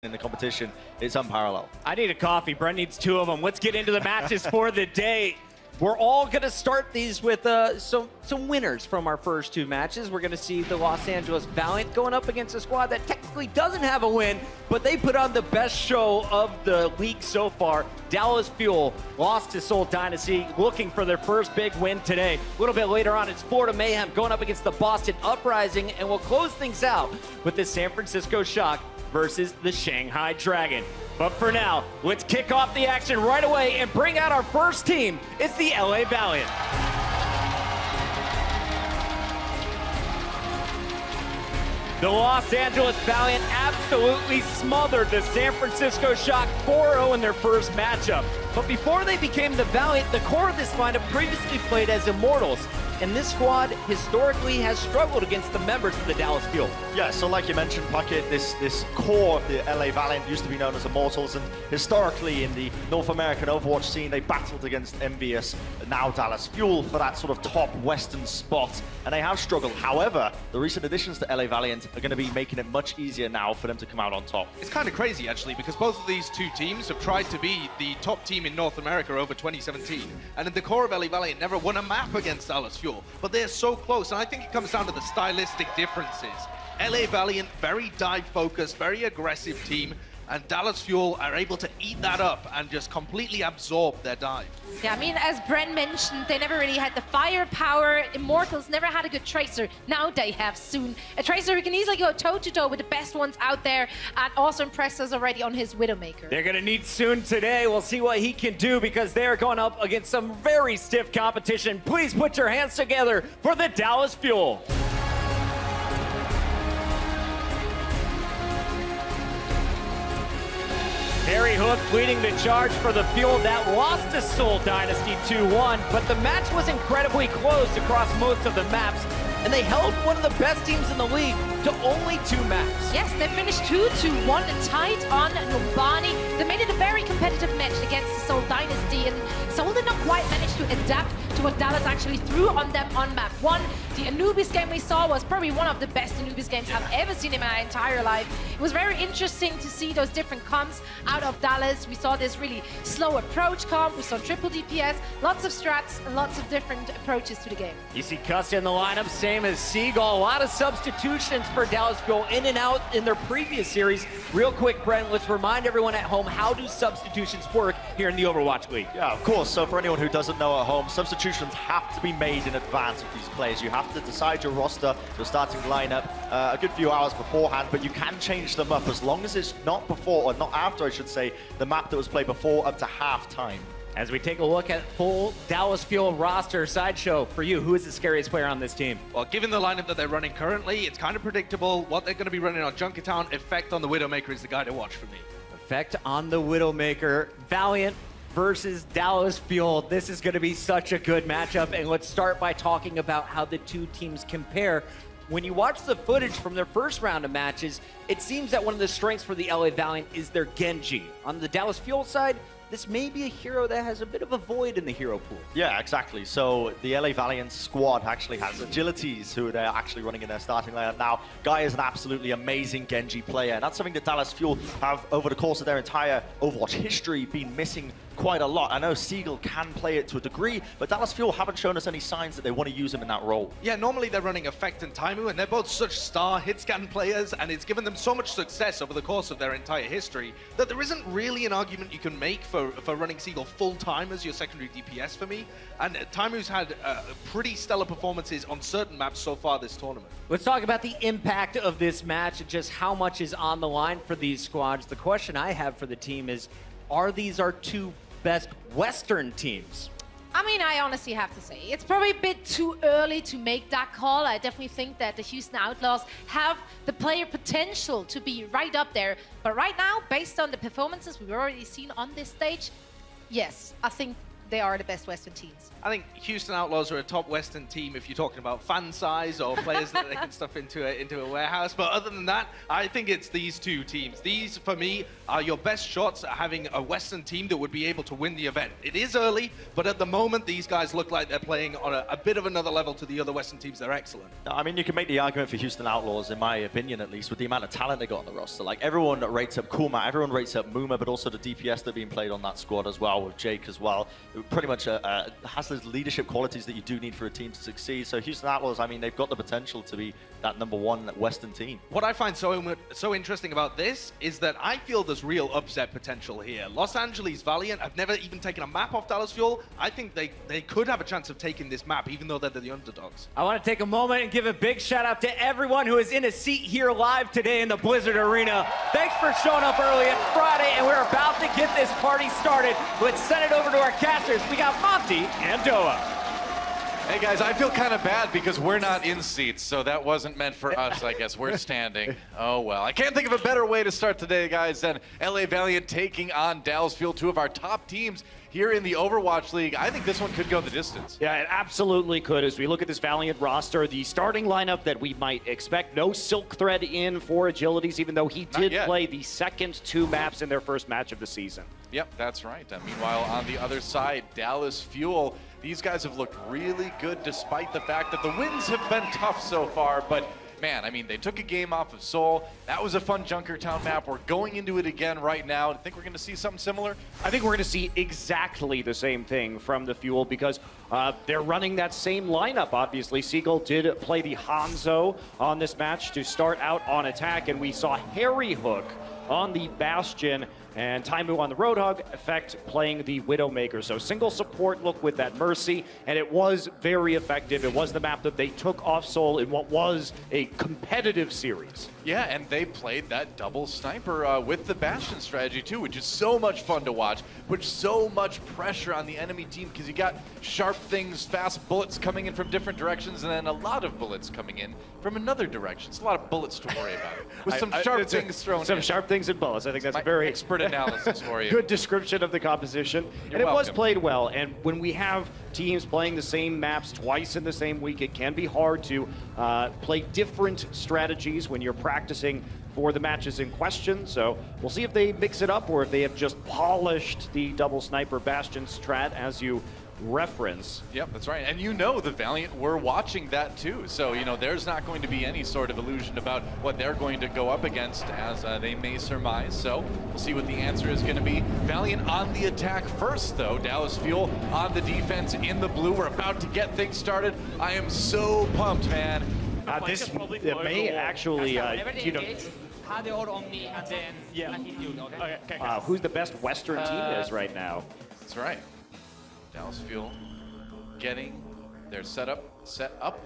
in the competition is unparalleled. I need a coffee. Brent needs 2 of them. Let's get into the matches for the day. We're all going to start these with some winners from our first 2 matches. We're going to see the Los Angeles Valiant going up against a squad that technically doesn't have a win, but they put on the best show of the league so far. Dallas Fuel lost to Seoul Dynasty, looking for their first big win today. A little bit later on, it's Florida Mayhem going up against the Boston Uprising, and we'll close things out with the San Francisco Shock versus the Shanghai Dragon. But for now, let's kick off the action right away and bring out our first team. It's the LA Valiant. The Los Angeles Valiant absolutely smothered the San Francisco Shock 4-0 in their first matchup. But before they became the Valiant, the core of this lineup previously played as Immortals. And this squad historically has struggled against the members of the Dallas Fuel. Yeah, so like you mentioned, Puckett, this core of the LA Valiant used to be known as Immortals, and historically in the North American Overwatch scene, they battled against Envious, now Dallas Fuel, for that sort of top Western spot, and they have struggled. However, the recent additions to LA Valiant are going to be making it much easier now for them to come out on top. It's kind of crazy, actually, because both of these 2 teams have tried to be the top team in North America over 2017, and in the core of LA Valiant never won a map against Dallas Fuel. But they're so close, and I think it comes down to the stylistic differences. LA Valiant, very dive-focused, very aggressive team, and Dallas Fuel are able to eat that up and just completely absorb their dive. Yeah, I mean, as Bren mentioned, they never really had the firepower. Immortals never had a good Tracer. Now they have soon. A Tracer who can easily go toe-to-toe with the best ones out there and also impressed us already on his Widowmaker. They're going to need Soon today. We'll see what he can do because they're going up against some very stiff competition. Please put your hands together for the Dallas Fuel. Harry Hook leading the charge for the Fuel that lost to Seoul Dynasty 2-1, but the match was incredibly close across most of the maps, and they held one of the best teams in the league to only 2 maps. Yes, they finished 2-1 and tied on Numbani. They made it a very competitive match against the Seoul Dynasty, and Seoul did not quite manage to adapt to what Dallas actually threw on them on map 1. The Anubis game we saw was probably one of the best Anubis games I've ever seen in my entire life. It was very interesting to see those different comps out of Dallas. We saw this really slow approach comp, we saw triple DPS, lots of strats, and lots of different approaches to the game. You see Custa in the lineup, same as Seagull. A lot of substitutions for Dallas Fuel in and out in their previous series. Real quick, Brent, let's remind everyone at home, how do substitutions work here in the Overwatch League? Yeah, of course. So for anyone who doesn't know at home, substitutions have to be made in advance of these players. You have to decide your roster, your starting lineup, a good few hours beforehand, but you can change them up as long as it's not before, or not after, I should say, the map that was played before up to halftime. As we take a look at full Dallas Fuel roster, Sideshow, for you, who is the scariest player on this team? Well, given the lineup that they're running currently, it's kind of predictable what they're going to be running on Junkertown. Effect on the Widowmaker is the guy to watch for me. Effect on the Widowmaker. Valiant versus Dallas Fuel. This is going to be such a good matchup, and let's start by talking about how the 2 teams compare. When you watch the footage from their first round of matches, it seems that one of the strengths for the LA Valiant is their Genji. On the Dallas Fuel side, this may be a hero that has a bit of a void in the hero pool. Yeah, exactly. So the LA Valiant squad actually has Agilities, who they're actually running in their starting lineup now. Guy is an absolutely amazing Genji player, and that's something that Dallas Fuel have, over the course of their entire Overwatch history, been missing quite a lot. I know Seagull can play it to a degree, but Dallas Fuel haven't shown us any signs that they want to use him in that role. Yeah, normally they're running Effect and Taimu, and they're both such star hit-scan players, and it's given them so much success over the course of their entire history that there isn't really an argument you can make for running Seagull full-time as your secondary DPS for me. And Taimu's had pretty stellar performances on certain maps so far this tournament. Let's talk about the impact of this match and just how much is on the line for these squads. The question I have for the team is, are these our 2 best Western teams? I mean, I honestly have to say, it's probably a bit too early to make that call. I definitely think that the Houston Outlaws have the player potential to be right up there. But right now, based on the performances we've already seen on this stage, yes, I think they are the best Western teams. I think Houston Outlaws are a top Western team if you're talking about fan size or players that they can stuff into a warehouse. But other than that, I think it's these two teams. These, for me, are your best shots at having a Western team that would be able to win the event. It is early, but at the moment, these guys look like they're playing on a bit of another level to the other Western teams. They're excellent. I mean, you can make the argument for Houston Outlaws, in my opinion at least, with the amount of talent they got on the roster. Like, everyone rates up Kuma, everyone rates up Muma, but also the DPS that are being played on that squad as well, with Jake as well. It pretty much has those leadership qualities that you do need for a team to succeed. So Houston Outlaws, I mean, they've got the potential to be that #1 Western team. What I find so interesting about this is that I feel there's real upset potential here. Los Angeles Valiant have never even taken a map off Dallas Fuel. I think they could have a chance of taking this map, even though they're the underdogs. I want to take a moment and give a big shout out to everyone who is in a seat here live today in the Blizzard Arena. Thanks for showing up early. It's Friday, and we're about to get this party started. Let's send it over to our casters. We got Monty and Doa. Hey guys, I feel kind of bad because we're not in seats, so that wasn't meant for us, I guess. We're standing. Oh well. I can't think of a better way to start today, guys, than LA Valiant taking on Dallas Fuel, two of our top teams here in the Overwatch League. I think this one could go the distance. Yeah, it absolutely could. As we look at this Valiant roster, the starting lineup that we might expect, no Silk Thread in for Agilities, even though he did play the second 2 maps in their first match of the season. Yep, that's right. Meanwhile, on the other side, Dallas Fuel, these guys have looked really good despite the fact that the wins have been tough so far, but man, I mean, they took a game off of Seoul. That was a fun Junkertown map. We're going into it again right now. I think we're going to see something similar. I think we're going to see exactly the same thing from the Fuel because they're running that same lineup, obviously. Seagull did play the Hanzo on this match to start out on attack, and we saw Harry Hook on the Bastion and Taimu on the Roadhog, Effect playing the Widowmaker. So single support look with that Mercy, and it was very effective. It was the map that they took off Seoul in what was a competitive series. Yeah, and they played that double sniper with the Bastion strategy too, which is so much fun to watch. Puts so much pressure on the enemy team because you got sharp things, fast bullets coming in from different directions, and then a lot of bullets coming in from another direction. It's a lot of bullets to worry about with some sharp things thrown in. Some sharp things and bullets. I think that's a very expert analysis for you. Good description of the composition. You're and it welcome. was played well. And when we have teams playing the same maps twice in the same week, it can be hard to play different strategies when you're practicing for the matches in question. So we'll see if they mix it up or if they have just polished the double sniper Bastion strat as you reference. Yep, that's right. And you know the Valiant were watching that too. So, you know, there's not going to be any sort of illusion about what they're going to go up against as they may surmise. So we'll see what the answer is going to be. Valiant on the attack first, though. Dallas Fuel on the defense in the blue. We're about to get things started. I am so pumped, man. This may actually, you know, have it all on me, and then I hit you. Okay. who's the best Western team is right now. That's right. Dallas Fuel getting their set up.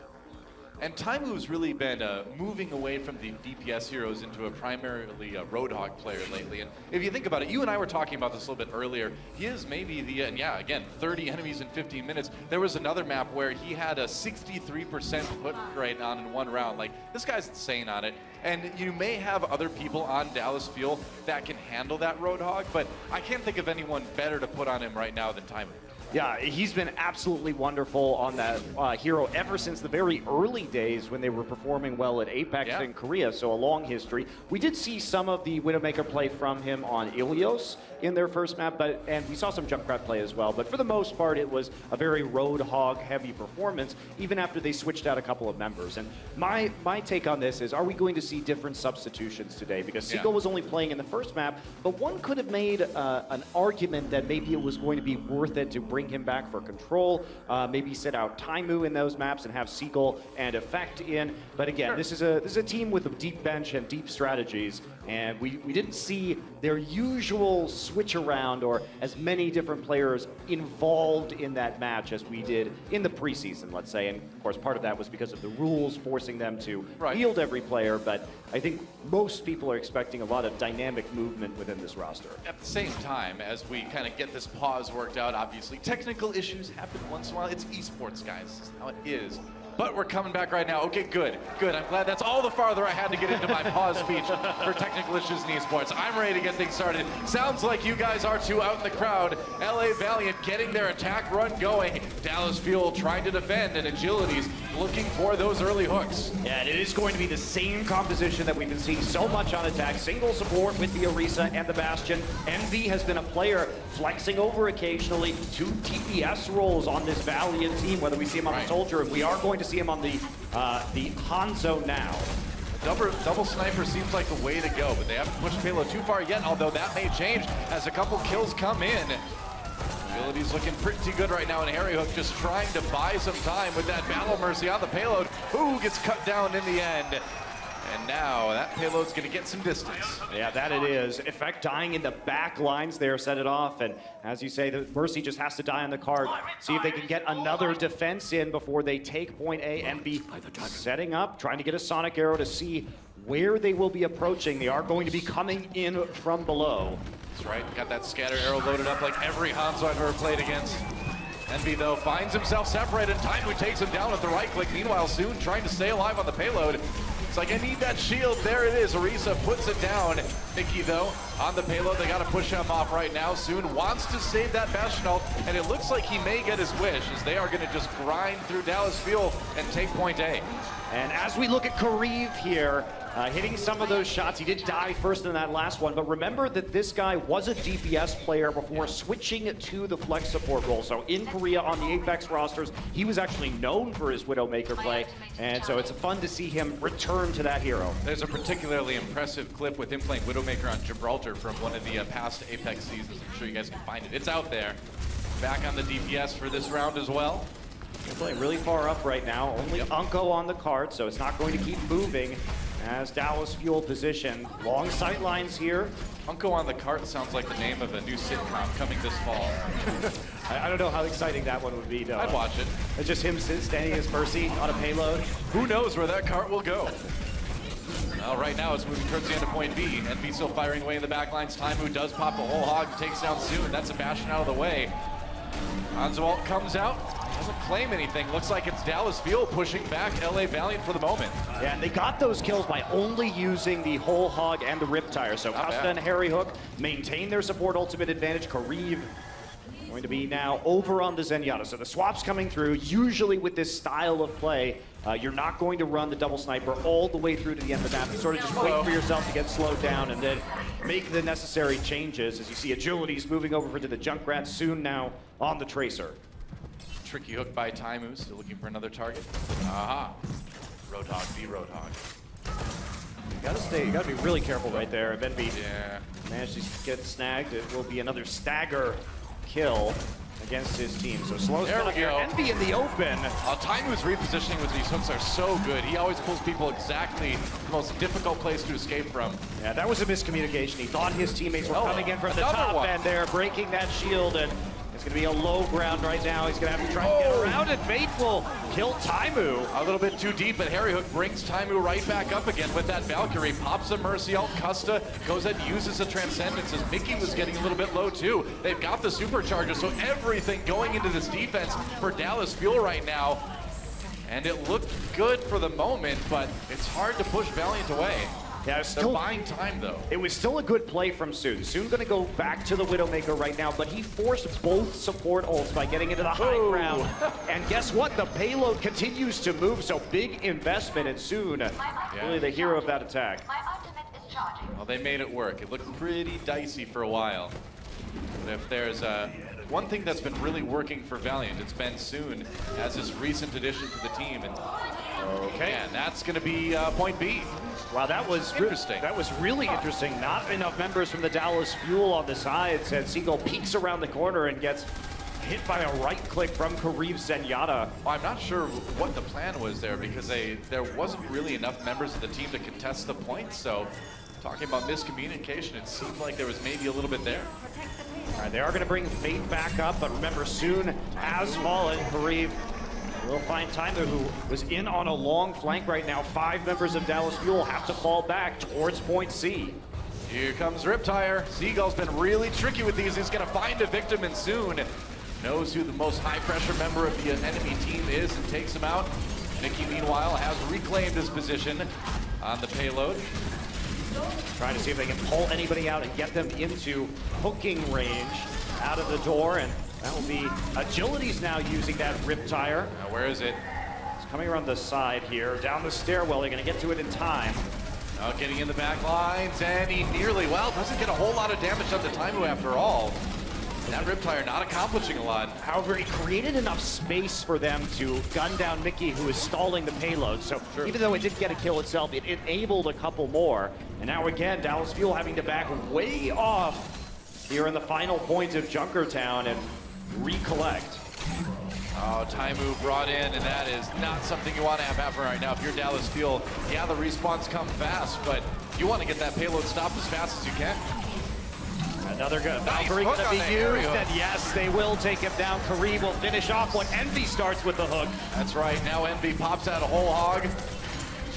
And Taimu's really been moving away from the DPS heroes into a primarily Roadhog player lately. And if you think about it, you and I were talking about this a little bit earlier. He is maybe the, and yeah, again, 30 enemies in 15 minutes. There was another map where he had a 63% put rate on in one round. Like, this guy's insane on it. And you may have other people on Dallas Fuel that can handle that Roadhog, but I can't think of anyone better to put on him right now than Taimu. Yeah, he's been absolutely wonderful on that hero ever since the very early days when they were performing well at Apex in Korea, so a long history. We did see some of the Widowmaker play from him on Ilios in their first map, and we saw some Junkrat play as well, but for the most part it was a very Roadhog heavy performance, even after they switched out a couple of members. And my take on this is, are we going to see different substitutions today? Because Seagull was only playing in the first map, but one could have made an argument that maybe it was going to be worth it to bring him back for control, maybe sit out Taimu in those maps and have Seagull and Effect in. But again, this is a team with a deep bench and deep strategies, and we didn't see their usual switch around or as many different players involved in that match as we did in the preseason, let's say. And of course, part of that was because of the rules forcing them to field every player, but I think most people are expecting a lot of dynamic movement within this roster. At the same time, as we kind of get this pause worked out, obviously technical issues happen once in a while. It's esports, guys. This is how it is. but we're coming back right now. Okay, good. I'm glad that's all the farther I had to get into my pause speech for technical issues in esports. I'm ready to get things started. Sounds like you guys are too out in the crowd. LA Valiant getting their attack run going. Dallas Fuel trying to defend, and Agility's looking for those early hooks. Yeah, and it is going to be the same composition that we've been seeing so much on attack. Single support with the Orisa and the Bastion. Envy has been a player flexing over occasionally to TPS roles on this Valiant team, whether we see him on the Soldier. We are going to see him on the Hanzo now. Double sniper seems like the way to go, but they haven't pushed payload too far yet, although that may change as a couple kills come in. Agility's looking pretty good right now, and Harry Hook just trying to buy some time with that Battle Mercy on the payload. Ooh, gets cut down in the end. And now that payload's going to get some distance. Yeah, that it is. Effect dying in the back lines there, set it off. And as you say, the Mercy just has to die on the card. See if they can get another defense in before they take point A and be setting up, trying to get a Sonic Arrow to see where they will be approaching. They are going to be coming in from below. That's right. Got that scatter arrow loaded up like every Hanzo I've ever played against. Envy, though, finds himself separated. Taimu takes him down with the right click. Meanwhile, Soon trying to stay alive on the payload. It's like, I need that shield. There it is. Orisa puts it down. Mickey, though, on the payload. They got to push him off right now. Soon wants to save that Bastion ult, and it looks like he may get his wish, as they are going to just grind through Dallas Fuel and take point A. And as we look at Kariv here, hitting some of those shots, he did die first in that last one, but remember that this guy was a DPS player before switching to the flex support role. So in Korea on the Apex rosters, he was actually known for his Widowmaker play, and so it's fun to see him return to that hero. There's a particularly impressive clip with him playing Widowmaker on Gibraltar from one of the past Apex seasons. I'm sure you guys can find it. It's out there. Back on the DPS for this round as well. They're playing really far up right now. Only Unko on the card, so it's not going to keep moving as Dallas Fuel position. Long sight lines here. Unko on the cart sounds like the name of a new sitcom coming this fall. I don't know how exciting that one would be, though. I'd watch it. It's just him standing as Mercy on a payload. Who knows where that cart will go? Well, right now it's moving towards the end of point B. Envy still firing away in the back lines. Taimu does pop a whole hog, takes down Soon. That's a Bastion out of the way. Hanzo ult comes out. Doesn't claim anything. Looks like it's Dallas Fuel pushing back LA Valiant for the moment. Yeah, and they got those kills by only using the whole hog and the Riptire. So Costa and Harry Hook maintain their support ultimate advantage. Kariv going to be now over on the Zenyatta. So the swap's coming through. Usually with this style of play, you're not going to run the double sniper all the way through to the end of the map. You sort of just wait for yourself to get slowed down and then make the necessary changes. As you see, Agility's moving over to the Junkrat, Soon now on the Tracer. Tricky hook by Taimu, still looking for another target. Aha. Roadhog, be Roadhog. You gotta be really careful right there. And Envy managed to get snagged. It will be another stagger kill against his team. So slow there we go. Envy in the open. Taimu's repositioning with these hooks are so good. He always pulls people exactly the most difficult place to escape from. Yeah, that was a miscommunication. He thought his teammates were coming in from the top end there, breaking that shield, and it's going to be a low ground right now. He's going to have to try and get around it. Fate will kill Taimu. A little bit too deep, but Harry Hook brings Taimu right back up again with that Valkyrie. Pops a Mercy ult. Custa goes ahead and uses a Transcendence as Mickey was getting a little bit low too. They've got the Supercharger, so everything going into this defense for Dallas Fuel right now. And it looked good for the moment, but it's hard to push Valiant away. Yeah, They're buying time, though. It was still a good play from Soon. Soon going to go back to the Widowmaker right now, but he forced both support ults by getting into the high ground. And guess what? The payload continues to move, so big investment in Soon. Really the hero of that attack. Well, they made it work. It looked pretty dicey for a while. But if there's one thing that's been really working for Valiant, it's been Soon as this recent addition to the team. And and that's going to be point B. Wow, that was interesting. That was really interesting. Not enough members from the Dallas Fuel on the sides, and Seagull peeks around the corner and gets hit by a right click from Kariv Zenyatta. Well, I'm not sure what the plan was there because there wasn't really enough members of the team to contest the points. So talking about miscommunication, it seemed like there was maybe a little bit there. All right, they are going to bring Fate back up, but remember, Soon has fallen. Kariv will find Taimu, who was in on a long flank right now. 5 members of Dallas Fuel have to fall back towards point C. Here comes Riptire. Seagull's been really tricky with these. He's going to find a victim, and Soon knows who the most high-pressure member of the enemy team is and takes him out. Mickey, meanwhile, has reclaimed his position on the payload. Trying to see if they can pull anybody out and get them into hooking range out of the door, and that will be Agility's now using that Riptire. Now, where is it? It's coming around the side here, down the stairwell. They're going to get to it in time. Now getting in the back lines, and he nearly, well, doesn't get a whole lot of damage on the Taimu after all. That Riptire not accomplishing a lot. However, it created enough space for them to gun down Mickey, who is stalling the payload. So even though it didn't get a kill itself, it enabled a couple more. And now again, Dallas Fuel having to back way off here in the final point of Junkertown and recollect. Oh, Taimu brought in, and that is not something you want to have happen right now. If you're Dallas Fuel, yeah, the respawns come fast, but you want to get that payload stopped as fast as you can. Another good Nice Valkyrie hook going to on be the used, area. and yes, they will take him down. Kareem will finish off what Envy starts with the hook. That's right. Now Envy pops out a whole hog,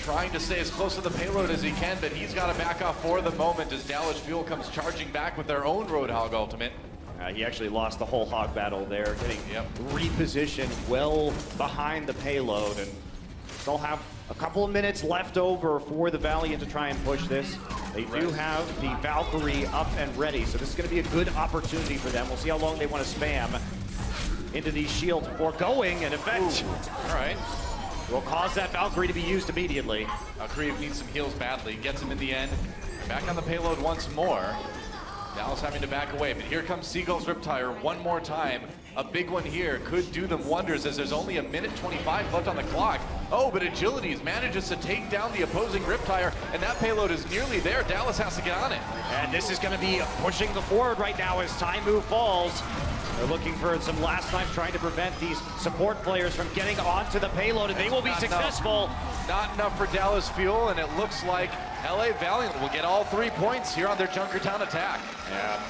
trying to stay as close to the payload as he can, but he's got to back off for the moment as Dallas Fuel comes charging back with their own Roadhog ultimate. He actually lost the whole hog battle there, getting repositioned well behind the payload, and still have a couple of minutes left over for the Valiant to try and push this. They do have the Valkyrie up and ready, so this is going to be a good opportunity for them. We'll see how long they want to spam into these shields before going, and effect. All right. Will cause that Valkyrie to be used immediately. Kriv needs some heals badly, gets him in the end. Back on the payload once more. Dallas having to back away, but here comes Seagull's Riptire one more time. A big one here could do them wonders as there's only a minute 25 left on the clock. Oh, but Agilities manages to take down the opposing Riptire, and that payload is nearly there. Dallas has to get on it. And this is going to be pushing the forward right now as Taimu falls. They're looking for some last knife, trying to prevent these support players from getting onto the payload, and they will be successful. Not enough for Dallas Fuel, and it looks like LA Valiant will get all 3 points here on their Junkertown attack. Yeah,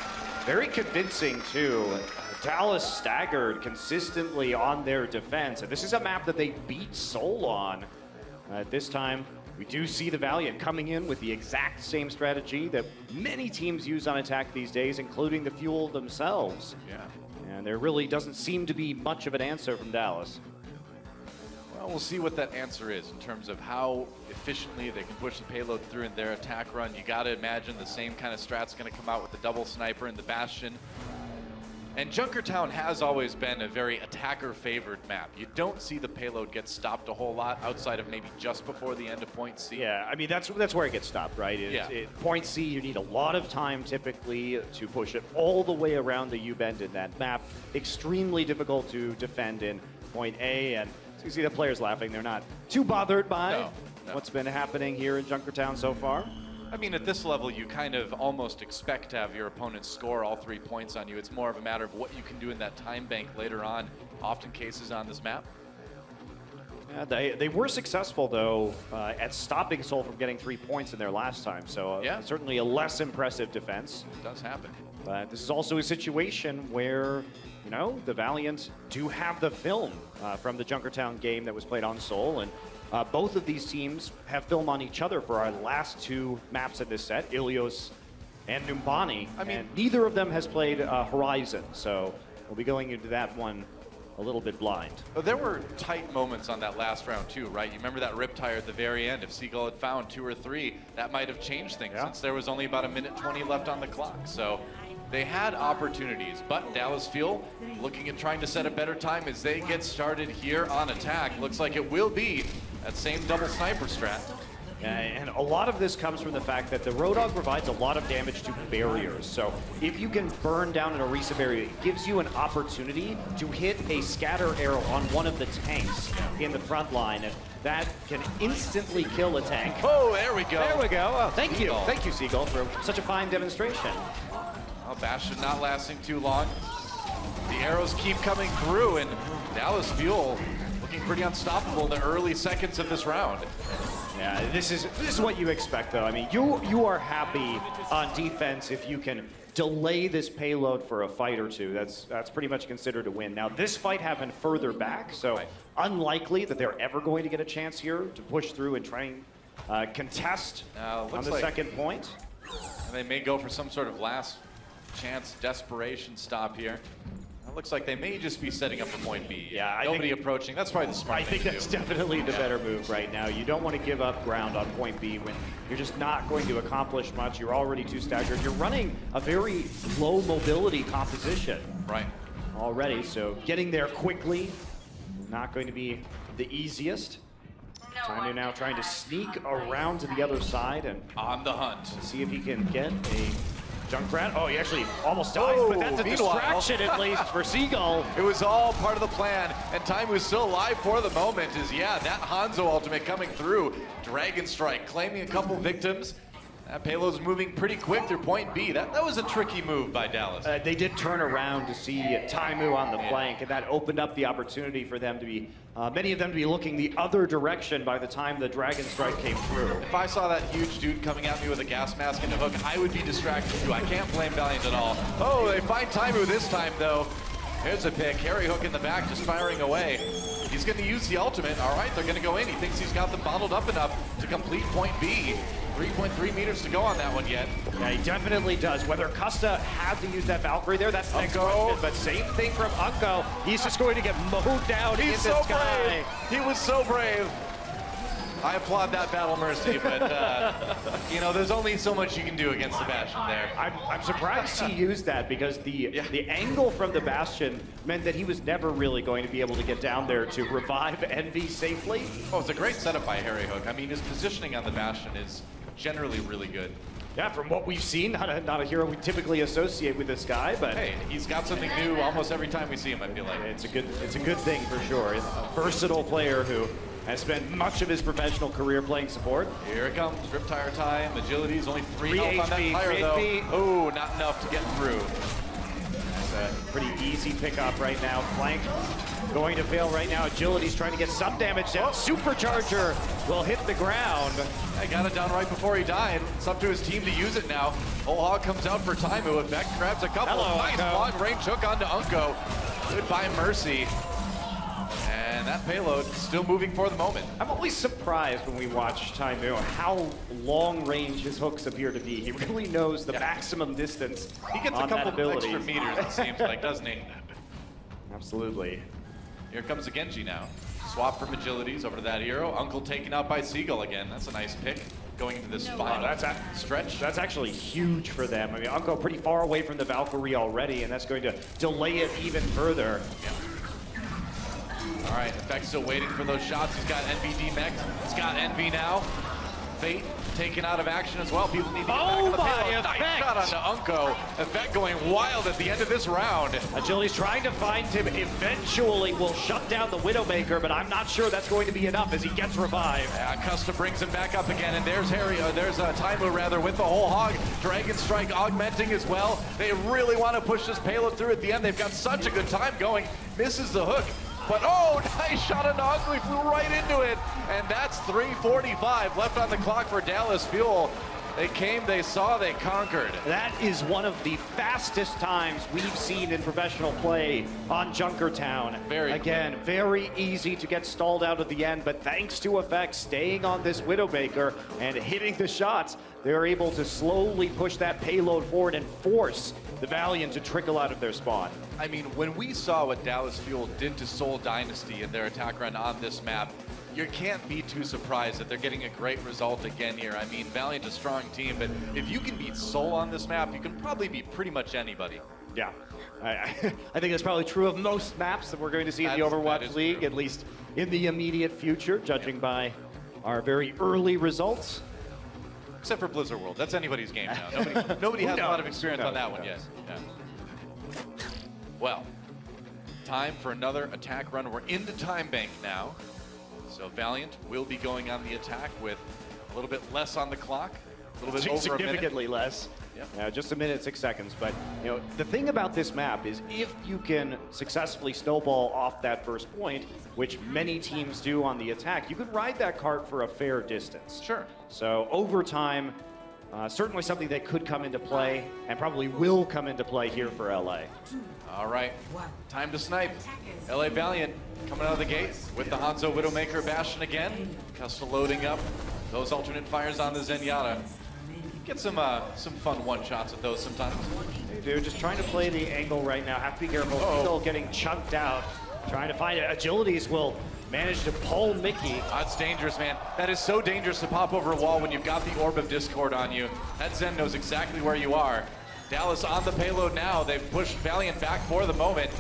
very convincing too. Dallas staggered consistently on their defense, and this is a map that they beat Seoul on. This time, we do see the Valiant coming in with the exact same strategy that many teams use on attack these days, including the Fuel themselves. Yeah. And there really doesn't seem to be much of an answer from Dallas. Well, we'll see what that answer is in terms of how efficiently they can push the payload through in their attack run. You got to imagine the same kind of strat's going to come out with the double sniper and the Bastion. And Junkertown has always been a very attacker-favored map. You don't see the payload get stopped a whole lot outside of maybe just before the end of point C. Yeah, I mean, that's where it gets stopped, right? Point C, you need a lot of time typically to push it all the way around the U-bend in that map. Extremely difficult to defend in point A, and so you see the players laughing. They're not too bothered by what's been happening here in Junkertown so far. I mean, at this level, you kind of almost expect to have your opponent score all 3 points on you. It's more of a matter of what you can do in that time bank later on, often cases on this map. Yeah, they were successful, though, at stopping Seoul from getting 3 points in their last time, so certainly a less impressive defense. It does happen. But this is also a situation where, you know, the Valiant do have the film from the Junkertown game that was played on Seoul, and both of these teams have film on each other for our last 2 maps in this set, Ilios and Numbani. I mean, and neither of them has played Horizon, so we'll be going into that one a little bit blind. There were tight moments on that last round too, right? You remember that Riptire at the very end. If Seagull had found 2 or 3, that might have changed things since there was only about a minute 20 left on the clock. So they had opportunities, but Dallas Fuel looking at trying to set a better time as they get started here on attack. Looks like it will be that same double sniper strat. And a lot of this comes from the fact that the Roadhog provides a lot of damage to barriers. So if you can burn down an Orisa barrier, it gives you an opportunity to hit a scatter arrow on one of the tanks in the front line. And that can instantly kill a tank. Oh, there we go. There we go. Oh, thank you. Thank you, Seagull, for such a fine demonstration. Well, Bastion not lasting too long. The arrows keep coming through, and Dallas Fuel looking pretty unstoppable in the early seconds of this round. Yeah, this is what you expect, though. I mean, you are happy on defense if you can delay this payload for a fight or two. That's pretty much considered a win. Now, this fight happened further back, so unlikely that they're ever going to get a chance here to push through and try and contest on the second point. And they may go for some sort of last chance desperation stop here. It looks like they may just be setting up for point B. Yeah, Nobody approaching. That's probably the smart thing I think to that's do. definitely the better move right now. You don't want to give up ground on point B when you're just not going to accomplish much. You're already too staggered. You're running a very low mobility composition Right. already, so getting there quickly, not going to be the easiest. Time now trying to sneak around to the other side and On the hunt. see if he can get a Junkrat. Oh, he actually almost dies, but that's a meanwhile- distraction at least for Seagull. It was all part of the plan, and Time was still alive for the moment. That Hanzo ultimate coming through. Dragon Strike claiming a couple victims. That payload's moving pretty quick through point B. That was a tricky move by Dallas. They did turn around to see Taimu on the flank, and that opened up the opportunity for them to be, many of them to be looking the other direction by the time the Dragon Strike came through. If I saw that huge dude coming at me with a gas mask and a hook, I would be distracted too. I can't blame Valiant at all. Oh, they find Taimu this time though. Here's a pick. Harry Hook in the back just firing away. He's going to use the ultimate. All right, they're going to go in. He thinks he's got them bottled up enough to complete point B. 3.3 meters to go on that one yet. Yeah, he definitely does. Whether Custa had to use that Valkyrie there, that's the next Unko. question. But same thing from Unko. He's just going to get mowed down in He's the so sky. brave. He was so brave. I applaud that battle mercy, but you know, there's only so much you can do against the Bastion there. I'm surprised he used that because the angle from the Bastion meant that he was never really going to be able to get down there to revive Envy safely. Oh, it's a great setup by Harry Hook. I mean, his positioning on the Bastion is generally really good. Yeah, from what we've seen, not a hero we typically associate with this guy, but Hey, he's got something new almost every time we see him, I feel like. it's a good thing for sure. A versatile player who has spent much of his professional career playing support. Here it comes, Riptire time, agility's only 3 3 health on that HP, tire 3 though. HP. Oh, not enough to get through. It's a pretty easy pickup right now. Flank going to fail right now. Agility's trying to get some damage down. Supercharger will hit the ground. I got it down right before he died. It's up to his team to use it now. Whole Hog comes out for Taimu. Effect grabs a couple. Hello, Nice Unko. long range hook onto Unko. Goodbye, Mercy. And that payload still moving for the moment. I'm always surprised when we watch Taimu how long range his hooks appear to be. He really knows the maximum distance. He gets a on that couple ability. extra meters, it seems like, doesn't he? Absolutely. Here comes a Genji now. Swap from agilities over to that hero. Uncle taken out by Seagull again. That's a nice pick going into this final stretch. That's actually huge for them. I mean, Unko pretty far away from the Valkyrie already, and that's going to delay it even further. Yeah. All right, Effect still waiting for those shots. He's got NVD mech'd. He's got Envy now. Fate taken out of action as well. People need to get back on the payload. Nice shot onto Unko. Effect going wild at the end of this round. Agility's trying to find him. Eventually will shut down the Widowmaker, but I'm not sure that's going to be enough as he gets revived. Yeah, Custa brings him back up again, and there's Taimu rather with the whole hog. Dragon Strike augmenting as well. They really want to push this payload through at the end. They've got such a good time going. Misses the hook. But oh, nice shot on Unko. He flew right into it. And that's 3:45 left on the clock for Dallas Fuel. They came, they saw, they conquered. That is one of the fastest times we've seen in professional play on Junkertown. Again, very easy to get stalled out at the end, but thanks to Effect staying on this Widowmaker and hitting the shots, they're able to slowly push that payload forward and force the Valiant to trickle out of their spawn. I mean, when we saw what Dallas Fuel did to Seoul Dynasty in their attack run on this map, you can't be too surprised that they're getting a great result again here. I mean, Valiant's a strong team, but if you can beat Seoul on this map, you can probably beat pretty much anybody. Yeah, I think that's probably true of most maps that we're going to see in the Overwatch League, at least in the immediate future, judging by our very early results. Except for Blizzard World. That's anybody's game now. Nobody has a lot of experience on that one yet. Yeah. Well, time for another attack run. We're into Time Bank now. So Valiant will be going on the attack with a little bit less on the clock. A little bit over a minute. Significantly less. Yep. Just a minute, 6 seconds. But you know, the thing about this map is if you can successfully snowball off that first point, which many teams do on the attack, you can ride that cart for a fair distance. Sure. So overtime, certainly something that could come into play and probably will come into play here for LA. All right, time to snipe. LA Valiant coming out of the gate with the Hanzo Widowmaker Bastion again. Custa loading up those alternate fires on the Zenyatta. Get some fun one-shots at those sometimes. They do, just trying to play the angle right now. Have to be careful. Still getting chunked out. Trying to find it. Agilities will manage to pull Mickey. That's dangerous, man. That is so dangerous to pop over a wall when you've got the Orb of Discord on you. That Zen knows exactly where you are. Dallas on the payload now. They've pushed Valiant back for the moment.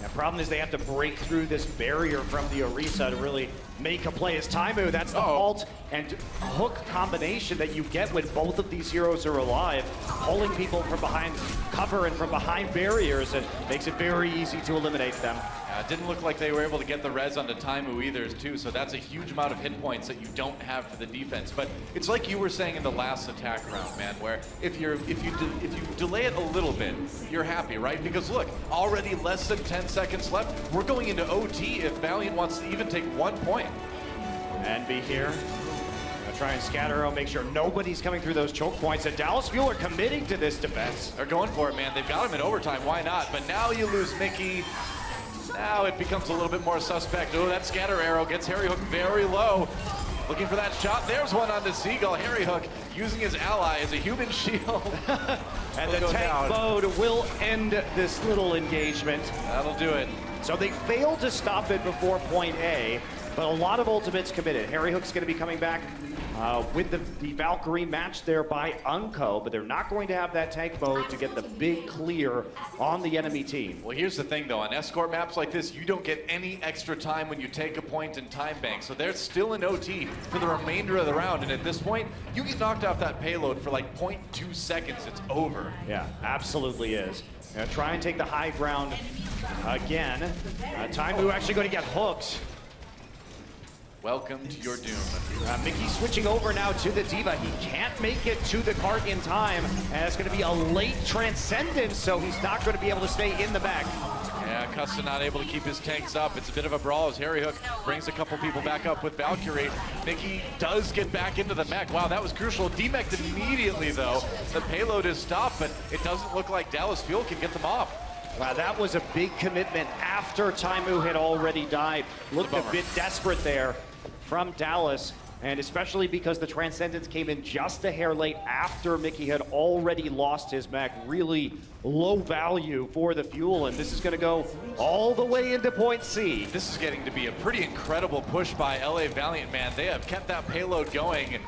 The problem is they have to break through this barrier from the Orisa to really make a play. As Taimu, that's the ult and hook combination that you get when both of these heroes are alive, pulling people from behind cover and from behind barriers, and makes it very easy to eliminate them. It didn't look like they were able to get the res onto Taimu either, too, so that's a huge amount of hit points that you don't have for the defense. But it's like you were saying in the last attack round, man, where if you delay it a little bit, you're happy, right? Because look, already less than 10 seconds left. We're going into OT if Valiant wants to even take 1 point. And be here. Gonna try and scatter, make sure nobody's coming through those choke points. And Dallas Fuel are committing to this defense. They're going for it, man. They've got him in overtime. Why not? But now you lose Mickey. Now it becomes a little bit more suspect. Oh, that scatter arrow gets Harry Hook very low. Looking for that shot. There's one onto Seagull. Harry Hook using his ally as a human shield. And the tank mode will end this little engagement. That'll do it. So they failed to stop it before point A, but a lot of ultimates committed. Harry Hook's going to be coming back with the Valkyrie match there by Unco, but they're not going to have that tank mode to get the big clear on the enemy team. Well, here's the thing, though. On escort maps like this, you don't get any extra time when you take a point in time bank. So they're still in OT for the remainder of the round. And at this point, you get knocked off that payload for like 0.2 seconds. It's over. Yeah, absolutely is. Gonna try and take the high ground again. Taimu actually going to get hooked. Welcome to your doom. Mickey switching over now to the Diva. He can't make it to the cart in time, and it's going to be a late Transcendence, so he's not going to be able to stay in the back. Yeah, Custa not able to keep his tanks up. It's a bit of a brawl as Harry Hook brings a couple people back up with Valkyrie. Mickey does get back into the mech. Wow, that was crucial. Demeched immediately, though. The payload is stopped, but it doesn't look like Dallas Fuel can get them off. Wow, that was a big commitment after Taimu had already died. Looked a bit desperate there from Dallas, and especially because the Transcendence came in just a hair late after Mickey had already lost his mech. Really low value for the Fuel, and this is going to go all the way into point C. This is getting to be a pretty incredible push by LA Valiant, man. They have kept that payload going,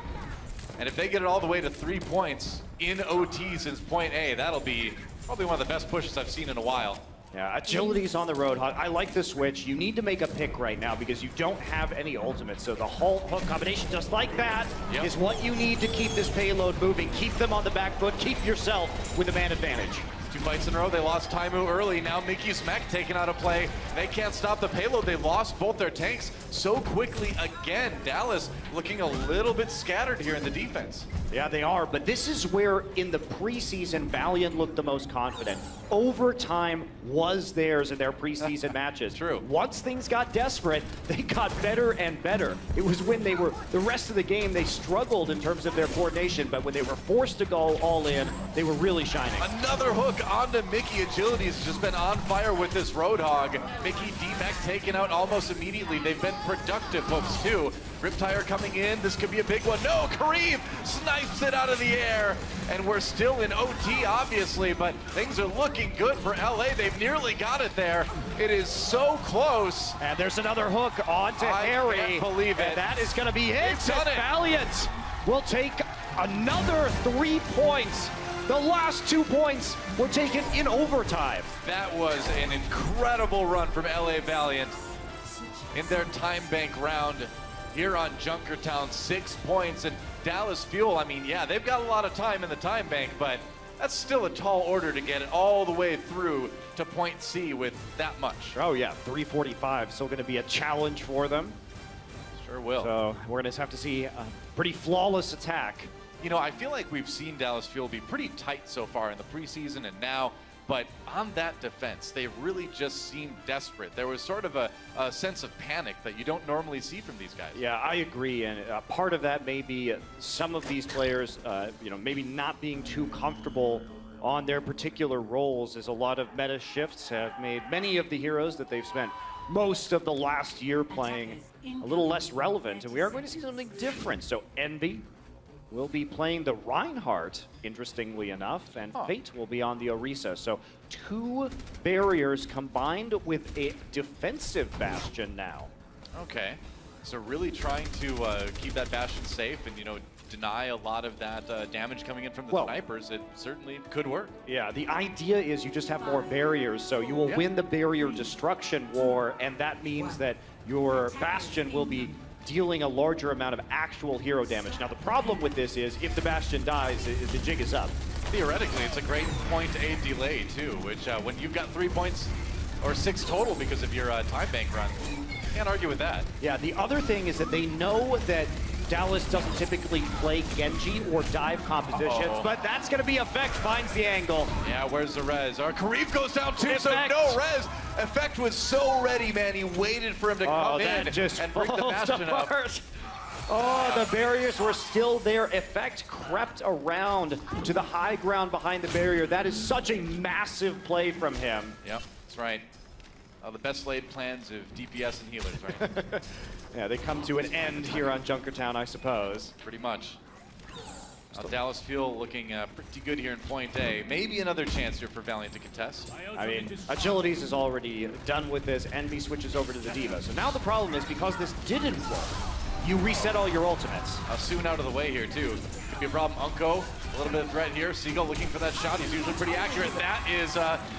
and if they get it all the way to 3 points in OT since point A, that'll be probably one of the best pushes I've seen in a while. Yeah, Agility's on the road. I like the switch. You need to make a pick right now because you don't have any ultimates. So the halt hook combination just like that is what you need to keep this payload moving. Keep them on the back foot. Keep yourself with a man advantage. 2 fights in a row. They lost Taimu early. Now Mickey's mech taken out of play. They can't stop the payload. They lost both their tanks so quickly again. Dallas looking a little bit scattered here in the defense. Yeah, they are, but this is where in the preseason Valiant looked the most confident. Overtime was theirs in their preseason matches. True. Once things got desperate, they got better and better. It was when they were, the rest of the game, they struggled in terms of their coordination, but when they were forced to go all in, they were really shining. Another hook onto Mickey. Agility has just been on fire with this Roadhog. Mickey D-Mech taken out almost immediately. They've been productive hooks too. Riptire coming in. This could be a big one. No, Kareem snipes it out of the air. And we're still in OT, obviously, but things are looking good for LA. They've nearly got it there. It is so close. And there's another hook onto Harry. I can't believe it. And that is going to be it. They've done it. Valiant will take another 3 points. The last 2 points were taken in overtime. That was an incredible run from LA Valiant in their time bank round here on Junkertown. 6 points, and Dallas Fuel, I mean, yeah, they've got a lot of time in the time bank, but that's still a tall order to get it all the way through to point C with that much. Oh yeah, 345, still gonna be a challenge for them. Sure will. So we're gonna have to see a pretty flawless attack. You know, I feel like we've seen Dallas Fuel be pretty tight so far in the preseason and now, but on that defense, they really just seemed desperate. There was sort of a sense of panic that you don't normally see from these guys. Yeah, I agree, and part of that may be some of these players, you know, maybe not being too comfortable on their particular roles, as a lot of meta shifts have made many of the heroes that they've spent most of the last year playing a little less relevant, and we are going to see something different. So Envy will be playing the Reinhardt, interestingly enough, and Fate will be on the Orisa. So 2 barriers combined with a defensive Bastion now. Okay, so really trying to keep that Bastion safe and, you know, deny a lot of that damage coming in from the snipers. It certainly could work. Yeah, the idea is you just have more barriers, so you will win the barrier destruction war, and that means that your Bastion will be dealing a larger amount of actual hero damage. Now, the problem with this is if the Bastion dies, the jig is up. Theoretically, it's a great point A delay, too, which when you've got 3 points or 6 total because of your time bank run, can't argue with that. Yeah, the other thing is that they know that Dallas doesn't typically play Genji or dive compositions, but that's going to be Effect finds the angle. Yeah, where's the res? Our Karif goes down too, Effect. so no res. Effect was so ready, man. He waited for him to come in and bring the Bastion up. Oh, the barriers were still there. Effect crept around to the high ground behind the barrier. That is such a massive play from him. Yep, that's right. The best laid plans of DPS and healers, right? Yeah, they come to an end here on Junkertown, I suppose. Pretty much. Dallas Fuel looking pretty good here in point A. Maybe another chance here for Valiant to contest. I mean, Agilities is already done with this. Envy switches over to the Diva. So now the problem is because this didn't work, you reset all your ultimates. Soon out of the way here, too. Could be a problem. Unko, a little bit of threat here. Seagull looking for that shot. He's usually pretty accurate. That is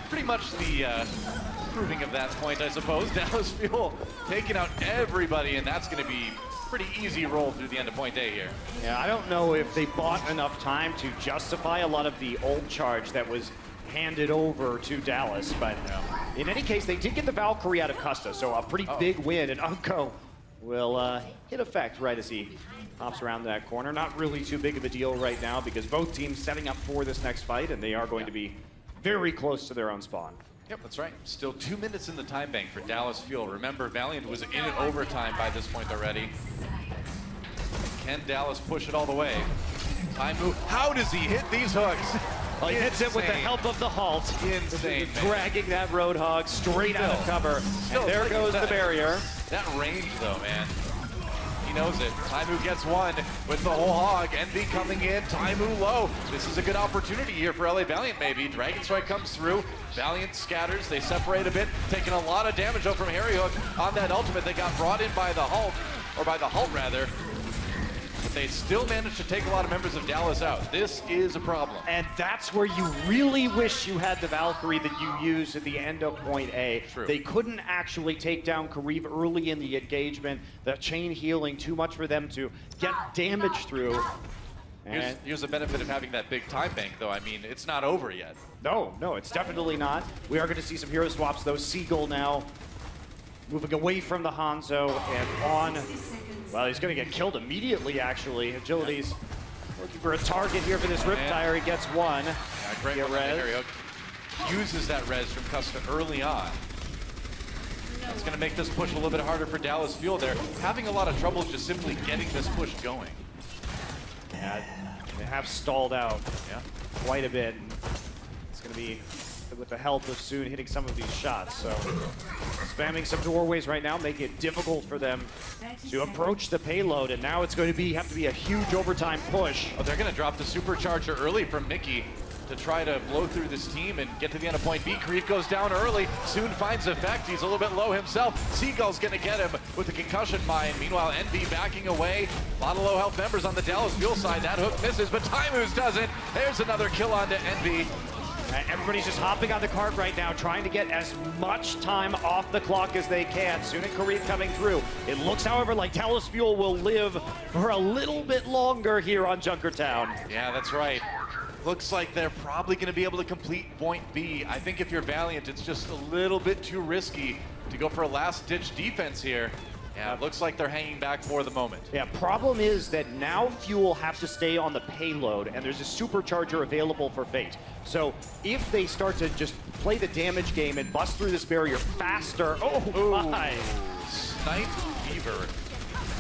pretty much the proving of that point, I suppose. Dallas Fuel taking out everybody, and that's going to be pretty easy roll through the end of point A here. Yeah, I don't know if they bought enough time to justify a lot of the old charge that was handed over to Dallas, but in any case, they did get the Valkyrie out of Custa, so a pretty big win, and Unko will hit Effect right as he hops around that corner. Not really too big of a deal right now because both teams setting up for this next fight, and they are going to be very close to their own spawn. Yep, that's right. Still 2 minutes in the time bank for Dallas Fuel. Remember, Valiant was in overtime by this point already. Can Dallas push it all the way? Time move. How does he hit these hooks? Well, he hits it with the help of the halt. Insane, dragging that Roadhog straight out of cover. And there goes the barrier. That range, though, man. He knows it. Taimu gets one with the whole hog. Envy coming in. Taimu low. This is a good opportunity here for LA Valiant, maybe. Dragon Strike comes through. Valiant scatters. They separate a bit, taking a lot of damage though from Harry Hook on that ultimate. They got brought in by the Hulk, or by the Halt rather. But they still managed to take a lot of members of Dallas out. This is a problem. And that's where you really wish you had the Valkyrie that you used at the end of point A. True. They couldn't actually take down Karif early in the engagement. The chain healing, too much for them to get damage through. Here's the benefit of having that big time bank, though. I mean, it's not over yet. No, it's definitely not. We are going to see some hero swaps, though. Seagull now moving away from the Hanzo and on. Well, he's going to get killed immediately, actually. Agility's looking for a target here for this Riptire. He gets one. Yeah, great one on Harry Hook. Uses that res from Custa early on. That's going to make this push a little bit harder for Dallas Fuel. They're having a lot of trouble just simply getting this push going. Yeah, they have stalled out quite a bit. It's going to be with the help of Soon hitting some of these shots. So spamming some doorways right now, make it difficult for them to approach the payload. And now it's going to have to be a huge overtime push. Oh, they're going to drop the supercharger early from Mickey to try to blow through this team and get to the end of point B. Karif goes down early, Soon finds Effect. He's a little bit low himself. Seagull's gonna get him with the concussion mine. Meanwhile, Envy backing away. A lot of low health members on the Dallas Fuel side. That hook misses, but Taimus doesn't. There's another kill onto Envy. Everybody's just hopping on the cart right now, trying to get as much time off the clock as they can. Soon and Karif coming through. It looks, however, like Dallas Fuel will live for a little bit longer here on Junkertown. Yeah, that's right. Looks like they're probably going to be able to complete point B. I think if you're Valiant, it's just a little bit too risky to go for a last-ditch defense here. Yeah, it looks like they're hanging back for the moment. Yeah, problem is that now Fuel have to stay on the payload, and there's a supercharger available for Fate. So if they start to just play the damage game and bust through this barrier faster, my! Snipe Fever.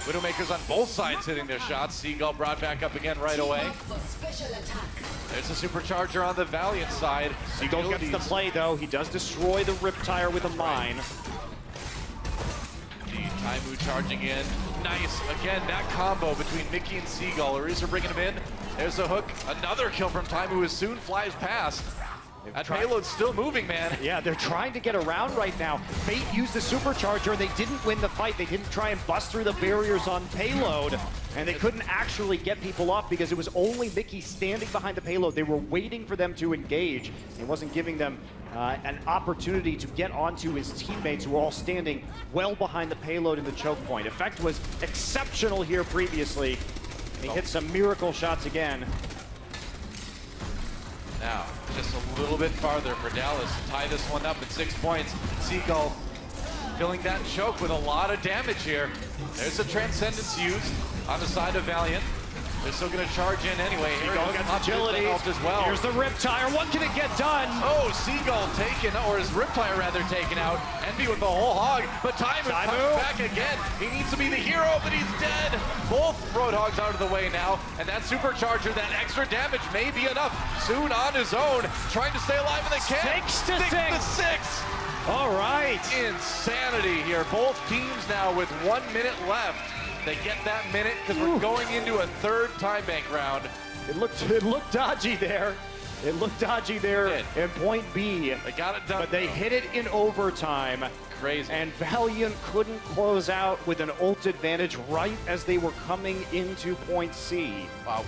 Widowmakers on both sides hitting their shots. Seagull brought back up again right away. There's a supercharger on the Valiant side. Seagull gets the play, though. He does destroy the Riptire with a mine. Taimu charging in. Nice. Again, that combo between Mickey and Seagull. Arisa bringing him in. There's a hook. Another kill from Time, who as soon flies past. That payload's still moving, man. Yeah, they're trying to get around right now. Fate used the supercharger. They didn't win the fight. They didn't try and bust through the barriers on payload. And they couldn't actually get people off because it was only Mickey standing behind the payload. They were waiting for them to engage. It wasn't giving them an opportunity to get onto his teammates, who were all standing well behind the payload in the choke point. Effect was exceptional here previously. And he hit some miracle shots again. Now, just a little bit farther for Dallas to tie this one up at 6 points. Seagull filling that choke with a lot of damage here. There's a Transcendence used on the side of Valiant. They're still going to charge in anyway. Seagull gets agility as well. Here's the Riptire. What can it get done? Oh, Seagull taken, or his Riptire rather taken out. Envy with the whole hog, but Time comes back again. He needs to be the hero, but he's dead. Both Roadhogs out of the way now, and that supercharger, that extra damage may be enough. Soon on his own, trying to stay alive, and they can't. 6 to 6. All right. Insanity here. Both teams now with 1 minute left. They get that minute because we're going into a third time bank round. It looked dodgy there. It looked dodgy there in point B. They got it done. But they hit it in overtime. Crazy. And Valiant couldn't close out with an ult advantage right as they were coming into point C. Wow.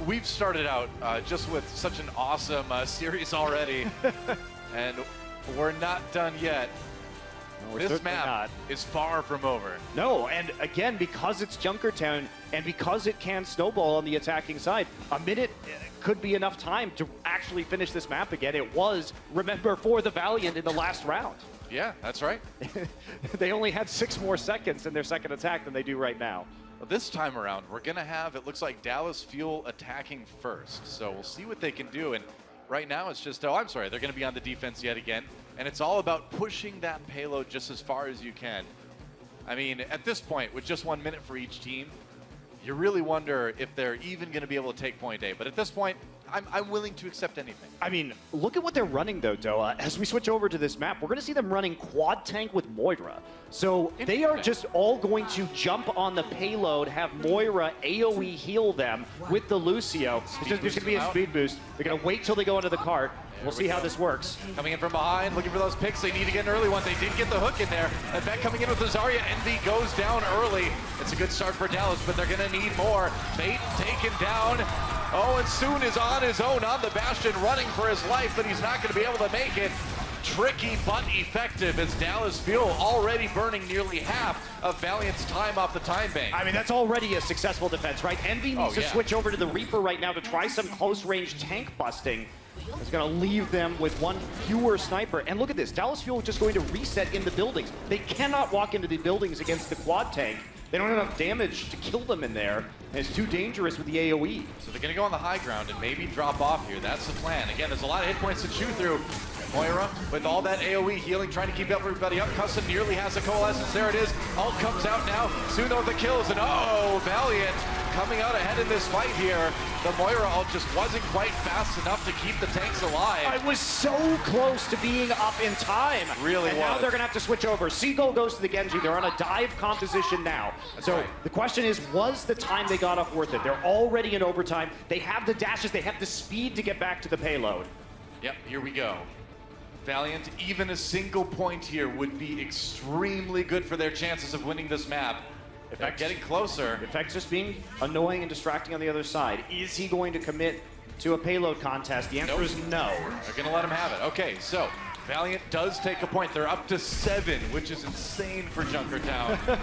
We've started out just with such an awesome series already. And we're not done yet. This map is far from over. No, and again, because it's Junkertown and because it can snowball on the attacking side, a minute could be enough time to actually finish this map again. It was, remember, for the Valiant in the last round. Yeah, that's right. They only had 6 more seconds in their second attack than they do right now. Well, this time around, we're going to have, it looks like, Dallas Fuel attacking first. So we'll see what they can do. And right now, it's just, oh, I'm sorry, they're going to be on the defense yet again. And it's all about pushing that payload just as far as you can. I mean, at this point, with just 1 minute for each team, you really wonder if they're even going to be able to take point A. But at this point, I'm willing to accept anything. I mean, look at what they're running, though, Doa. As we switch over to this map, we're going to see them running quad tank with Moira. So they are just all going to jump on the payload, have Moira AoE heal them with the Lucio. There's going to be a speed boost. They're going to wait till they go into the cart. We'll see how this works. Coming in from behind, looking for those picks. They need to get an early one. They did get the hook in there. And back coming in with the Zarya. Envy goes down early. It's a good start for Dallas, but they're going to need more. Fate taken down. Oh, and Soon is on his own on the Bastion, running for his life, but he's not going to be able to make it. Tricky but effective as Dallas Fuel already burning nearly half of Valiant's time off the time bank. I mean, that's already a successful defense, right? Envy needs to switch over to the Reaper right now to try some close-range tank busting. It's going to leave them with 1 fewer sniper. And look at this. Dallas Fuel just going to reset in the buildings. They cannot walk into the buildings against the quad tank. They don't have enough damage to kill them in there. And it's too dangerous with the AoE. So they're going to go on the high ground and maybe drop off here. That's the plan. Again, there's a lot of hit points to chew through. Moira with all that AoE healing, trying to keep everybody up. Custom nearly has a coalescence. There it is. Ult comes out now. Soon with the kills. And oh, Valiant coming out ahead in this fight here. The Moira ult just wasn't quite fast enough to keep the tanks alive. I was so close to being up in time. Really and now they're going to have to switch over. Seagull goes to the Genji. They're on a dive composition now. So the question is, was the time they got off worth it? They're already in overtime. They have the dashes. They have the speed to get back to the payload. Yep, here we go. Valiant, even a single point here would be extremely good for their chances of winning this map. Effect getting closer. Effect's just being annoying and distracting on the other side. Is he going to commit to a payload contest? The answer is no. They're going to let him have it. Okay, so Valiant does take a point. They're up to 7, which is insane for Junkertown.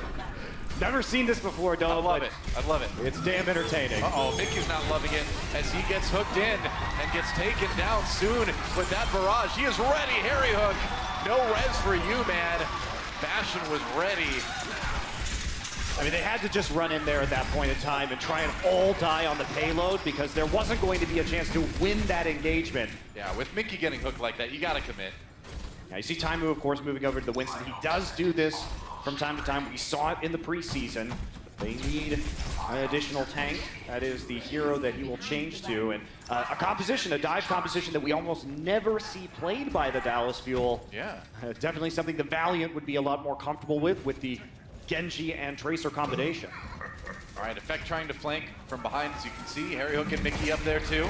Never seen this before, Dom. I love it. I love it. It's damn entertaining. Uh-oh, Mickey's not loving it as he gets hooked in and gets taken down soon with that barrage. He is ready, Harry Hook. No res for you, man. Bastion was ready. I mean, they had to just run in there at that point in time and try and all die on the payload because there wasn't going to be a chance to win that engagement. Yeah, with Mickey getting hooked like that, you got to commit. Now, you see Taimu, of course, moving over to the Winston. He does do this from time to time. We saw it in the preseason. They need an additional tank. That is the hero that he will change to. And a composition, a dive composition that we almost never see played by the Dallas Fuel. Yeah. Definitely something the Valiant would be a lot more comfortable with the Genji and Tracer combination. All right, Effect trying to flank from behind, as you can see. Harry Hook and Mickey up there too.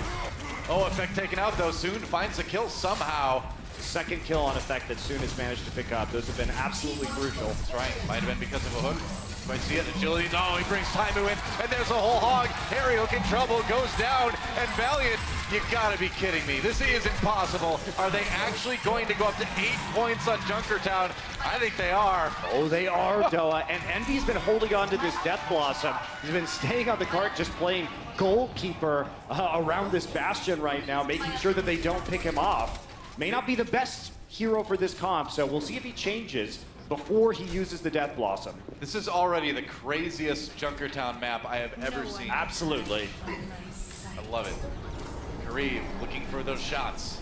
Oh, Effect taken out though. Soon finds a kill somehow. Second kill on Effect that Soon has managed to pick up. Those have been absolutely crucial. That's right. Might have been because of a hook. Quite see it. Agility. No, he brings Taimu in, and there's a whole hog. Harry Hook in trouble, goes down, and Valiant, you gotta be kidding me. This is impossible. Are they actually going to go up to 8 points on Junkertown? I think they are. Oh, they are, Doa. And Envy's been holding on to this Death Blossom. He's been staying on the cart, just playing goalkeeper around this Bastion right now, making sure that they don't pick him off. May not be the best hero for this comp, so we'll see if he changes before he uses the Death Blossom. This is already the craziest Junkertown map I have ever seen. Absolutely. I love it. Kareem looking for those shots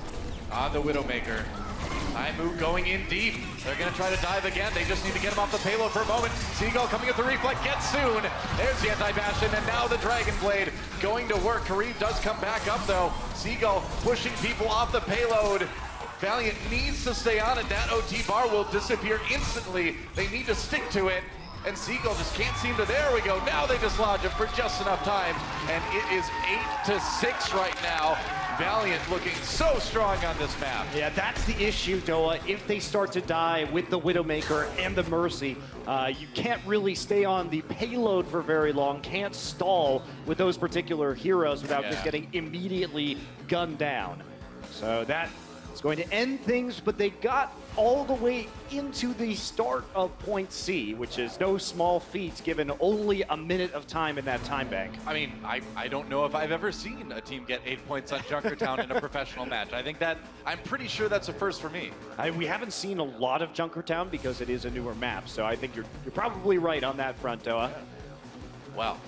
on the Widowmaker. Taimu going in deep. They're going to try to dive again. They just need to get him off the payload for a moment. Seagull coming at the reflect. Gets Soon. There's the anti-Bastion, and now the Dragon Blade going to work. Kareem does come back up, though. Seagull pushing people off the payload. Valiant needs to stay on it. That OT bar will disappear instantly. They need to stick to it. And Seagull just can't seem to, there we go. Now they dislodge him for just enough time. And it is 8-6 right now. Valiant looking so strong on this map. Yeah, that's the issue, Doa. If they start to die with the Widowmaker and the Mercy, you can't really stay on the payload for very long, can't stall with those particular heroes without just getting immediately gunned down. So that is going to end things, but they got all the way into the start of point C, which is no small feat given only a minute of time in that time bank. I mean, I don't know if I've ever seen a team get 8 points on Junkertown in a professional match. I think that, I'm pretty sure that's a first for me. We haven't seen a lot of Junkertown because it is a newer map, so I think you're probably right on that front, Doa. Well,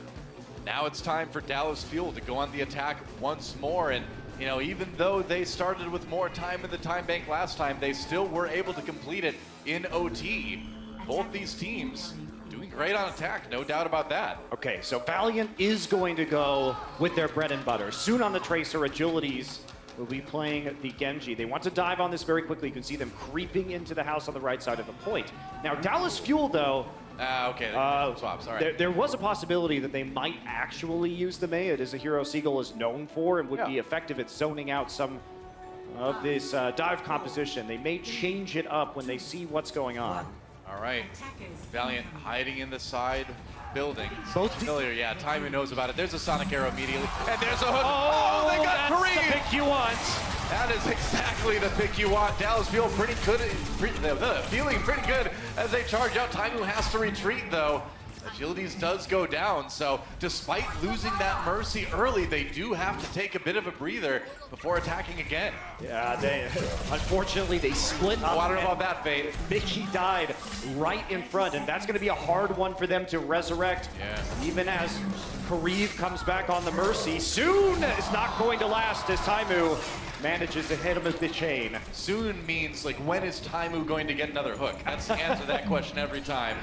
now it's time for Dallas Fuel to go on the attack once more, and you know, even though they started with more time in the time bank last time, they still were able to complete it in OT. Both these teams doing great on attack, no doubt about that. Okay, so Valiant is going to go with their bread and butter. Soon on the Tracer, Agilities will be playing the Genji. They want to dive on this very quickly. You can see them creeping into the house on the right side of the point. Now, Dallas Fuel, though, okay, swaps, all right. There was a possibility that they might actually use the Mei. It is a hero Seagull is known for and would be effective at zoning out some of this dive composition. They may change it up when they see what's going on. All right, Valiant hiding in the side building. Both familiar, yeah, Taimu knows about it. There's a Sonic Arrow immediately, and there's a hook. Oh, they got Kareem! That's the pick you want. That is exactly the pick you want. Dallas feeling pretty good as they charge out. Taimu has to retreat, though. Agilities does go down, so despite losing that Mercy early, they do have to take a bit of a breather before attacking again. Yeah, unfortunately, they split up. I don't know about that, Fate. Mickey died right in front, and that's going to be a hard one for them to resurrect. Yeah. Even as Kareev comes back on the Mercy, Soon is not going to last as Taimu manages to hit him with the chain. Soon means, like, when is Taimu going to get another hook? That's the answer to that question every time.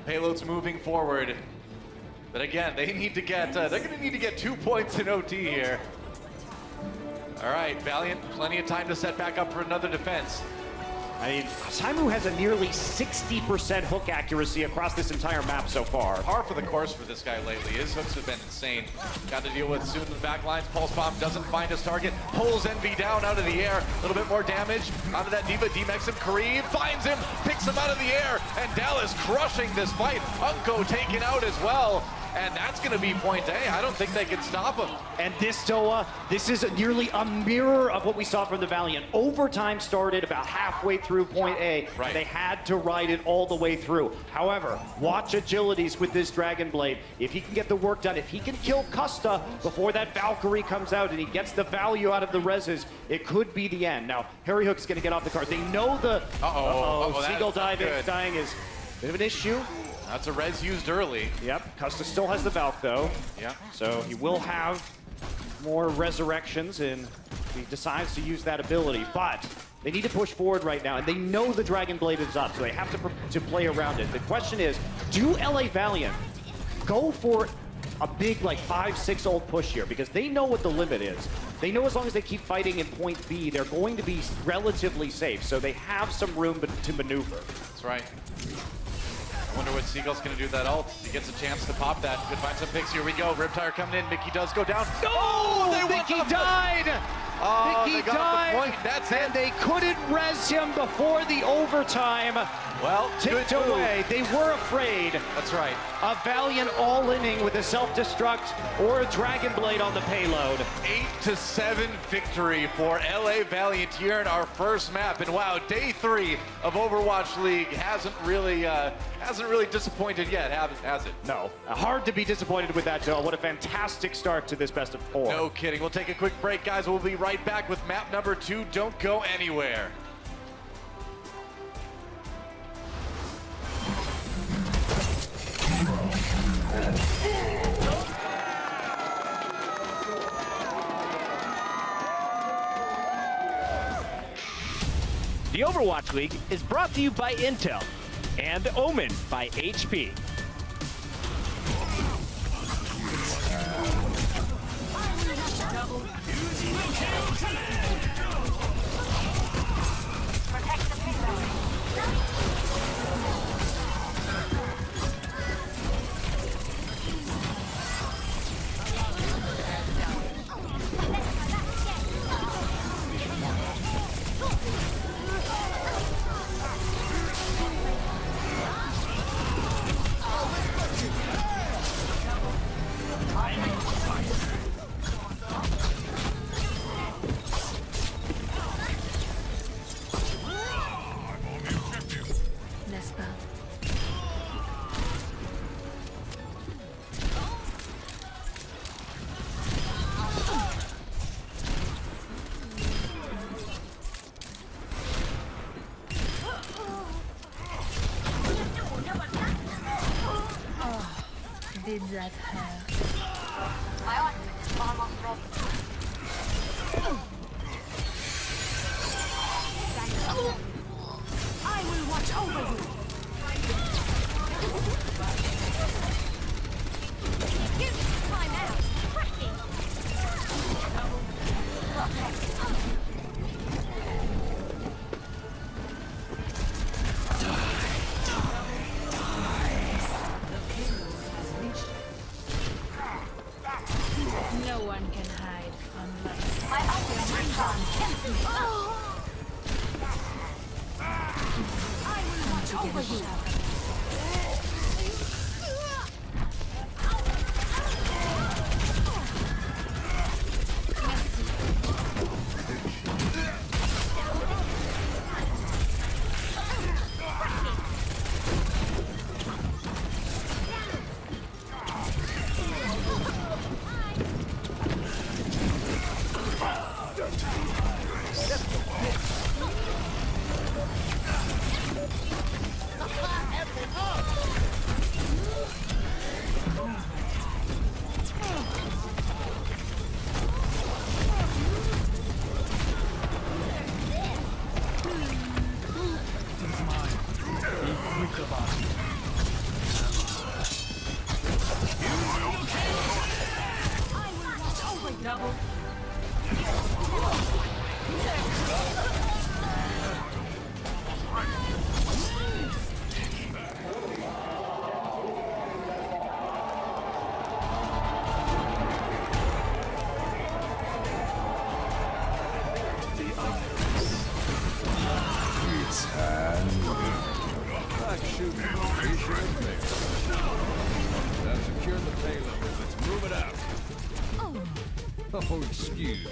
Payload's moving forward, but again, they need to get, they're gonna need to get 2 points in OT here. All right, Valiant, plenty of time to set back up for another defense. I mean, Taimu has a nearly 60% hook accuracy across this entire map so far. Par for the course for this guy lately. His hooks have been insane. Got to deal with Soon in the back lines. Pulse Bomb doesn't find his target. Pulls Envy down out of the air. A little bit more damage onto that Diva. D-Mex him. Kareem finds him, picks him out of the air, and Dallas crushing this fight. Unko taken out as well. And that's going to be point A. I don't think they can stop him. And this, Doa, this is nearly a mirror of what we saw from the Valiant. Overtime started about halfway through point A. Right. And they had to ride it all the way through. However, watch Agilities with this Dragon Blade. If he can get the work done, if he can kill Custa before that Valkyrie comes out and he gets the value out of the reses, it could be the end. Now, Harry Hook's going to get off the card. They know the... Seagull dying is a bit of an issue. That's a res used early. Yep, Custa still has the Valk though. Yeah. So he will have more resurrections and he decides to use that ability, but they need to push forward right now and they know the Dragon Blade is up, so they have to play around it. The question is, do LA Valiant go for a big like 5-6 ult push here? Because they know what the limit is. They know as long as they keep fighting in point B, they're going to be relatively safe, so they have some room to maneuver. That's right. I wonder what Seagull's going to do with that ult. He gets a chance to pop that. Could find some picks. Here we go. Riptire coming in. Mickey does go down. Oh, Mickey died! Oh, Mickey they got died! the point. That's it. And they couldn't res him before the overtime. Well, ticked good move. away. They were afraid. That's right. A Valiant all-inning with a self-destruct or a Dragon Blade on the payload. 8-7 victory for LA Valiant here in our first map. And wow, day 3 of Overwatch League hasn't really disappointed yet, has it? No. Hard to be disappointed with that, Joe. What a fantastic start to this best of 4. No kidding. We'll take a quick break, guys. We'll be right back with map number 2. Don't go anywhere. The Overwatch League is brought to you by Intel and Omen by HP. Did that hurt? Almost ready. I will watch over you. Give me time out. No one can hide from us. My I will watch over you. Oh, excuse me.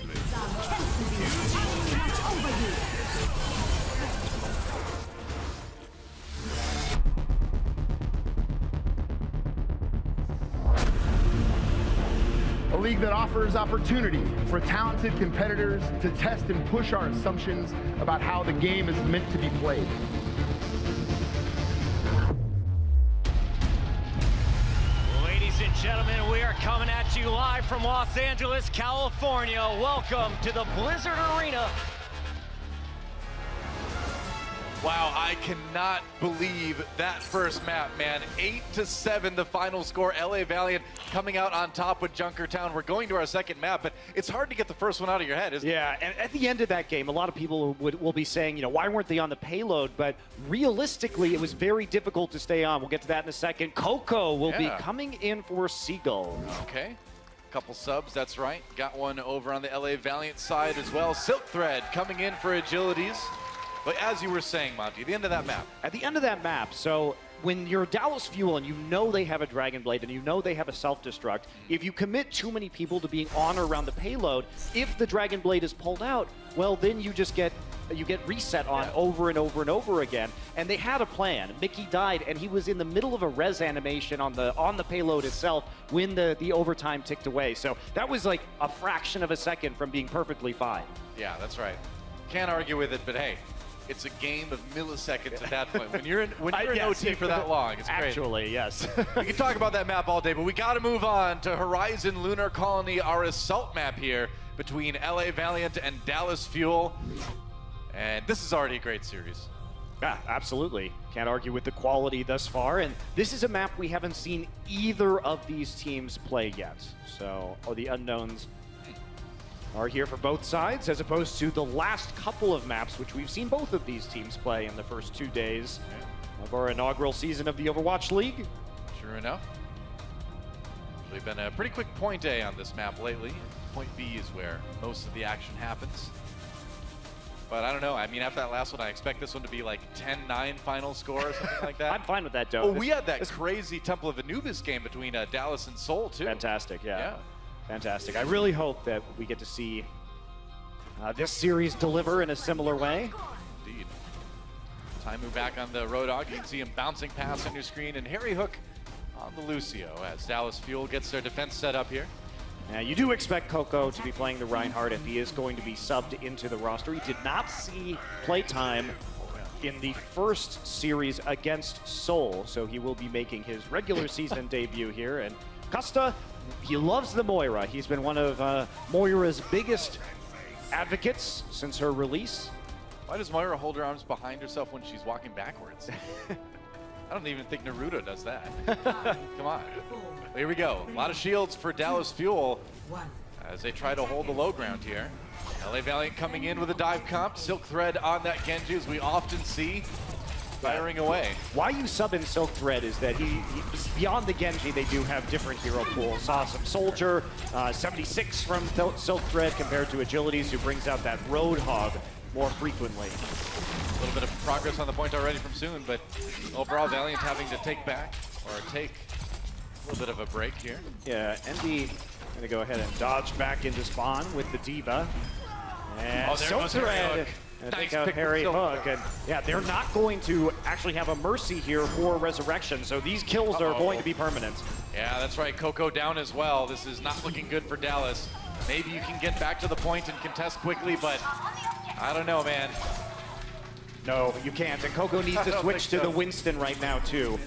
A league that offers opportunity for talented competitors to test and push our assumptions about how the game is meant to be played. Ladies and gentlemen, we are coming at you live from Los Angeles, California. Welcome to the Blizzard Arena. Wow, I cannot believe that first map, man. 8-7, the final score. LA Valiant coming out on top with Junkertown. We're going to our second map, but it's hard to get the first one out of your head, isn't it? Yeah, and at the end of that game, a lot of people will be saying, you know, why weren't they on the payload? But realistically, it was very difficult to stay on. We'll get to that in a second. Coco will be coming in for Seagull. Okay. Couple subs, that's right. Got one over on the LA Valiant side as well. Silk Thread coming in for Agilities. But as you were saying, Monty, the end of that map. At the end of that map, so when you're Dallas Fuel and you know they have a Dragon Blade and you know they have a self-destruct, if you commit too many people to being on or around the payload, if the Dragon Blade is pulled out, well, then you just get reset on over and over and over again. And they had a plan. Mickey died, and he was in the middle of a res animation on the payload itself when the overtime ticked away. So that was like a fraction of a second from being perfectly fine. Yeah, that's right. Can't argue with it, but hey, it's a game of milliseconds at that point. When you're in OT for that long, it's crazy. Actually, yes. We can talk about that map all day, but we got to move on to Horizon Lunar Colony, our assault map here between LA Valiant and Dallas Fuel. And this is already a great series. Yeah, absolutely. Can't argue with the quality thus far. And this is a map we haven't seen either of these teams play yet. So, the unknowns are here for both sides, as opposed to the last couple of maps, which we've seen both of these teams play in the first 2 days of our inaugural season of the Overwatch League. Sure enough. Actually been a pretty quick point A on this map lately. Point B is where most of the action happens. But I don't know. I mean, after that last one, I expect this one to be like 10-9 final score or something like that. I'm fine with that, Joe. Oh, we had that crazy Temple of Anubis game between Dallas and Seoul, too. Fantastic, yeah. Fantastic. I really hope that we get to see this series deliver in a similar way. Indeed. Taimu back on the Road Dog. You can see him bouncing past on your screen. And Harry Hook on the Lucio as Dallas Fuel gets their defense set up here. Now, you do expect Coco to be playing the Reinhardt if he is going to be subbed into the roster. He did not see playtime in the first series against Seoul, so he will be making his regular season debut here. And Costa, he loves the Moira. He's been one of Moira's biggest advocates since her release. Why does Moira hold her arms behind herself when she's walking backwards? I don't even think Naruto does that. Come on. Here we go. A lot of shields for Dallas Fuel as they try to hold the low ground here. LA Valiant coming in with a dive comp. Silk Thread on that Genji, as we often see, firing away. Why you sub in Silk Thread is that he beyond the Genji, they do have different hero pools. Saw some Soldier, 76 from Silk Thread compared to Agilities, who brings out that Roadhog more frequently. A little bit of progress on the point already from Soon, but overall Valiant having to take back, or take a little bit of a break here. Yeah, Envy gonna go ahead and dodge back into spawn with the Diva. And Silk Thread. And take out Harry Hook, and yeah, they're not going to actually have a Mercy here for Resurrection, so these kills are going to be permanent. Yeah, that's right, Coco down as well. This is not looking good for Dallas. Maybe you can get back to the point and contest quickly, but I don't know, man. No, you can't, and Coco needs to switch to the Winston right now, too,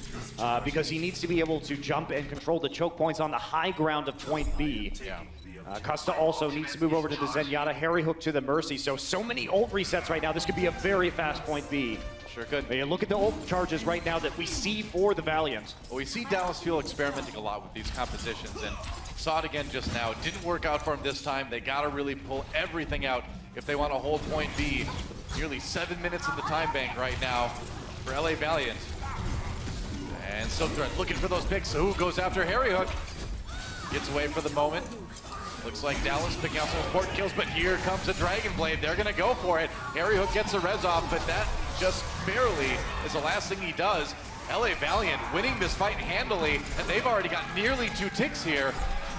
because he needs to be able to jump and control the choke points on the high ground of point B. Yeah. Costa also needs to move over to the Zenyatta, Harry Hook to the Mercy, so many ult resets right now. This could be a very fast point B. Sure could. But look at the ult charges right now that we see for the Valiant. Well, we see Dallas Fuel experimenting a lot with these compositions, and saw it again just now. It didn't work out for him this time. They got to really pull everything out if they want to hold point B. Nearly 7 minutes in the time bank right now for LA Valiant. And Silk Thread looking for those picks. Ooh, goes after Harry Hook. Gets away for the moment. Looks like Dallas picking out some important kills, but here comes a Dragon Blade. They're going to go for it. Harry Hook gets a res off, but that just barely is the last thing he does. LA Valiant winning this fight handily, and they've already got nearly 2 ticks here.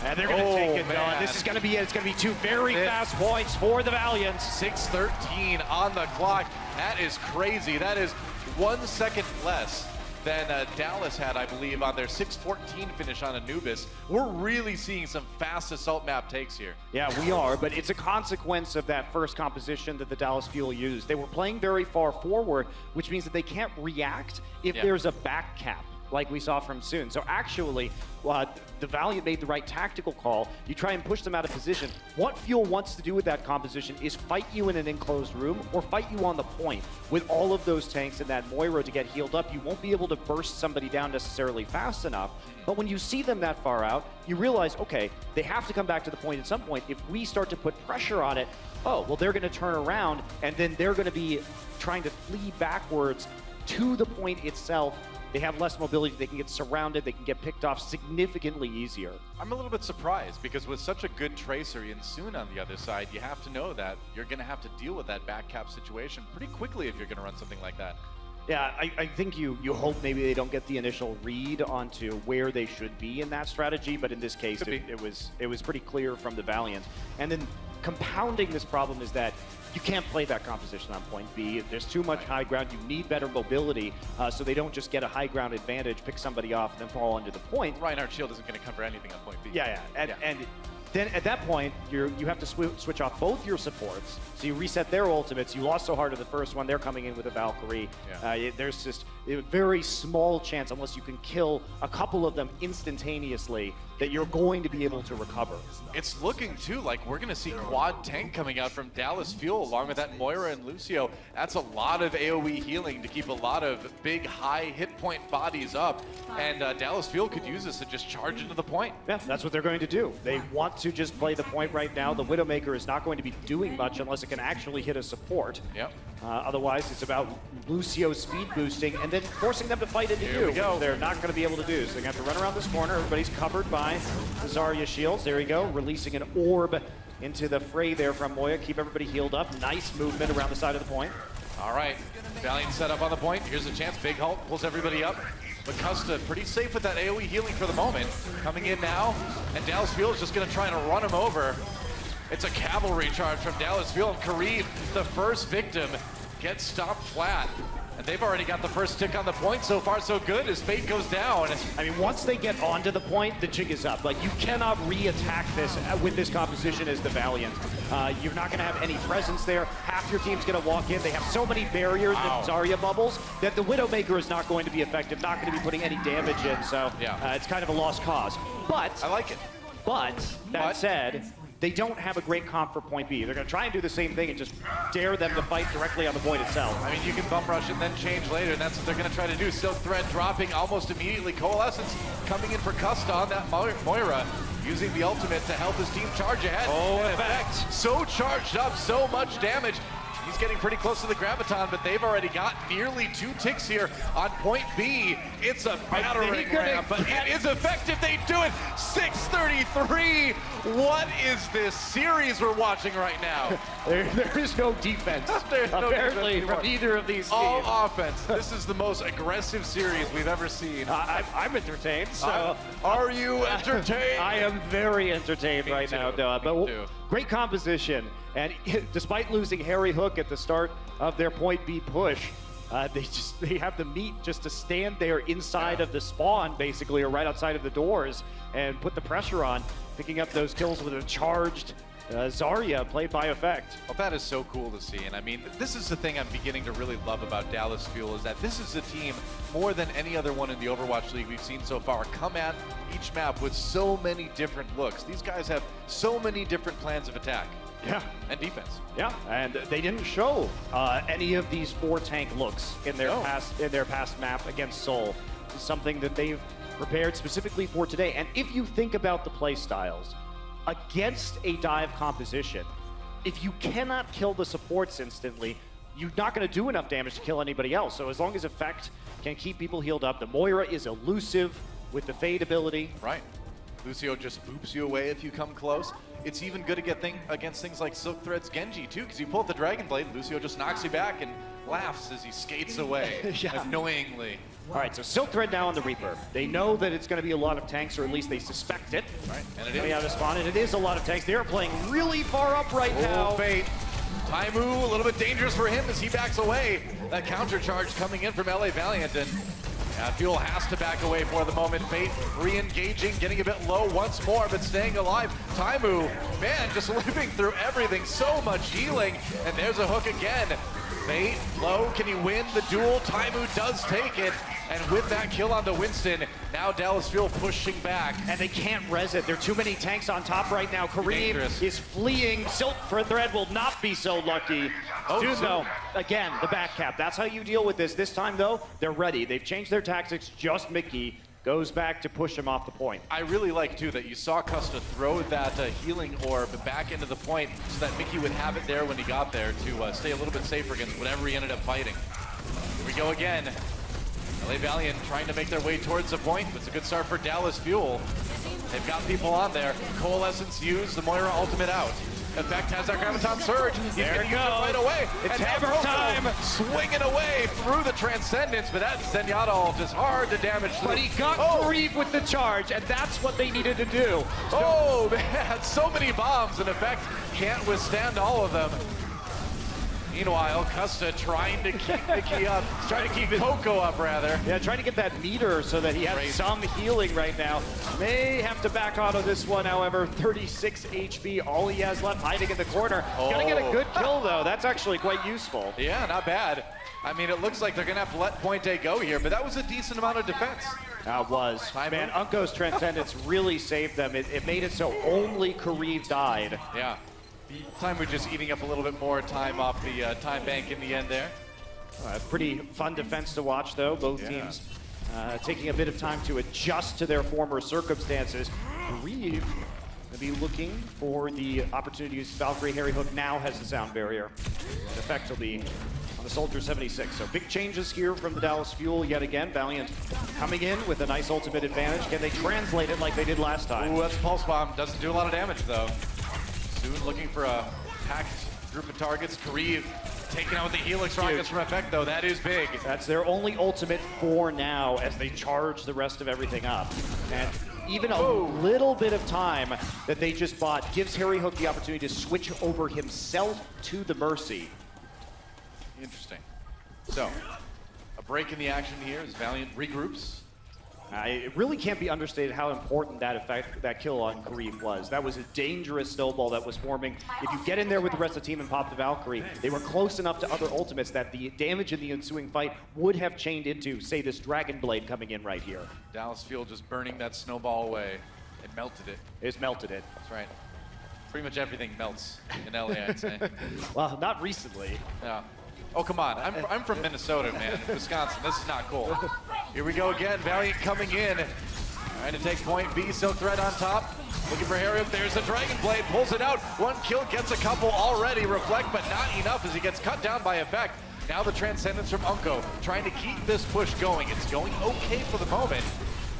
And they're going to take it, man. This is going to be it. It's going to be 2 very fast points for the Valiant. 6:13 on the clock. That is crazy. That is 1 second less than Dallas had, I believe, on their 6:14 finish on Anubis. We're really seeing some fast assault map takes here. Yeah, we are, but it's a consequence of that first composition that the Dallas Fuel used. They were playing very far forward, which means that they can't react if there's a back cap. like we saw from Soon. So actually, the Valiant made the right tactical call. You try and push them out of position. What Fuel wants to do with that composition is fight you in an enclosed room or fight you on the point. With all of those tanks and that Moira to get healed up, you won't be able to burst somebody down necessarily fast enough. But when you see them that far out, you realize, okay, they have to come back to the point at some point. If we start to put pressure on it, oh, well, they're going to turn around, and then they're going to be trying to flee backwards to the point itself. They have less mobility, they can get surrounded, they can get picked off significantly easier. I'm a little bit surprised because with such a good Tracer in Soon on the other side, you have to know that you're going to have to deal with that back cap situation pretty quickly if you're going to run something like that. Yeah, I think you hope maybe they don't get the initial read onto where they should be in that strategy, but in this case, it was pretty clear from the Valiant. And then compounding this problem is that you can't play that composition on point B. There's too much high ground. You need better mobility so they don't just get a high ground advantage, pick somebody off, and then fall under the point. Reinhardt's shield isn't going to cover anything on point B. Yeah. And then at that point, you have to switch off both your supports. So you reset their ultimates. You lost so hard to the first one. They're coming in with a Valkyrie. Yeah. There's just a very small chance, unless you can kill a couple of them instantaneously, that you're going to be able to recover. It's looking, too, like we're going to see quad tank coming out from Dallas Fuel, along with that Moira and Lucio. That's a lot of AoE healing to keep a lot of big, high hit point bodies up. And Dallas Fuel could use this to just charge into the point. Yeah, that's what they're going to do. They want to just play the point right now. The Widowmaker is not going to be doing much unless it can actually hit a support. Yep. Otherwise, it's about Lucio speed boosting and then forcing them to fight into you, which they're not going to be able to do. So they have to run around this corner. Everybody's covered by the Zarya shields. There you go, releasing an orb into the fray there from Moya. Keep everybody healed up. Nice movement around the side of the point. All right, Valiant set up on the point. Here's a chance. Big Hulk pulls everybody up. But Custa pretty safe with that AoE healing for the moment. Coming in now, and Dallas Fuel is just going to try to run him over. It's a cavalry charge from Dallas Fuel. Kareem, the first victim, gets stopped flat. And they've already got the first stick on the point. So far, so good as Fate goes down. I mean, once they get onto the point, the jig is up. Like, you cannot re-attack this with this composition as the Valiant. You're not going to have any presence there. Half your team's going to walk in. They have so many barriers and Zarya bubbles that the Widowmaker is not going to be effective, not going to be putting any damage in. So it's kind of a lost cause. But I like it. But that said, they don't have a great comp for point B. They're going to try and do the same thing and just dare them to fight directly on the point itself. I mean, you can bum rush and then change later, and that's what they're going to try to do. Silk Thread dropping almost immediately. Coalescence coming in for Custa on that Moira, using the ultimate to help his team charge ahead. Oh, in effect, so charged up, so much damage. He's getting pretty close to the Graviton, but they've already got nearly 2 ticks here on point B. It's a battering ram, but it is effective. They do it. 633. What is this series we're watching right now? There is no defense. Apparently, from either of these teams. All offense. This is the most aggressive series we've ever seen. I'm entertained. So are you entertained? I am very entertained right now, Noah. But great composition. And despite losing Harry Hook at the start of their point B push, they have the meat just to stand there inside of the spawn, basically, or right outside of the doors, and put the pressure on, picking up those kills with a charged Zarya played by Effect. Well, that is so cool to see. And I mean, this is the thing I'm beginning to really love about Dallas Fuel, is that this is a team more than any other one in the Overwatch League we've seen so far come at each map with so many different looks. These guys have so many different plans of attack. Yeah. And defense. Yeah, and they didn't show any of these 4 tank looks in their past map against Seoul. It's something that they've prepared specifically for today. And if you think about the play styles against a dive composition, if you cannot kill the supports instantly, you're not going to do enough damage to kill anybody else. So as long as Effect can keep people healed up, the Moira is elusive with the Fade ability. Right. Lucio just boops you away if you come close. It's even good to get against things like Silk Thread's Genji, too, because you pull out the Dragon Blade, Lucio just knocks you back and laughs as he skates away, annoyingly. All right, so Silk Thread now on the Reaper. They know that it's going to be a lot of tanks, or at least they suspect it. Right, and it coming out of spawn, and it is a lot of tanks. They're playing really far up right now. Fate. Taimu, a little bit dangerous for him as he backs away. That counter charge coming in from LA Valiant, and Fuel has to back away for the moment. Fate re-engaging, getting a bit low once more, but staying alive. Taimu, man, just living through everything. So much healing, and there's a hook again. Fate low, can he win the duel? Taimu does take it. And with that kill onto Winston, now Dallas Fuel pushing back. And they can't res it. There are too many tanks on top right now. Kareem is fleeing. Silk for Thread will not be so lucky. Soon, though, again, the back cap. That's how you deal with this. This time, though, they're ready. They've changed their tactics. Just Mickey goes back to push him off the point. I really like, too, that you saw Custa throw that healing orb back into the point so that Mickey would have it there when he got there to stay a little bit safer against whatever he ended up fighting. Here we go again. LA Valiant trying to make their way towards the point. It's a good start for Dallas Fuel. They've got people on there. Coalescence used, the Moira ultimate out. Effect has that Graviton Surge. He's going to use it right away. It's and hammer time. Swinging away through the Transcendence, but that Zenyatta just hard to damage. But he got Kareem with the charge, and that's what they needed to do. Oh, man, so many bombs, and Effect can't withstand all of them. Meanwhile, Custa trying to keep Mickey up, trying to keep Coco up, rather. Yeah, trying to get that meter so that he has some healing right now. May have to back auto this one, however. 36 HP, all he has left, hiding in the corner. Gonna get a good kill, though. That's actually quite useful. Yeah, not bad. I mean, it looks like they're gonna have to let Point A go here, but that was a decent amount of defense. That was. Man, Unko's Transcendence really saved them. It made it so only Kareem died. Yeah. Time we're just eating up a little bit more time off the time bank in the end there. Pretty fun defense to watch, though. Both teams taking a bit of time to adjust to their former circumstances. Kareem will be looking for the opportunity to use Valkyrie. Harry Hook now has the sound barrier. And Effect will be on the Soldier 76. So big changes here from the Dallas Fuel yet again. Valiant coming in with a nice ultimate advantage. Can they translate it like they did last time? Ooh, that's a Pulse Bomb. Doesn't do a lot of damage, though. Soon looking for a packed group of targets. Kareem taking out with the Helix rockets from Effect, though. That is big. That's their only ultimate for now as they charge the rest of everything up. And even a little bit of time that they just bought gives Harry Hook the opportunity to switch over himself to the Mercy. Interesting. So, a break in the action here as Valiant regroups. It really can't be understated how important that kill on Kareem was. That was a dangerous snowball that was forming. If you get in there with the rest of the team and pop the Valkyrie, they were close enough to other ultimates that the damage in the ensuing fight would have chained into, say, this Dragon Blade coming in right here. Dallas Fuel just burning that snowball away. It melted it. It's melted it. That's right. Pretty much everything melts in LA, I'd say. Well, not recently. Yeah. Oh, come on. I'm from Minnesota, man. Wisconsin. This is not cool. Here we go again. Valiant coming in. Trying to take point B. Silk Thread on top. Looking for Harry. There's a Dragon Blade. Pulls it out. One kill. Gets a couple already. Reflect, but not enough as he gets cut down by Effect. Now the Transcendence from Unko. Trying to keep this push going. It's going okay for the moment.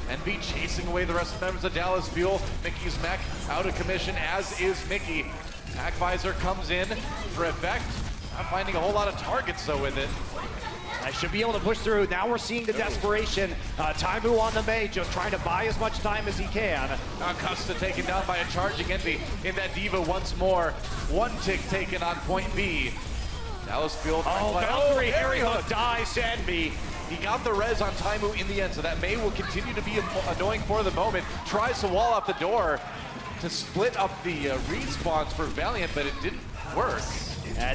NB chasing away the rest of the members of Dallas Fuel. Mickey's mech out of commission, as is Mickey. Attack Visor comes in for Effect. Not finding a whole lot of targets, though, with it. I should be able to push through. Now we're seeing the desperation. Taimu on the Mei, just trying to buy as much time as he can. Custa taken down by a charging Envy in that Diva once more. One tick taken on point B. Dallas Fuel. Valkyrie, Harry Hook dies, Envy. He got the res on Taimu in the end, so that Mei will continue to be annoying for the moment. Tries to wall off the door to split up the respawns for Valiant, but it didn't work.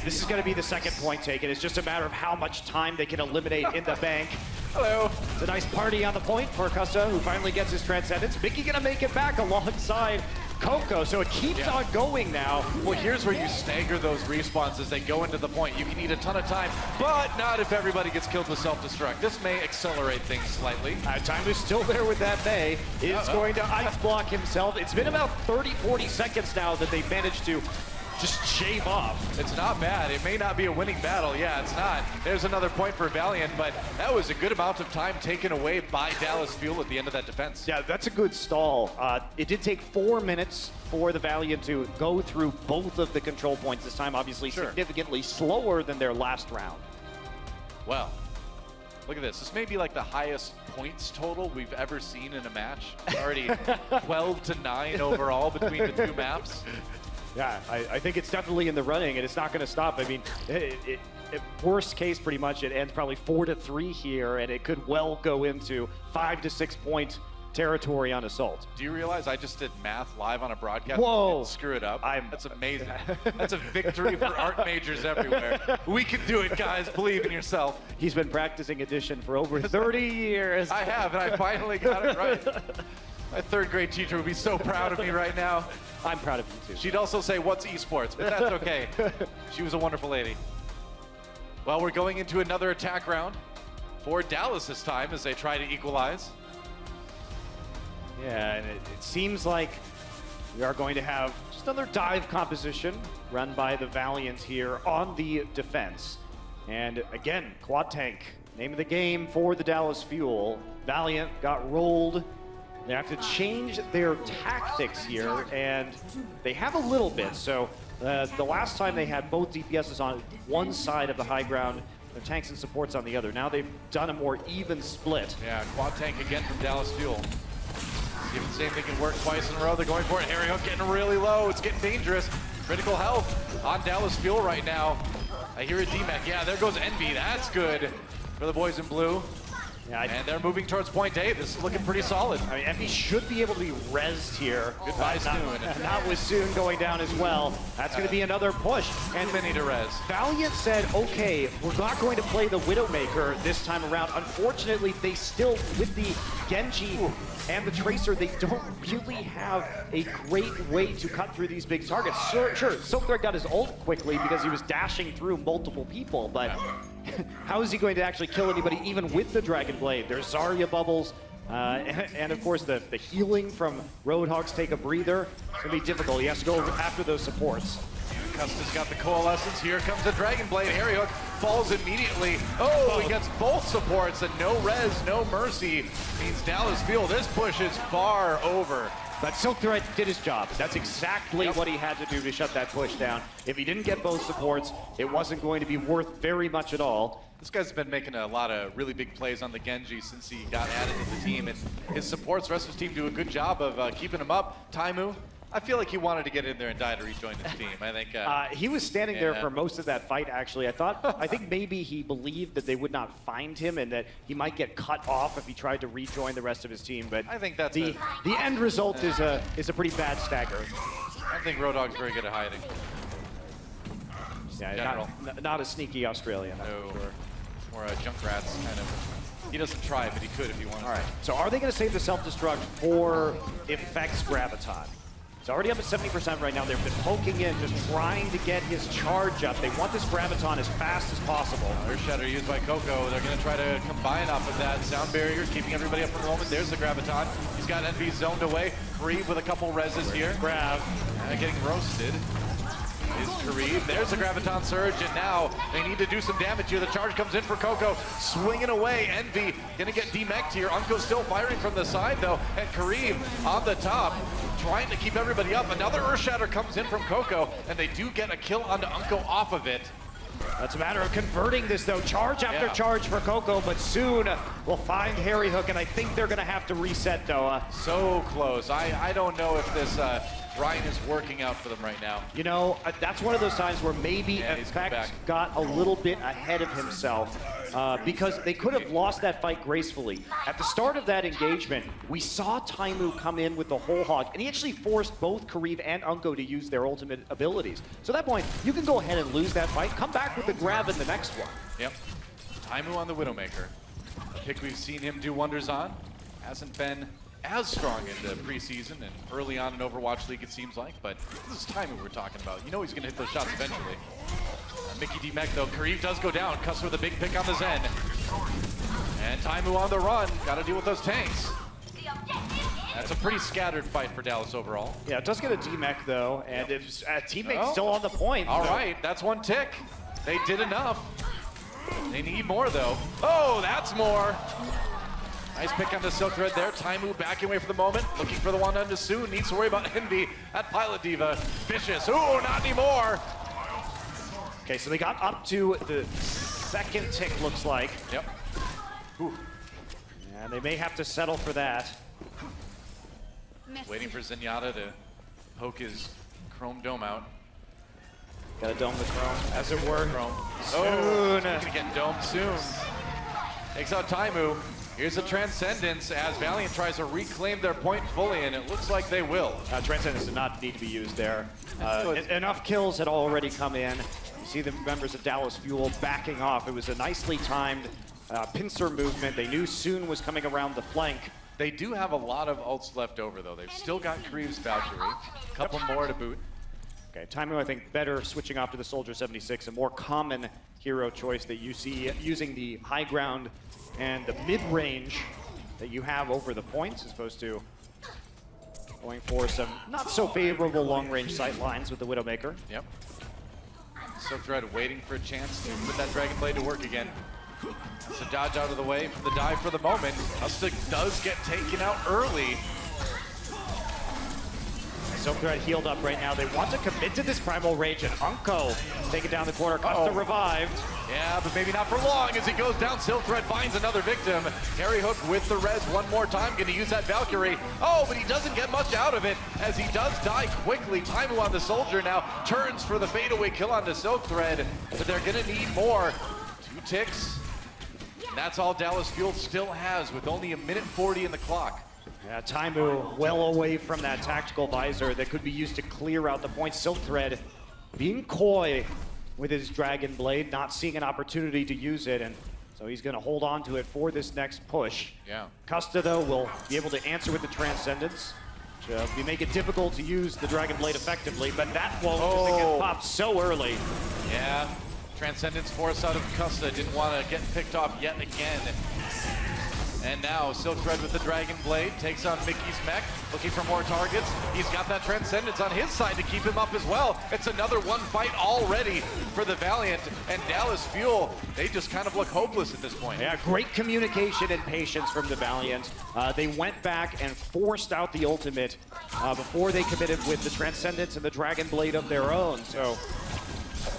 This is going to be the second point taken. It's just a matter of how much time they can eliminate in the bank. Hello. It's a nice party on the point for Custa, who finally gets his Transcendence. Mickey going to make it back alongside Coco, so it keeps on going now. Well, here's where you stagger those respawns as they go into the point. You can need a ton of time, but not if everybody gets killed with self-destruct. This may accelerate things slightly. Time is still there with that Mei. Is going to ice block himself. It's been about 30-40 seconds now that they've managed to just shave off. It's not bad. It may not be a winning battle. Yeah, it's not. There's another point for Valiant, but that was a good amount of time taken away by Dallas Fuel at the end of that defense. Yeah, that's a good stall. It did take 4 minutes for the Valiant to go through both of the control points. This time, obviously, significantly slower than their last round. Well, look at this. This may be like the highest points total we've ever seen in a match. It's already 12-9 overall between the two maps. Yeah, I think it's definitely in the running, and it's not going to stop. I mean, worst case, pretty much, it ends probably 4-3 here, and it could well go into 5 to 6 point territory on Assault. Do you realize I just did math live on a broadcast? Whoa. And screw it up. That's amazing. That's a victory for art majors everywhere. We can do it, guys. Believe in yourself. He's been practicing addition for over 30 years. I have, and I finally got it right. My third grade teacher would be so proud of me right now. I'm proud of you too. She'd also say, what's esports? But that's okay. She was a wonderful lady. Well, we're going into another attack round for Dallas this time as they try to equalize. Yeah, and it seems like we are going to have just another dive composition run by the Valiant here on the defense. And again, quad tank, name of the game for the Dallas Fuel. Valiant got rolled. They have to change their tactics here, and they have a little bit. So the last time they had both DPSs on one side of the high ground, their tanks and supports on the other. Now they've done a more even split. Yeah, quad tank again from Dallas Fuel. See if the same thing can work twice in a row. They're going for it. Harry Hook getting really low. It's getting dangerous. Critical health on Dallas Fuel right now. I hear a DMAC. Yeah, there goes Envy. That's good for the boys in blue. Yeah, and they're moving towards point A. This is looking pretty solid. I mean, Envy should be able to be rezzed here. Goodbye, Soon. Not with Soon going down as well. That's going to be another push. And many to res. Valiant said, okay, we're not going to play the Widowmaker this time around. Unfortunately, they still, with the Genji and the Tracer, they don't really have a great way to cut through these big targets. Sure, Silkthread got his ult quickly because he was dashing through multiple people, but how is he going to actually kill anybody even with the Dragon Blade? There's Zarya bubbles, and of course the healing from Roadhog's take a breather. It's going to be difficult. He has to go after those supports. Custis got the coalescence. Here comes the Dragon Blade. Harry Hook falls immediately. Oh, he gets both supports, and no res, no mercy means Dallas Fuel. This push is far over. But Silkthread did his job. That's exactly what he had to do to shut that push down. If he didn't get both supports, it wasn't going to be worth very much at all. This guy's been making a lot of really big plays on the Genji since he got added to the team, and his supports, the rest of his team do a good job of keeping him up. Taimu, I feel like he wanted to get in there and die to rejoin his team. I think he was standing there for most of that fight. Actually, I think maybe he believed that they would not find him and that he might get cut off if he tried to rejoin the rest of his team. But I think that's the end result is a pretty bad stagger. I think Roadhog's very good at hiding. Yeah, not a sneaky Australian. No, or a Junkrats kind of. He doesn't try, but he could if he wanted. All right. So are they going to save the self-destruct for Effects Graviton? It's already up at 70% right now. They've been poking in, just trying to get his charge up. They want this Graviton as fast as possible. Earthshatter used by Coco. They're going to try to combine off of that. Sound barrier, keeping everybody up for the moment. There's the Graviton. He's got Envy zoned away. Kareev with a couple reses here. Grab. Getting roasted is Kareev. There's the Graviton Surge, and now they need to do some damage here. The charge comes in for Coco, swinging away. Envy gonna get demeched here. Unco's still firing from the side, though, and Kareev on the top, trying to keep everybody up. Another Earthshatter comes in from Coco, and they do get a kill onto Unco off of it. That's a matter of converting this, though. Charge after charge for Coco, but soon we'll find Harry Hook, and I think they're going to have to reset, though. So close. I don't know if this Ryan is working out for them right now. You know, that's one of those times where maybe Effect got a little bit ahead of himself because they could have lost that fight gracefully. At the start of that engagement, we saw Taimu come in with the whole hog, and he actually forced both Kareev and Unco to use their ultimate abilities. So at that point, you can go ahead and lose that fight, come back with the grab in the next one. Yep. Taimu on the Widowmaker. A pick we've seen him do wonders on. Hasn't been as strong in the preseason and early on in Overwatch League, it seems like, but this is Taimu we're talking about. You know he's going to hit those shots eventually. Mickey D-Mech, though. Kareev does go down. Cuss with a big pick on the Zen. And Taimu on the run. Got to deal with those tanks. That's a pretty scattered fight for Dallas overall. Yeah, it does get a D-Mech, though, and if teammate's still on the point. All right, that's one tick. They did enough. They need more, though. Oh, that's more. Nice pick on the Silkthread there. Taimu backing away for the moment. Looking for the one on Soon. Needs to worry about Envy at Pilot Diva. Vicious. Ooh, not anymore. Okay, so they got up to the second tick, looks like. Yep. Ooh. And they may have to settle for that. Waiting for Zenyatta to poke his Chrome Dome out. Got a dome with Chrome, as it were. Chrome. Soon. Oh, he's gonna get domed soon. Takes out Taimu. Here's a Transcendence as Valiant tries to reclaim their point fully, and it looks like they will. Transcendence did not need to be used there. Enough kills had already come in. You see the members of Dallas Fuel backing off. It was a nicely timed pincer movement. They knew Soon was coming around the flank. They do have a lot of ults left over, though. They've still got Kreev's Valkyrie, a couple more to boot. Okay, Taimu, I think, better switching off to the Soldier 76, a more common hero choice that you see using the high ground and the mid-range that you have over the points, as opposed to going for some not so favorable long-range sight lines with the Widowmaker. Yep. Silkthread waiting for a chance to put that Dragon Blade to work again. That's a dodge out of the way from the dive for the moment. Ustic does get taken out early. Silkthread healed up right now. They want to commit to this primal rage, and Unko taking down the corner. Costa revived. Yeah, but maybe not for long as he goes down. Silkthread finds another victim. Carry Hook with the res one more time. Going to use that Valkyrie. Oh, but he doesn't get much out of it as he does die quickly. Taimu on the Soldier now turns for the fadeaway kill onto Silkthread, but they're going to need more. 2 ticks. And that's all Dallas Fuel still has with only 1:40 in the clock. Yeah, Taimu well away from that tactical visor that could be used to clear out the point. Silkthread being coy with his Dragon Blade, not seeing an opportunity to use it, and so he's going to hold on to it for this next push. Yeah. Custa, though, will be able to answer with the Transcendence, which make it difficult to use the Dragon Blade effectively, but that won't because it gets popped so early. Yeah, Transcendence force out of Custa, didn't want to get picked off yet again. And now Silkthread with the Dragon Blade takes on Mickey's mech, looking for more targets. He's got that Transcendence on his side to keep him up as well. It's another one fight already for the Valiant, and Dallas Fuel, they just kind of look hopeless at this point. Yeah, great communication and patience from the Valiant. They went back and forced out the ultimate before they committed with the Transcendence and the Dragon Blade of their own. So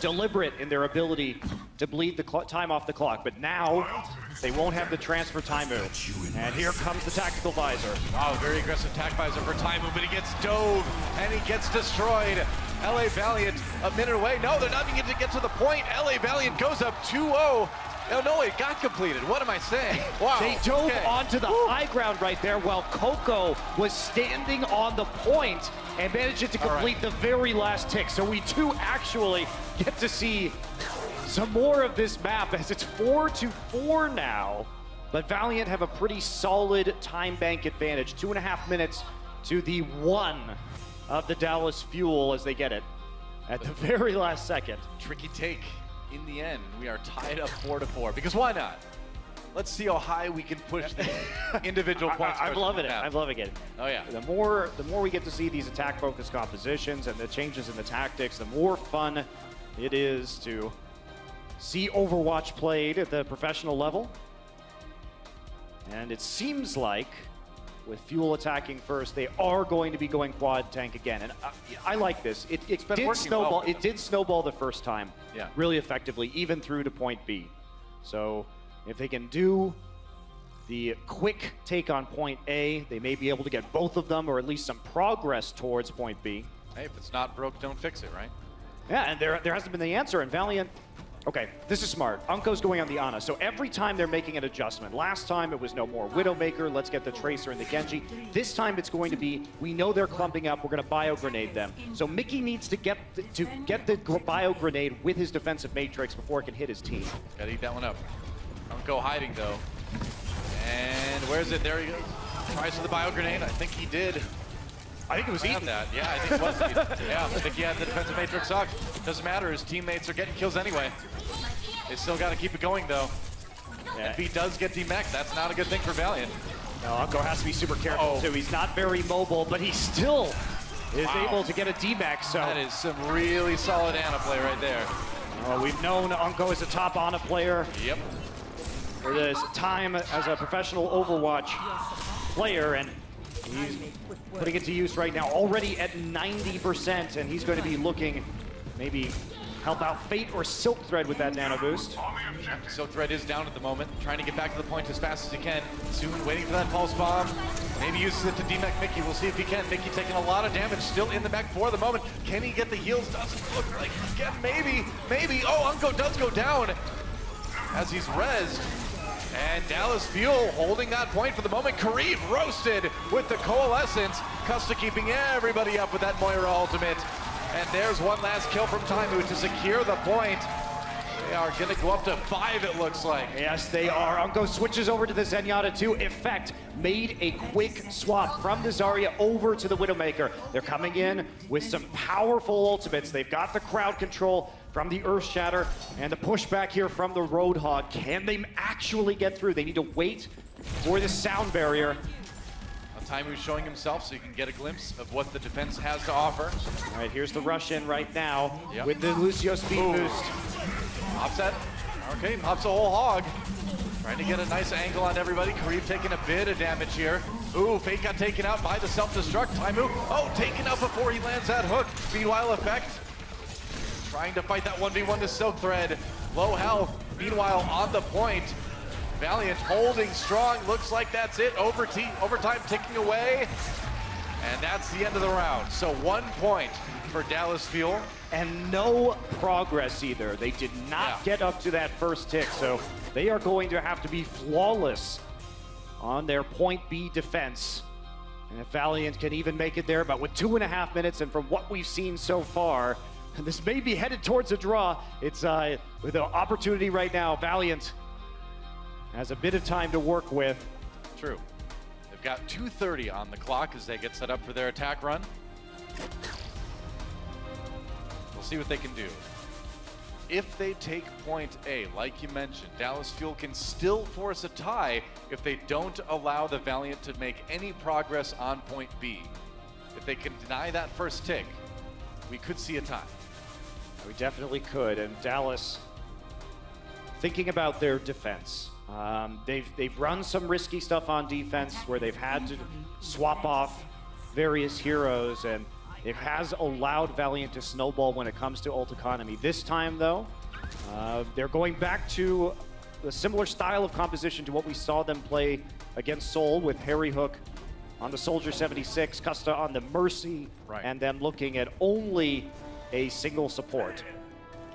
deliberate in their ability to bleed the time off the clock, but now they won't have the transfer Taimu. And here comes the tactical visor. Wow, very aggressive tac visor for Taimu, but he gets dove and he gets destroyed. LA Valiant a minute away. No, they're not even going to get to the point. LA Valiant goes up 2-0. Oh no, it got completed. What am I saying? Wow. They dove onto the high ground right there while Coco was standing on the point and managed to complete the very last tick. So we do actually get to see some more of this map as it's 4-4 now. But Valiant have a pretty solid time bank advantage. 2.5 minutes to the 1 of the Dallas Fuel as they get it at the very last second. Tricky take. In the end, we are tied up 4-4, because why not? Let's see how high we can push the individual points. I'm loving it. I'm loving it. Oh yeah. The more we get to see these attack-focused compositions and the changes in the tactics, the more fun it is to see Overwatch played at the professional level. And it seems like with Fuel attacking first, they are going to be going quad tank again. And I like this. It did snowball. Well. It did snowball the first time really effectively, even through to point B. So if they can do the quick take on point A, they may be able to get both of them, or at least some progress towards point B. Hey, if it's not broke, don't fix it, right? Yeah, and there hasn't been the answer. And Valiant, okay, this is smart. Unko's going on the Ana, so every time they're making an adjustment. Last time it was no more Widowmaker, let's get the Tracer and the Genji. This time it's going to be, we know they're clumping up, we're going to bio-grenade them. So Mickey needs to get the bio-grenade with his defensive matrix before it can hit his team. Gotta eat that one up. Unko hiding though. And where's it? There he goes. Tries for the bio-grenade. I think he did. I think it was eaten. That. Yeah, I think it was eaten. Yeah, I think he had the defensive matrix up. Doesn't matter, his teammates are getting kills anyway. They still got to keep it going though. Yeah. If he does get demech, that's not a good thing for Valiant. No, Unko has to be super careful too. He's not very mobile, but he still is able to get a demech. So that is some really solid Ana play right there. We've known Unko as a top Ana player. Yep. For this time as a professional Overwatch player, and he's putting it to use right now, already at 90%, and he's going to be looking maybe help out Fate or Silkthread with that nano boost. Silkthread is down at the moment, trying to get back to the point as fast as he can. Soon waiting for that pulse bomb. Maybe uses it to demech Mickey. We'll see if he can. Mickey taking a lot of damage, still in the mech for the moment. Can he get the heals? Doesn't look like he can. Maybe. Oh, Unko does go down as he's rezzed. And Dallas Fuel holding that point for the moment. Kareem roasted with the Coalescence. Custa keeping everybody up with that Moira ultimate. And there's one last kill from Taimu to secure the point. They are going to go up to 5, it looks like. Yes, they are. Unko switches over to the Zenyatta too. Effect made a quick swap from the Zarya over to the Widowmaker. They're coming in with some powerful ultimates. They've got the crowd control from the Earth Shatter and the pushback here from the Roadhog. Can they actually get through? They need to wait for the sound barrier. Taimu showing himself so you can get a glimpse of what the defense has to offer. All right, here's the rush in right now with the Lucio speed boost. Offset. Okay, pops a whole hog. Trying to get a nice angle on everybody. Kareem taking a bit of damage here. Ooh, Fate got taken out by the self-destruct. Taimu, taken out before he lands that hook. Meanwhile, Effect trying to fight that 1v1 to Silk Thread. Low health. Meanwhile, on the point. Valiant holding strong. Looks like that's it. Overtime ticking away. And that's the end of the round. So 1 point for Dallas Fuel. And no progress either. They did not get up to that first tick, so they are going to have to be flawless on their point B defense. And if Valiant can even make it there, but with 2.5 minutes, and from what we've seen so far, this may be headed towards a draw. It's with an opportunity right now. Valiant has a bit of time to work with. True. They've got 2:30 on the clock as they get set up for their attack run. We'll see what they can do. If they take point A, like you mentioned, Dallas Fuel can still force a tie if they don't allow the Valiant to make any progress on point B. If they can deny that first tick, we could see a tie. We definitely could, and Dallas, thinking about their defense, they've run some risky stuff on defense where they've had to swap off various heroes, and it has allowed Valiant to snowball when it comes to ult economy. This time, though, they're going back to a similar style of composition to what we saw them play against Seoul, with Harry Hook on the Soldier 76, Custa on the Mercy, and them looking at only a single support.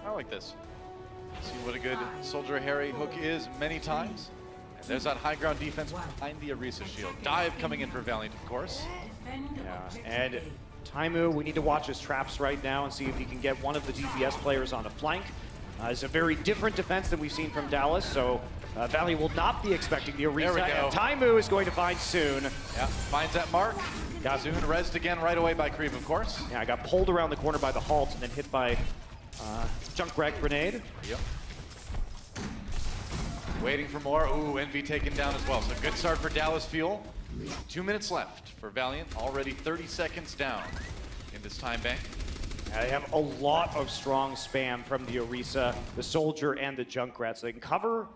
I like this. See what a good Soldier Harry Hook is many times. And there's that high ground defense behind the Orisa shield. Dive coming in for Valiant, of course. Yeah, and Taimu, we need to watch his traps right now and see if he can get one of the DPS players on a flank. It's a very different defense than we've seen from Dallas, so Valiant will not be expecting the Orisa. And Taimu is going to find Soon. Yeah, finds that mark. Got Soon rezzed again right away by Kareem, of course. Yeah, I got pulled around the corner by the halt and then hit by Junkrat grenade. Yep. Waiting for more. Ooh, Envy taken down as well. So good start for Dallas Fuel. 2 minutes left for Valiant. Already 30 seconds down in this time bank. They have a lot of strong spam from the Orisa, the Soldier, and the Junkrat, so they can cover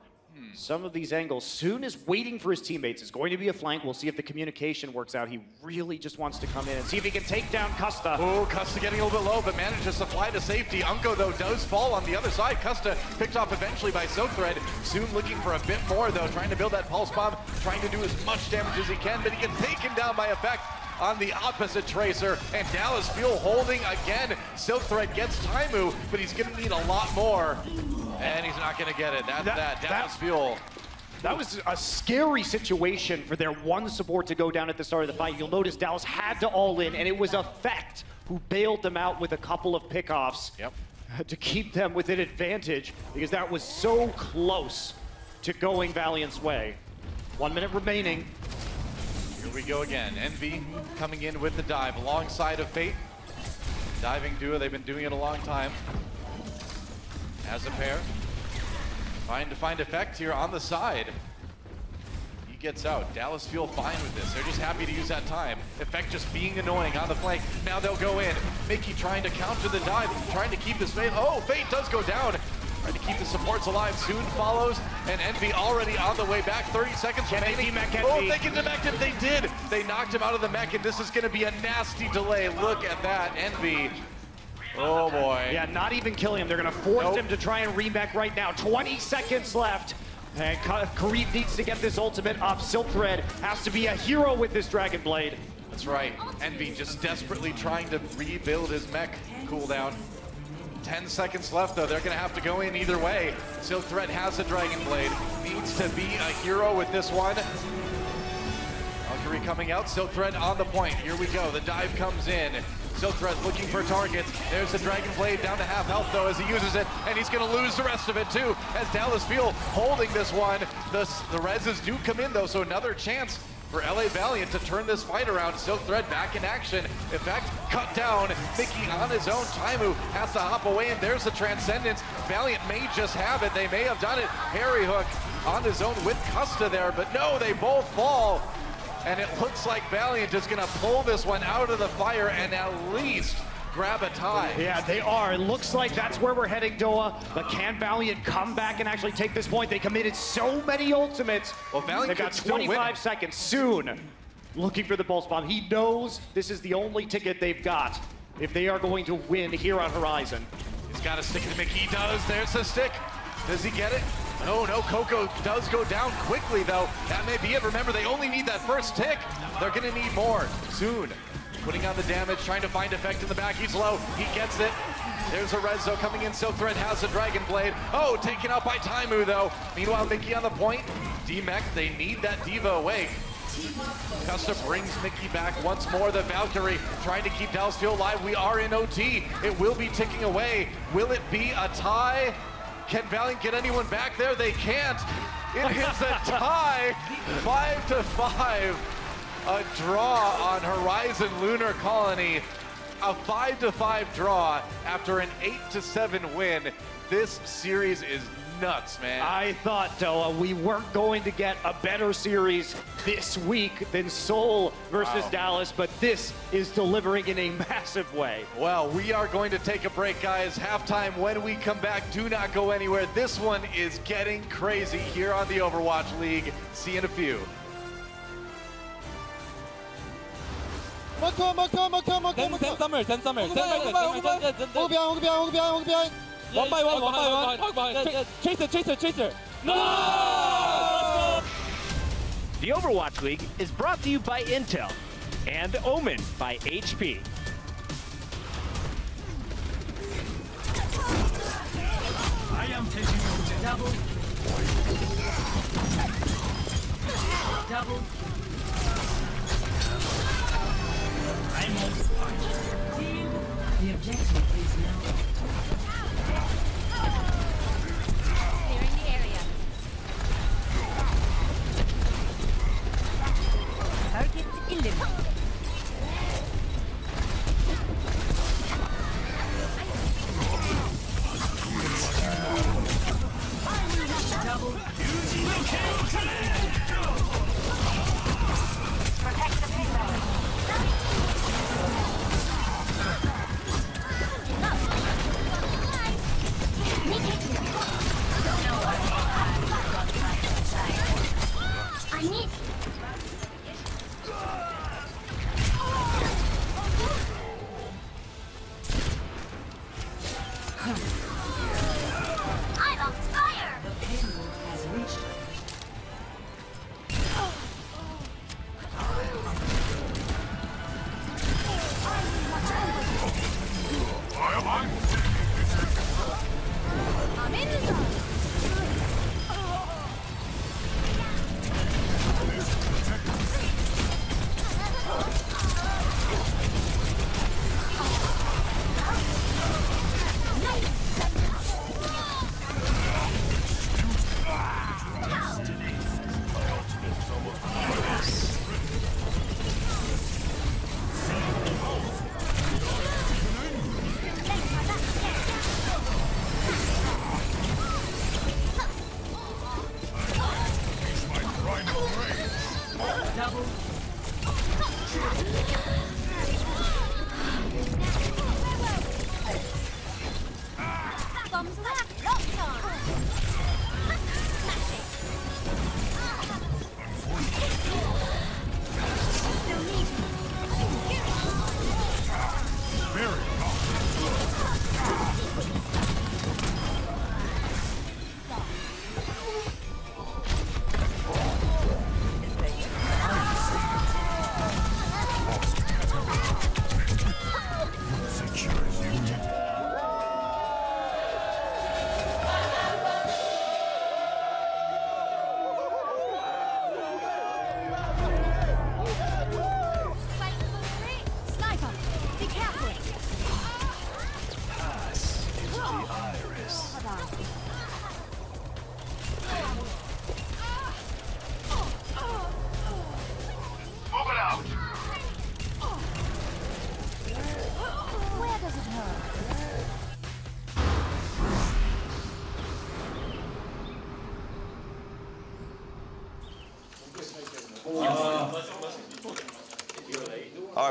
some of these angles. Soon is waiting for his teammates. It's going to be a flank. We'll see if the communication works out. He really just wants to come in and see if he can take down Custa. Oh, Custa getting a little bit low, but manages to fly to safety. Unko, though, does fall on the other side. Custa picked off eventually by Silk Thread. Soon looking for a bit more, though, trying to build that pulse bomb, trying to do as much damage as he can, but he gets taken down by Effect on the opposite Tracer, and Dallas Fuel holding again. Silk Thread gets Taimu, but he's gonna need a lot more, and he's not gonna get it. Dallas Fuel. That was a scary situation for their one support to go down at the start of the fight. You'll notice Dallas had to all in, and it was Effect who bailed them out with a couple of pickoffs to keep them with an advantage, because that was so close to going Valiant's way. 1 minute remaining. Here we go again. Envy coming in with the dive alongside of Fate. Diving duo, they've been doing it a long time. As a pair. Trying to find Effect here on the side. He gets out. Dallas Fuel fine with this. They're just happy to use that time. Effect just being annoying on the flank. Now they'll go in. Mickey trying to counter the dive, trying to keep his Fate. Oh, Fate does go down. Trying to keep the supports alive. Soon follows, and Envy already on the way back. 30 seconds remaining. Oh, they can mech him. They did. They knocked him out of the mech, and this is going to be a nasty delay. Look at that, Envy. Oh boy. Yeah, not even killing him. They're going to force him to try and remech right now. 20 seconds left. And Kareem needs to get this ultimate up. Silk Thread has to be a hero with this Dragon Blade. That's right. Envy just desperately trying to rebuild his mech cooldown. 10 seconds left, though. They're going to have to go in either way. Silk Thread has a Dragon Blade. Needs to be a hero with this one. Valkyrie coming out. Silk Thread on the point. Here we go. The dive comes in. Silk Thread looking for targets. There's the Dragon Blade down to half health, though, as he uses it. And he's going to lose the rest of it, too, as Dallas Fuel holding this one. The reses do come in, though, so another chance for LA Valiant to turn this fight around. Silk Thread back in action. In fact, cut down. Mickey on his own. Taimu has to hop away, and there's the Transcendence. Valiant may just have it. They may have done it. Harry Hook on his own with Custa there, but no, they both fall. And it looks like Valiant is going to pull this one out of the fire and at least grab a tie. Yeah, they are. It looks like that's where we're heading, Doa. But can Valiant come back and actually take this point? They committed so many ultimates. Well, Valiant They've got 25 seconds soon. Looking for the pulse bomb. He knows this is the only ticket they've got if they are going to win here on Horizon. He's got to stick to Mickey. He does. There's the stick. Does he get it? No, Coco does go down quickly, though. That may be it. Remember, they only need that first tick. They're going to need more soon. Putting on the damage, trying to find effect in the back. He's low. He gets it. There's a Rezo coming in. Silk Thread has a Dragon Blade. Oh, taken out by Taimu, though. Meanwhile, Mickey on the point. D-Mech, they need that Diva awake. Custa brings Mickey back once more. The Valkyrie trying to keep Dallas Fuel alive. We are in OT. It will be ticking away. Will it be a tie? Can Valiant get anyone back there? They can't. It is a tie, 5-5. A draw on Horizon Lunar Colony. A 5-5 draw after an 8-7 win. This series is nuts, man. I thought, Doa, we weren't going to get a better series this week than Seoul versus Dallas, but this is delivering in a massive way. Well, we are going to take a break, guys. Halftime. When we come back, do not go anywhere. This one is getting crazy here on the Overwatch League. See you in a few. One by one. Chaser. No! The Overwatch League is brought to you by Intel and Omen by HP. I am taking you to double. I'm on point. Team, the objective is now. Clearing the area. Target eliminated.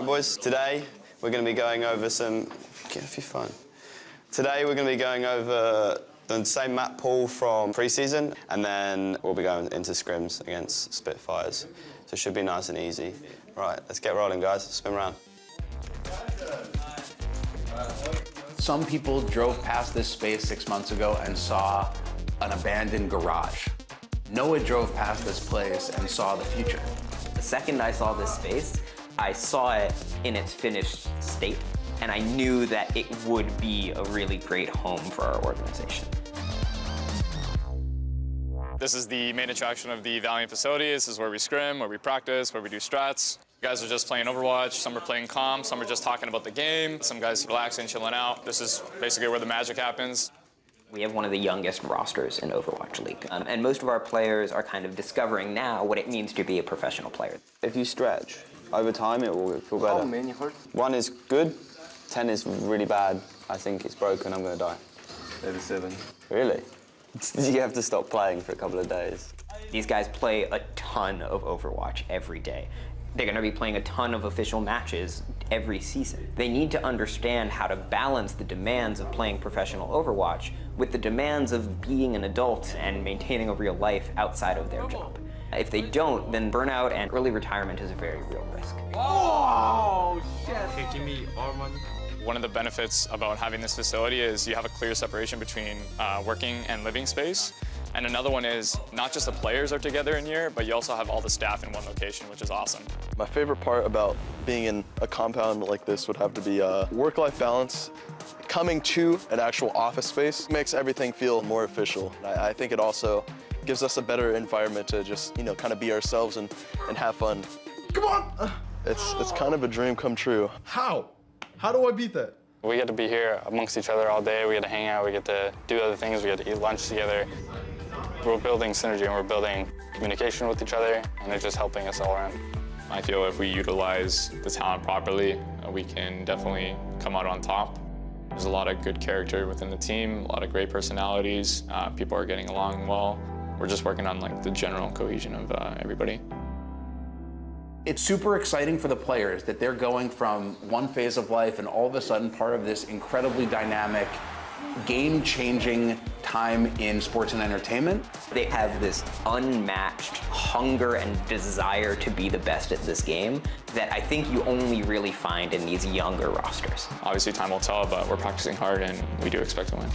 Alright boys, today we're going to be going over some... Get off your phone. Today we're going to be going over the same map pool from pre-season, and then we'll be going into scrims against Spitfires. So it should be nice and easy. Right, let's get rolling guys, spin around. Some people drove past this space 6 months ago and saw an abandoned garage. Noah drove past this place and saw the future. The second I saw this space, I saw it in its finished state, and I knew that it would be a really great home for our organization. This is the main attraction of the Valiant facility. This is where we scrim, where we practice, where we do strats. You guys are just playing Overwatch, some are playing calm, some are just talking about the game, some guys relaxing, chilling out. This is basically where the magic happens. We have one of the youngest rosters in Overwatch League, and most of our players are kind of discovering now what it means to be a professional player. If you stretch, over time it will feel better. 1 is good, 10 is really bad. I think it's broken, I'm going to die. 87. Really? You have to stop playing for a couple of days. These guys play a ton of Overwatch every day. They're going to be playing a ton of official matches every season. They need to understand how to balance the demands of playing professional Overwatch with the demands of being an adult and maintaining a real life outside of their job. If they don't, then burnout and early retirement is a very real risk. Oh, shit. Okay, give me all money. One of the benefits about having this facility is you have a clear separation between working and living space. And another one is not just the players are together in here, but you also have all the staff in one location, which is awesome. My favorite part about being in a compound like this would have to be work-life balance. Coming to an actual office space makes everything feel more official. I think it also gives us a better environment to just, you know, kind of be ourselves and have fun. Come on! It's kind of a dream come true. How? How do I beat that? We get to be here amongst each other all day. We get to hang out. We get to do other things. We get to eat lunch together. We're building synergy and we're building communication with each other, and it's just helping us all around. I feel if we utilize the talent properly, we can definitely come out on top. There's a lot of good character within the team, a lot of great personalities. People are getting along well. We're just working on like the general cohesion of everybody. It's super exciting for the players that they're going from one phase of life and all of a sudden part of this incredibly dynamic, game-changing time in sports and entertainment. They have this unmatched hunger and desire to be the best at this game that I think you only really find in these younger rosters. Obviously time will tell, but we're practicing hard and we do expect to win.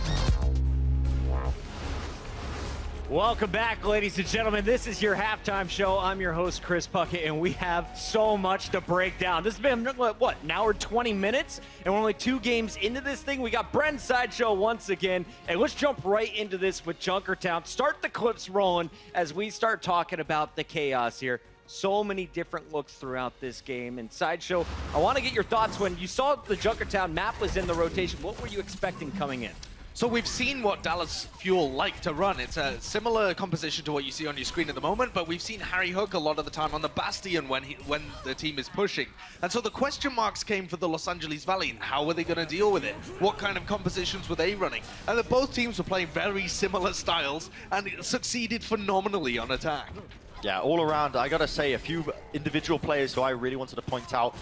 Welcome back, ladies and gentlemen. This is your halftime show. I'm your host, Chris Puckett, and we have so much to break down. This has been, what, an hour, 20 minutes? And we're only 2 games into this thing. We got Bren's Sideshow once again. And let's jump right into this with Junkertown. Start the clips rolling as we start talking about the chaos here. So many different looks throughout this game. And Sideshow, I want to get your thoughts when you saw the Junkertown map was in the rotation. What were you expecting coming in? So we've seen what Dallas Fuel like to run. It's a similar composition to what you see on your screen at the moment, but we've seen Harry Hook a lot of the time on the Bastion when the team is pushing. And so the question marks came for the Los Angeles Valiant. How were they going to deal with it? What kind of compositions were they running? And that both teams were playing very similar styles and succeeded phenomenally on attack. Yeah, all around, I gotta say, a few individual players who I really wanted to point out.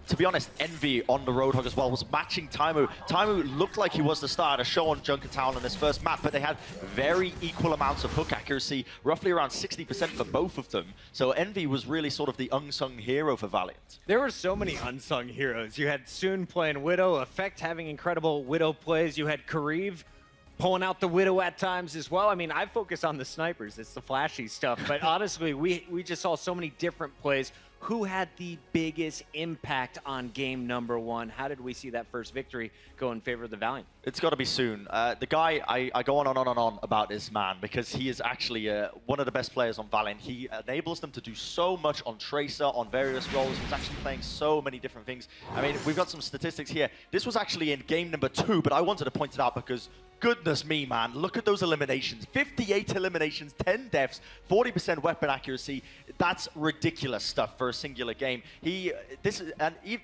To be honest, Envy on the Roadhog as well was matching Taimu. Taimu looked like he was the star to show on Junkertown on his first map, but they had very equal amounts of hook accuracy, roughly around 60% for both of them. So Envy was really sort of the unsung hero for Valiant. There were so many unsung heroes. You had Soon playing Widow, Effect having incredible Widow plays. You had Kareev pulling out the Widow at times as well. I mean, I focus on the snipers. It's the flashy stuff. But honestly, we just saw so many different plays. Who had the biggest impact on game number 1? How did we see that first victory go in favor of the Valiant? It's got to be Soon. The guy, I go on and on and on about this man because he is actually one of the best players on Valiant. He enables them to do so much on Tracer, on various roles. He's actually playing so many different things. I mean, we've got some statistics here. This was actually in game number 2, but I wanted to point it out because goodness me, man. Look at those eliminations. 58 eliminations, 10 deaths, 40% weapon accuracy. That's ridiculous stuff for a singular game. They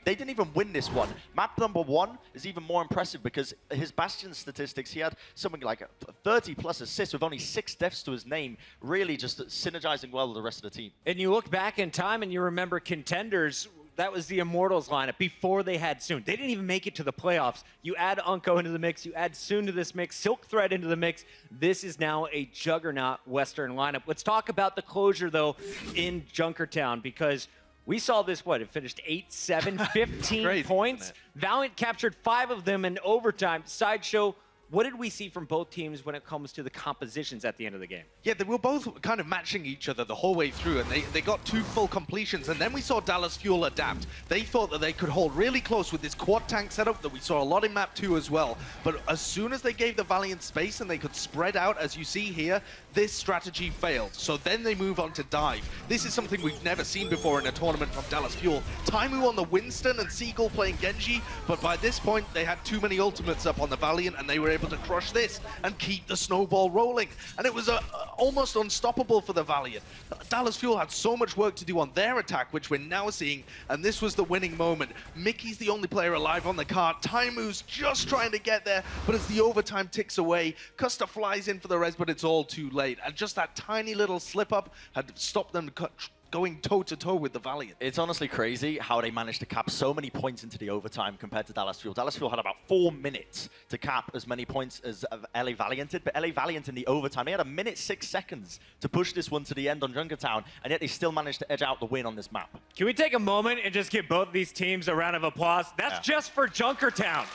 didn't even win this one. Map number 1 is even more impressive because his Bastion statistics, he had something like 30 plus assists with only 6 deaths to his name, really just synergizing well with the rest of the team. And you look back in time and you remember contenders. that was the Immortals lineup before they had Soon. They didn't even make it to the playoffs. You add Unko into the mix, you add Soon to this mix, Silk Thread into the mix. This is now a juggernaut Western lineup. Let's talk about the closure, though, in Junkertown, because we saw this, it finished 8-7, 15 Crazy, points. Valiant captured 5 of them in overtime. Sideshow, what did we see from both teams when it comes to the compositions at the end of the game? Yeah, they were both kind of matching each other the whole way through, and they got 2 full completions, and then we saw Dallas Fuel adapt. They thought that they could hold really close with this quad tank setup that we saw a lot in map 2 as well, but as soon as they gave the Valiant space and they could spread out, as you see here, this strategy failed. So then they move on to dive. This is something we've never seen before in a tournament from Dallas Fuel. Taimu on the Winston and Seagull playing Genji, but by this point they had too many ultimates up on the Valiant, and they were able to crush this and keep the snowball rolling. And it was almost unstoppable for the Valiant. Dallas Fuel had so much work to do on their attack, which we're now seeing, and this was the winning moment. Mickey's the only player alive on the cart. Taimu's just trying to get there, but as the overtime ticks away, Custer flies in for the res, but it's all too late. And just that tiny little slip-up had stopped them going toe-to-toe with the Valiant. It's honestly crazy how they managed to cap so many points into the overtime compared to Dallas Fuel. Dallas Fuel had about 4 minutes to cap as many points as LA Valiant did, but LA Valiant in the overtime, they had 1:06 to push this one to the end on Junkertown, and yet they still managed to edge out the win on this map. Can we take a moment and just give both these teams a round of applause? That's just for Junkertown.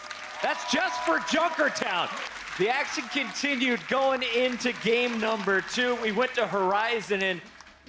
That's just for Junkertown. The action continued going into game number 2. We went to Horizon, and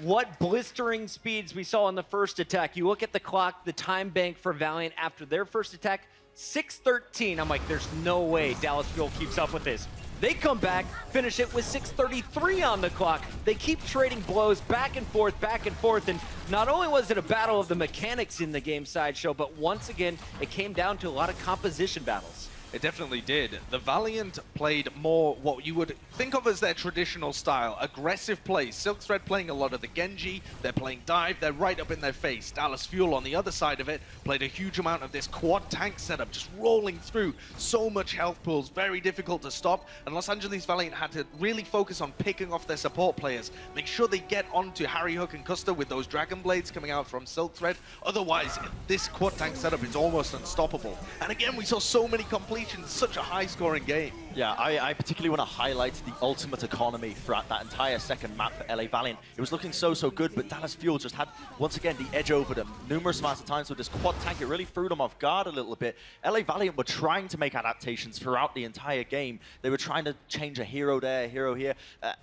what blistering speeds we saw in the first attack. You look at the clock, the time bank for Valiant after their first attack, 6:13. I'm like, there's no way Dallas Fuel keeps up with this. They come back, finish it with 6:33 on the clock. They keep trading blows back and forth, and not only was it a battle of the mechanics in the game, Sideshow, but once again, it came down to a lot of composition battles. It definitely did. The Valiant played more what you would think of as their traditional style, aggressive play. Silk Thread playing a lot of the Genji, they're playing dive, they're right up in their face. Dallas Fuel on the other side of it played a huge amount of this quad tank setup, just rolling through. So much health pools, very difficult to stop, and Los Angeles Valiant had to really focus on picking off their support players, make sure they get onto Harry Hook and Custer with those Dragon Blades coming out from Silk Thread. Otherwise, this quad tank setup is almost unstoppable. And again, we saw so many completions, such a high-scoring game. Yeah, I particularly want to highlight the ultimate economy throughout that entire second map for LA Valiant. It was looking so good, but Dallas Fuel just had, once again, the edge over them numerous amounts of times with this quad tank. It really threw them off guard a little bit. LA Valiant were trying to make adaptations throughout the entire game. They were trying to change a hero there, a hero here.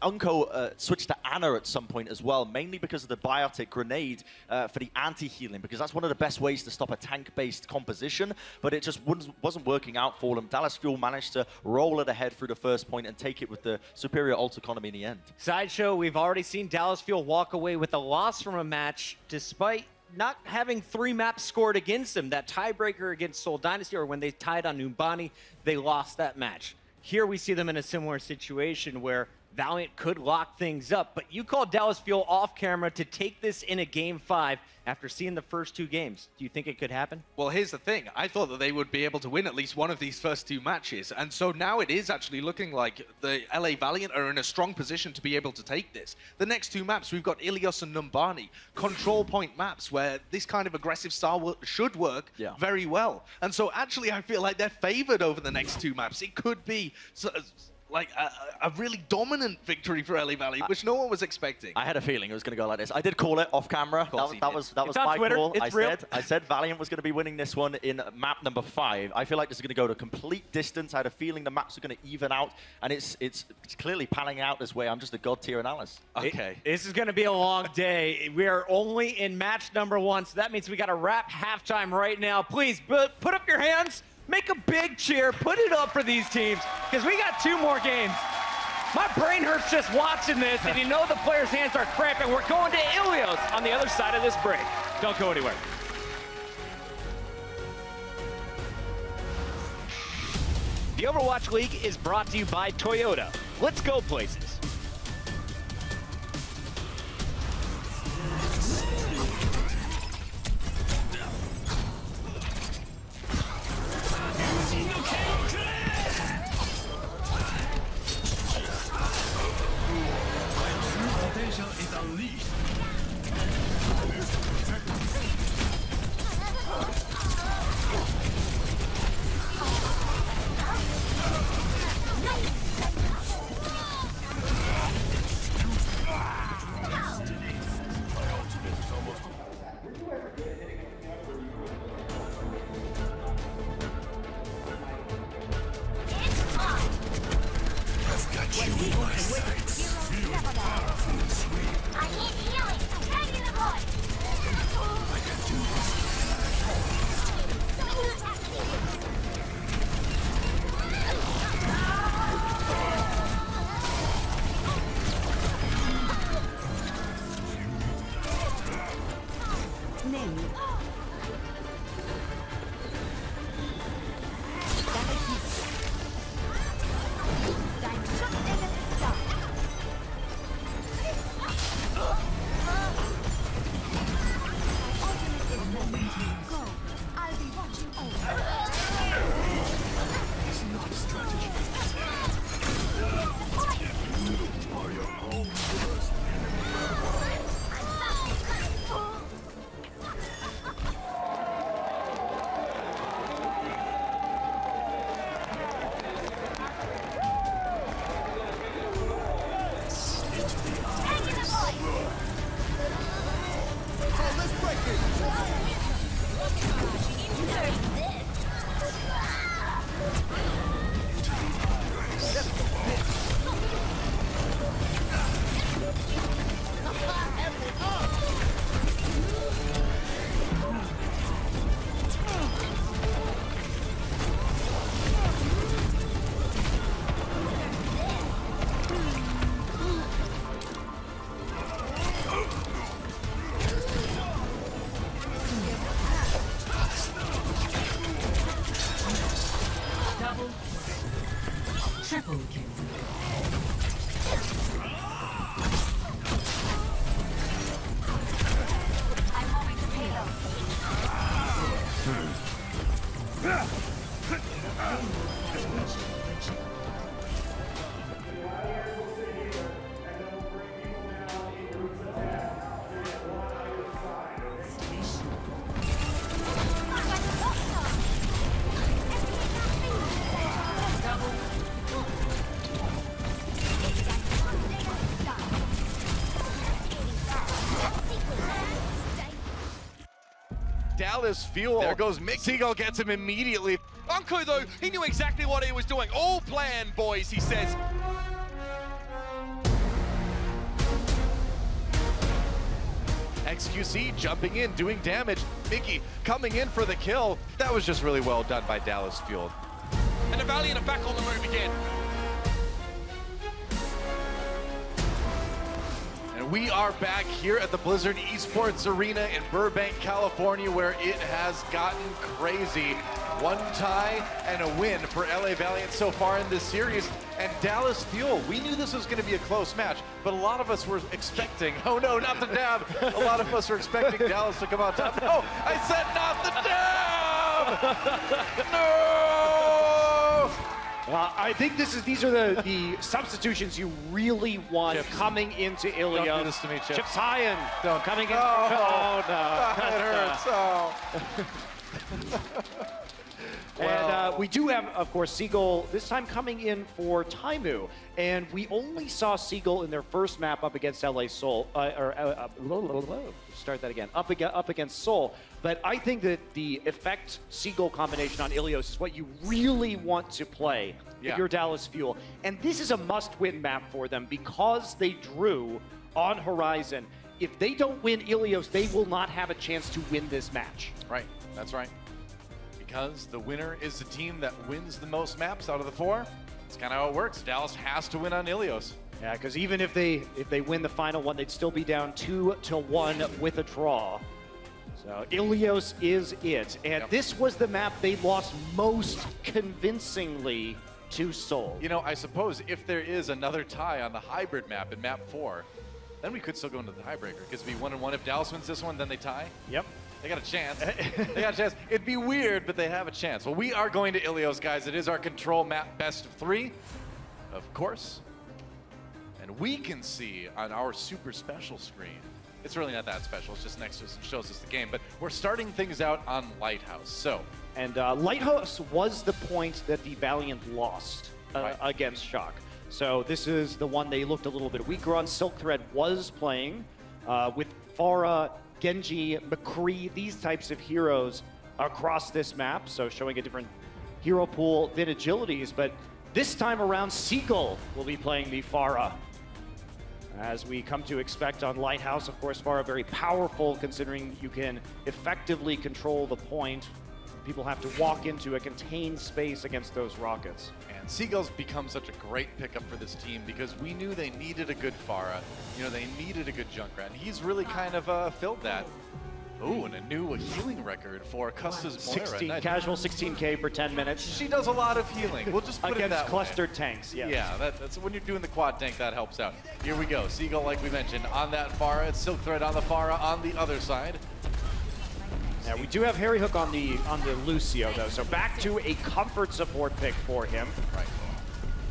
Unko switched to Ana at some point as well, mainly because of the biotic grenade for the anti-healing, because that's one of the best ways to stop a tank-based composition, but it just wasn't working out for them. Dallas Fuel managed to roll it ahead through the first point and take it with the superior ult economy in the end. Sideshow, we've already seen Dallas Fuel walk away with a loss from a match despite not having 3 maps scored against them. That tiebreaker against Seoul Dynasty, or when they tied on Numbani, they lost that match. Here we see them in a similar situation where Valiant could lock things up, but you called Dallas Fuel off camera to take this in a game 5 after seeing the first 2 games. Do you think it could happen? Well, here's the thing. I thought that they would be able to win at least one of these first 2 matches, and so now it is actually looking like the LA Valiant are in a strong position to be able to take this. The next 2 maps, we've got Ilios and Numbani, control point maps where this kind of aggressive style should work very well. And so actually I feel like they're favored over the next 2 maps. It could be like a really dominant victory for LA Valley, which no one was expecting. I had a feeling it was going to go like this. I did call it off camera. That was my call. I said Valiant was going to be winning this one in map number 5. I feel like this is going to go to complete distance. I had a feeling the maps are going to even out, and it's clearly panning out this way. I'm just a god tier analyst. Okay. This is going to be a long day. We are only in match number 1, so that means we got to wrap halftime right now. Please put up your hands. Make a big cheer, put it up for these teams, because we got 2 more games. My brain hurts just watching this, and you know the players' hands are cramping. We're going to Ilios on the other side of this break. Don't go anywhere. The Overwatch League is brought to you by Toyota. Let's go places. Is unleashed. Triple kill. Dallas Fuel. There goes Mick. Seagull gets him immediately. Unko, though, he knew exactly what he was doing. All plan, boys, he says. XQC jumping in, doing damage. Mickey coming in for the kill. That was just really well done by Dallas Fuel. And the Valiant are back on the move again. And we are back here at the Blizzard Esports Arena in Burbank, California, where it has gotten crazy. One tie and a win for LA Valiant so far in this series. And Dallas Fuel, we knew this was going to be a close match, but a lot of us were expecting, oh no, not the dab. A lot of us were expecting Dallas to come out top. No, I said not the dab! No! I think these are the substitutions you really want Chips. Coming into Ilios. Don't do this to me, Chips. Chips Hyan coming in. Oh, no. It hurts. Oh. And we do have, of course, Seagull this time coming in for Taimu. And we only saw Seagull in their first map up against LA Seoul. Start that again. Up against Seoul. But I think that the effect Seagull combination on Ilios is what you really want to play if you're Dallas Fuel. And this is a must-win map for them because they drew on Horizon. If they don't win Ilios, they will not have a chance to win this match. Right, that's right. Because the winner is the team that wins the most maps out of the four. That's kind of how it works. Dallas has to win on Ilios. Yeah, because even if they win the final one, they'd still be down 2-1 with a draw. So Ilios is it. And this was the map they lost most convincingly to Seoul. You know, I suppose if there is another tie on the hybrid map in map 4, then we could still go into the tiebreaker. Because it'd be 1-1. If Dallas wins this one, then they tie. Yep. They got a chance. They got a chance. It'd be weird, but they have a chance. Well, we are going to Ilios, guys. It is our control map best of 3, of course. And we can see on our super special screen, it's really not that special. It's just next to us and shows us the game. But we're starting things out on Lighthouse. So, and Lighthouse was the point that the Valiant lost against Shock. So this is the one they looked a little bit weaker on. Silk Thread was playing with Pharah, Genji, McCree, these types of heroes across this map. So showing a different hero pool than Agilities. But this time around, Seagull will be playing the Pharah. As we come to expect on Lighthouse, of course, Pharah very powerful considering you can effectively control the point. People have to walk into a contained space against those rockets. And Seagull's become such a great pickup for this team because we knew they needed a good Pharah. You know, they needed a good Junkrat. And he's really kind of filled that. Oh, and a new healing record for Custa's Moira. 16 casual 16K for 10 minutes. She does a lot of healing. We'll just put it that against clustered tanks, yes. Yeah, that's when you're doing the quad tank, that helps out. Here we go. Seagull, like we mentioned, on that Pharah. It's Silk Thread on the Pharah on the other side. Yeah, we do have Harry Hook on the Lucio though, so back to a comfort support pick for him. Right.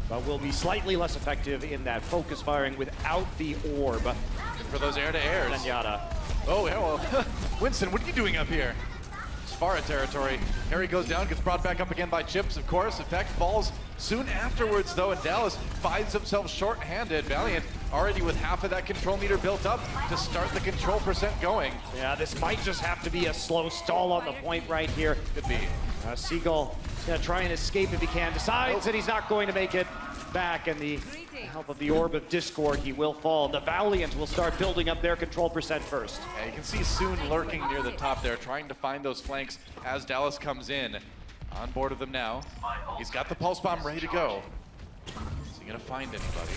But will be slightly less effective in that focus firing without the orb. Good for those air-to-airs. Zenyatta. Oh, hello. Winston, what are you doing up here? It's Pharah territory. Harry goes down, gets brought back up again by Chips, of course. Effect falls soon afterwards, though, and Dallas finds himself short-handed. Valiant already with half of that control meter built up to start the control percent going. Yeah, this might just have to be a slow stall on the point right here. Could be. Seagull is going to try and escape if he can. Decides that he's not going to make it back, and the help of the Orb of Discord, he will fall. The Valiant will start building up their control percent first. Yeah, you can see Soon lurking near the top there, trying to find those flanks as Dallas comes in. On board with them now. He's got the pulse bomb ready to go. Is he gonna find anybody?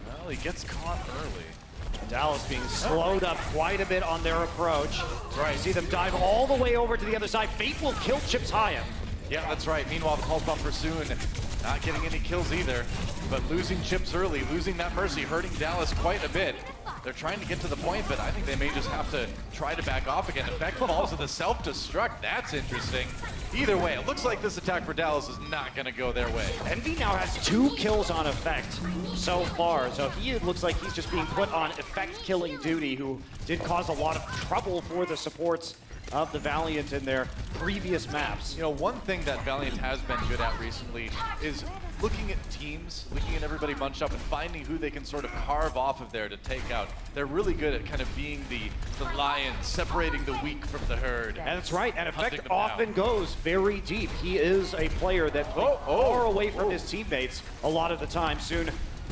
Well, he gets caught early. Dallas being slowed up quite a bit on their approach. Right. You see them dive all the way over to the other side. Fate will kill Chips Hayam. Yeah, that's right. Meanwhile, the pulse bomb for Soon not getting any kills either, but losing Chips early, losing that Mercy, hurting Dallas quite a bit. They're trying to get to the point, but I think they may just have to try to back off again. Effect falls to the self-destruct. That's interesting. Either way, it looks like this attack for Dallas is not going to go their way. Envy now has 2 kills on Effect so far, so he looks like he's just being put on Effect killing duty, who did cause a lot of trouble for the supports of the Valiant in their previous maps. You know, one thing that Valiant has been good at recently is looking at teams, looking at everybody bunched up and finding who they can sort of carve off of there to take out. They're really good at kind of being the lion, separating the weak from the herd. And that's right, and Effect often goes very deep. He is a player that plays far away from his teammates a lot of the time. Soon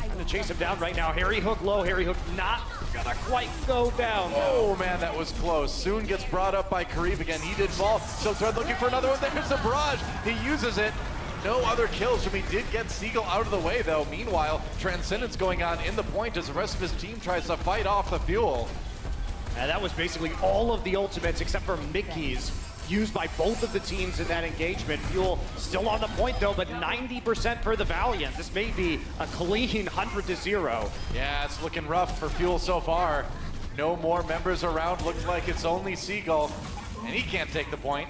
gonna chase him down right now. Harry Hook low, Harry Hook not gonna quite go down. Oh man, that was close. Soon gets brought up by Karib again. He did fall. Silkthread looking for another one. There's the barrage. He uses it. No other kills. He did get Seagull out of the way though. Meanwhile, Transcendence going on in the point as the rest of his team tries to fight off the fuel. And that was basically all of the ultimates except for Mickey's, used by both of the teams in that engagement. Fuel still on the point though, but 90% for the Valiant. This may be a clean 100-0. Yeah, it's looking rough for Fuel so far. No more members around. Looks like it's only Seagull, and he can't take the point.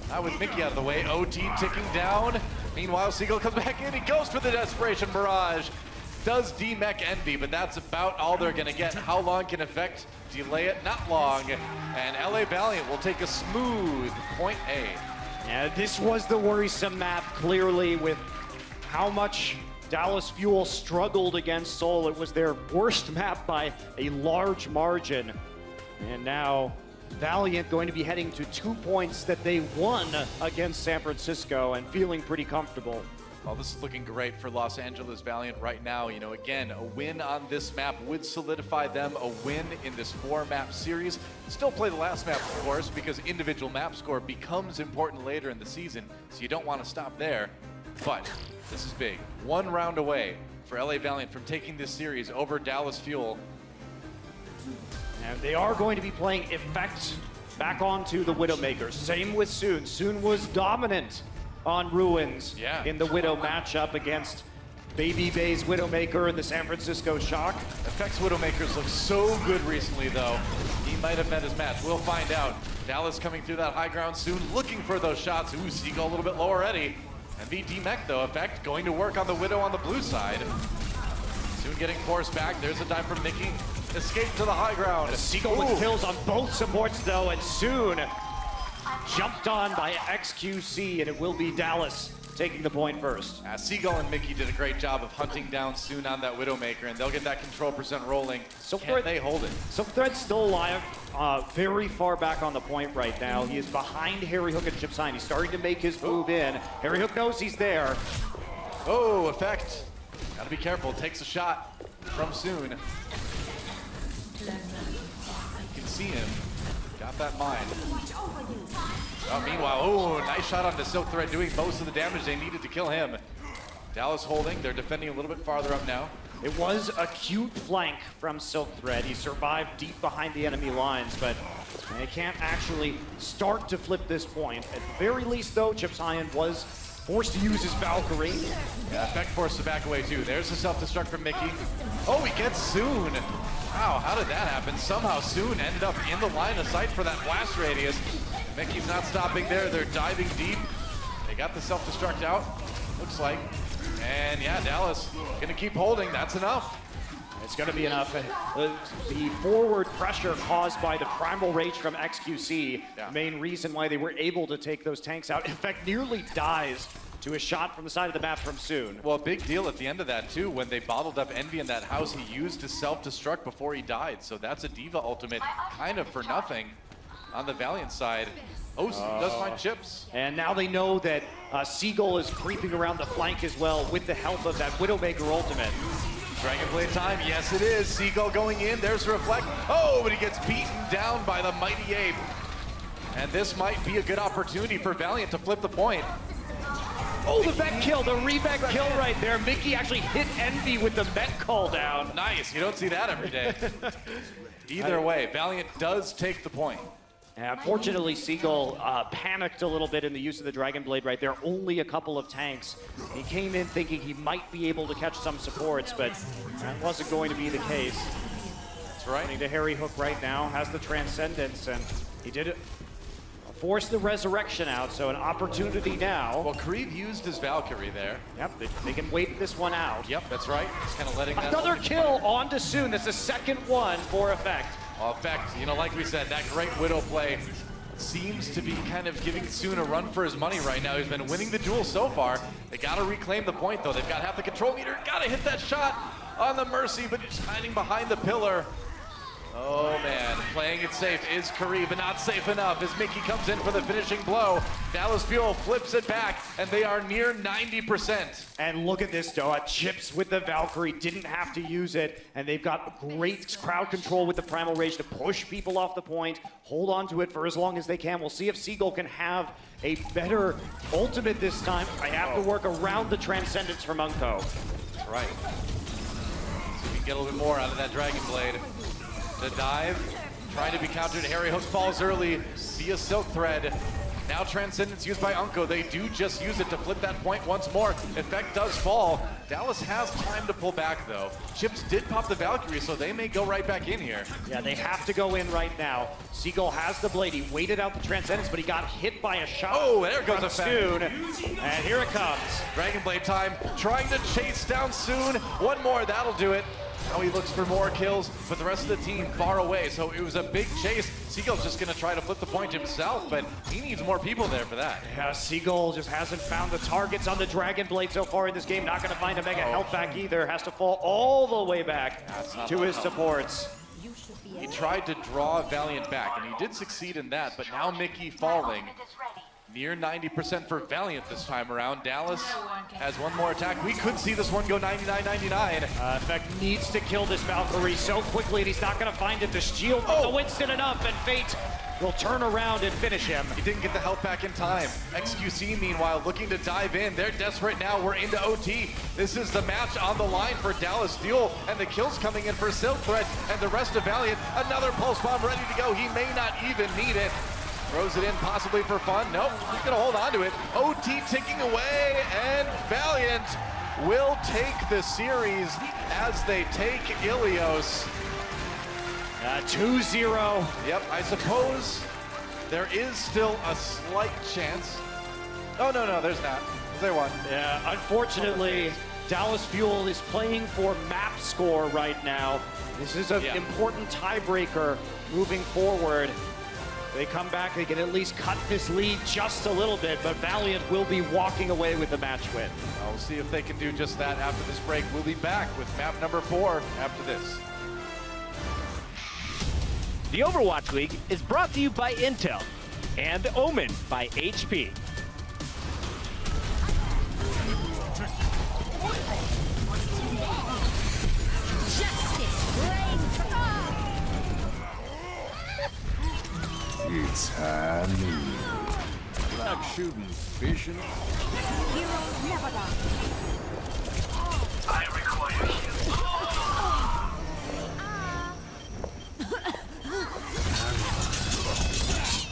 Not with Mickey out of the way. OT ticking down. Meanwhile, Seagull comes back in. He goes for the Desperation Barrage. Does demech Envy, but that's about all they're going to get. How long can Effect delay it? Not long. And LA Valiant will take a smooth point A. Yeah, this was the worrisome map, clearly, with how much Dallas Fuel struggled against Seoul. It was their worst map by a large margin. And now Valiant going to be heading to 2 points that they won against San Francisco and feeling pretty comfortable. Well, this is looking great for Los Angeles Valiant right now. You know, again, a win on this map would solidify them a win in this 4-map series. Still play the last map, of course, because individual map score becomes important later in the season, so you don't want to stop there. But this is big. 1 round away for LA Valiant from taking this series over Dallas Fuel. And they are going to be playing Effect back onto the Widowmakers. Same with Soon. Soon was dominant on Ruins in the Widow matchup against Baby Bay's Widowmaker and the San Francisco Shock. Effect's Widowmakers look so good recently, though. He might have met his match. We'll find out. Dallas coming through that high ground soon, looking for those shots. Ooh, Seagull a little bit low already. And demech though, Effect going to work on the Widow on the blue side. Soon getting forced back. There's a dive from Mickey. Escape to the high ground. Seagull with kills on both supports though, and Soon jumped on by XQC, and it will be Dallas taking the point first. Seagull and Mickey did a great job of hunting down Soon on that Widowmaker, and they'll get that control percent rolling. So can they hold it? Silkthread's still alive, very far back on the point right now. He is behind Harry Hook and Chips Hayam. He's starting to make his move in. Harry Hook knows he's there. Oh, Effect. Gotta be careful. Takes a shot from Soon. You can see him. Got that mine. Oh, meanwhile, oh, nice shot onto Silkthread, doing most of the damage they needed to kill him. Dallas holding. They're defending a little bit farther up now. It was a cute flank from Silkthread. He survived deep behind the enemy lines, but they can't actually start to flip this point. At the very least, though, Chips Hayam was forced to use his Valkyrie. Yeah, Effect forced to back away, too. There's the self-destruct from Mickey. Oh, he gets Soon. Wow, how did that happen? Somehow Soon ended up in the line of sight for that blast radius. Mickey's not stopping there. They're diving deep. They got the self-destruct out, looks like. And yeah, Dallas gonna keep holding. That's enough. It's gonna be enough. The forward pressure caused by the Primal Rage from XQC, the main reason why they were able to take those tanks out. In fact, nearly dies to a shot from the side of the map from Soon. Well, big deal at the end of that, too. When they bottled up Envy in that house, he used his self-destruct before he died. So that's a Diva ultimate kind of for nothing on the Valiant side. Does find chips. And now they know that Seagull is creeping around the flank as well with the help of that Widowmaker ultimate. Dragonblade time, yes it is. Seagull going in, there's Reflect. Oh, but he gets beaten down by the Mighty Ape. And this might be a good opportunity for Valiant to flip the point. Oh, the Met kill, the re-Met kill right there. Mickey actually hit Envy with the Met call down. Nice, you don't see that every day. Either way, Valiant does take the point. Unfortunately, Seagull panicked a little bit in the use of the Dragon Blade right there. Only a couple of tanks. He came in thinking he might be able to catch some supports, but that wasn't going to be the case. That's right. Running to Harry Hook right now, has the Transcendence, and he did it. Force the Resurrection out, so an opportunity now. Well, Creed used his Valkyrie there. Yep, they can wait this one out. Yep, that's right. Just kind of letting that... Another kill on to Soon. That's the second one for Effect. Well, Effect, you know, like we said, that great Widow play seems to be kind of giving Soon a run for his money right now. He's been winning the duel so far. They got to reclaim the point, though. They've got half the control meter. Got to hit that shot on the Mercy, but just hiding behind the pillar. Oh, man. Playing it safe is Curry, but not safe enough as Mickey comes in for the finishing blow. Dallas Fuel flips it back, and they are near 90%. And look at this, though. Chips with the Valkyrie, didn't have to use it, and they've got great crowd control with the Primal Rage to push people off the point, hold on to it for as long as they can. We'll see if Seagull can have a better ultimate this time. I have to work around the Transcendence from Unko. That's right. See if we can get a little bit more out of that Dragon Blade. The dive, trying to be countered. Harry Hook falls early via Silk Thread. Now Transcendence used by Unko. They do just use it to flip that point once more. Effect does fall. Dallas has time to pull back, though. Chips did pop the Valkyrie, so they may go right back in here. Yeah, they have to go in right now. Seagull has the blade. He waited out the Transcendence, but he got hit by a shot. Oh, there goes Effect. Soon. And here it comes. Dragon Blade time, trying to chase down Soon. One more, that'll do it. Now he looks for more kills, but the rest of the team far away, so it was a big chase. Seagull's just gonna try to flip the point himself, but he needs more people there for that. Yeah, Seagull just hasn't found the targets on the Dragon Blade so far in this game. Not gonna find a mega health back either. Has to fall all the way back to his supports. He tried to draw Valiant back, and he did succeed in that, but now Mickey falling. Near 90% for Valiant this time around. Dallas has one more attack. We could see this one go 99-99. Effect needs to kill this Valkyrie so quickly, and he's not going to find it. The shield from the Winston enough, and Fate will turn around and finish him. He didn't get the help back in time. XQC, meanwhile, looking to dive in. They're desperate now. We're into OT. This is the match on the line for Dallas Fuel, and the kills coming in for Silk Thread and the rest of Valiant. Another Pulse Bomb ready to go. He may not even need it. Throws it in possibly for fun. Nope, he's gonna hold on to it. OT ticking away, and Valiant will take the series as they take Ilios. 2-0. Yep, I suppose there is still a slight chance. Oh, no, there's not. They won. Yeah, unfortunately, Dallas Fuel is playing for map score right now. This is an important tiebreaker moving forward. They come back, they can at least cut this lead just a little bit, but Valiant will be walking away with the match win. We'll see if they can do just that after this break. We'll be back with map number 4 after this. The Overwatch League is brought to you by Intel and Omen by HP. It's high noon. Like shooting fish in Heroes never die. I require healing.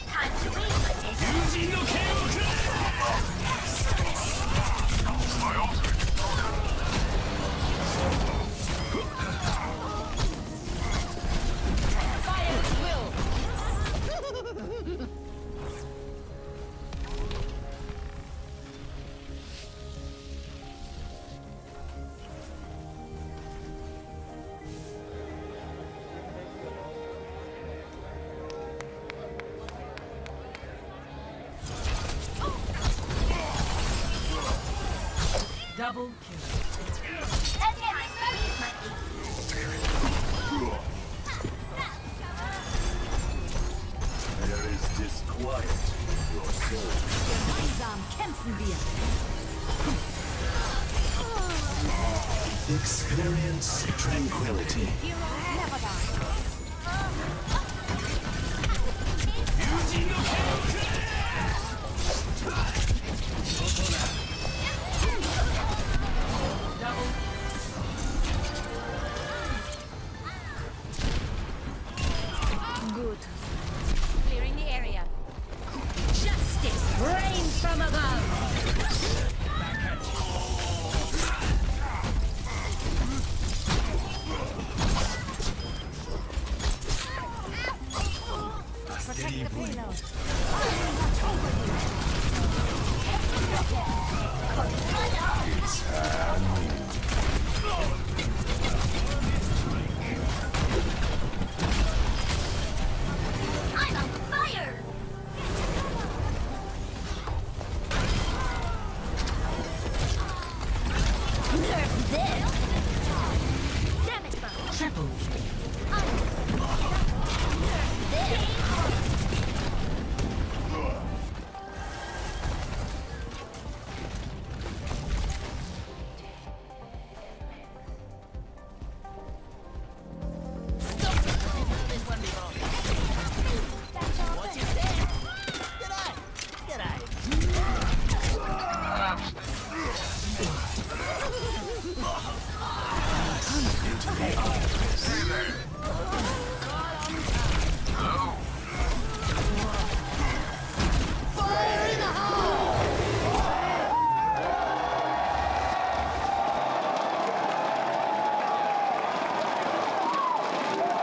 Time to wait. Using no Double kill. There is disquiet in your soul. Gemeinsam kämpfen wir. Experience tranquility. Heroes never die. Good. Clearing the area. Justice reigns from above. Protect the payload. It's I'm on fire! Nerf this! Damage bump! Triple kill.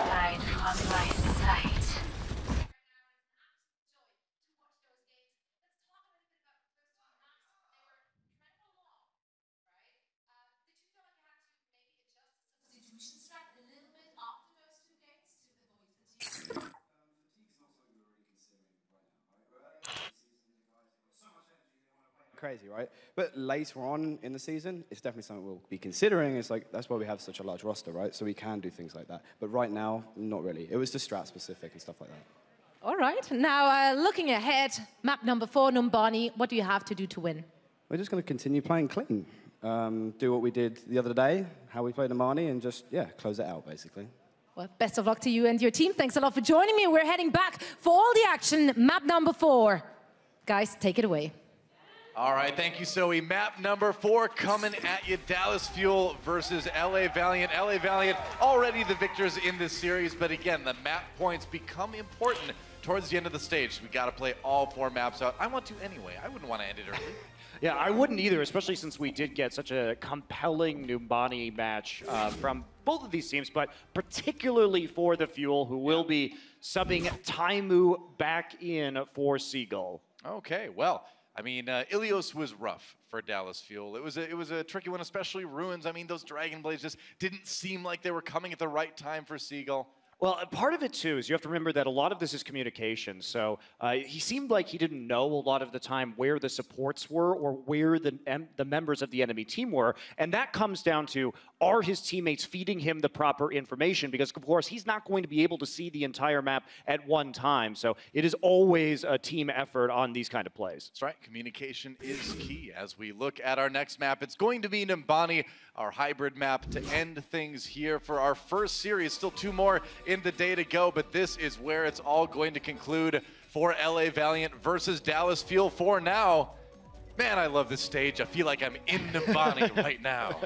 Hide from my sight. Crazy, right? But later on in the season, it's definitely something we'll be considering. It's like, that's why we have such a large roster, right? So we can do things like that. But right now, not really. It was just strat specific and stuff like that. All right. Now, looking ahead, map number 4, Numbani, what do you have to do to win? We're just going to continue playing clean. Do what we did the other day, how we played Numbani, and just, yeah, close it out, basically. Well, best of luck to you and your team. Thanks a lot for joining me. We're heading back for all the action. Map number 4. Guys, take it away. All right, thank you, Zoe. Map number 4 coming at you. Dallas Fuel versus LA Valiant. LA Valiant already the victors in this series, but again, the map points become important towards the end of the stage. We got to play all 4 maps out. I want to anyway. I wouldn't want to end it early. Yeah, I wouldn't either, especially since we did get such a compelling Numbani match from both of these teams, but particularly for the Fuel, who will be subbing Taimu back in for Seagull. Okay, well, I mean, Ilios was rough for Dallas Fuel. It was a tricky one, especially Ruins. I mean, those Dragon Blades just didn't seem like they were coming at the right time for Seagull. Well, part of it, too, is you have to remember that a lot of this is communication. So he seemed like he didn't know a lot of the time where the supports were or where the members of the enemy team were. And that comes down to, are his teammates feeding him the proper information? Because, of course, he's not going to be able to see the entire map at one time. So it is always a team effort on these kind of plays. That's right. Communication is key. As we look at our next map, it's going to be Numbani, our hybrid map, to end things here for our first series. Still 2 more in the day to go, but this is where it's all going to conclude for LA Valiant versus Dallas Fuel. For now, man, I love this stage. I feel like I'm in Numbani right now.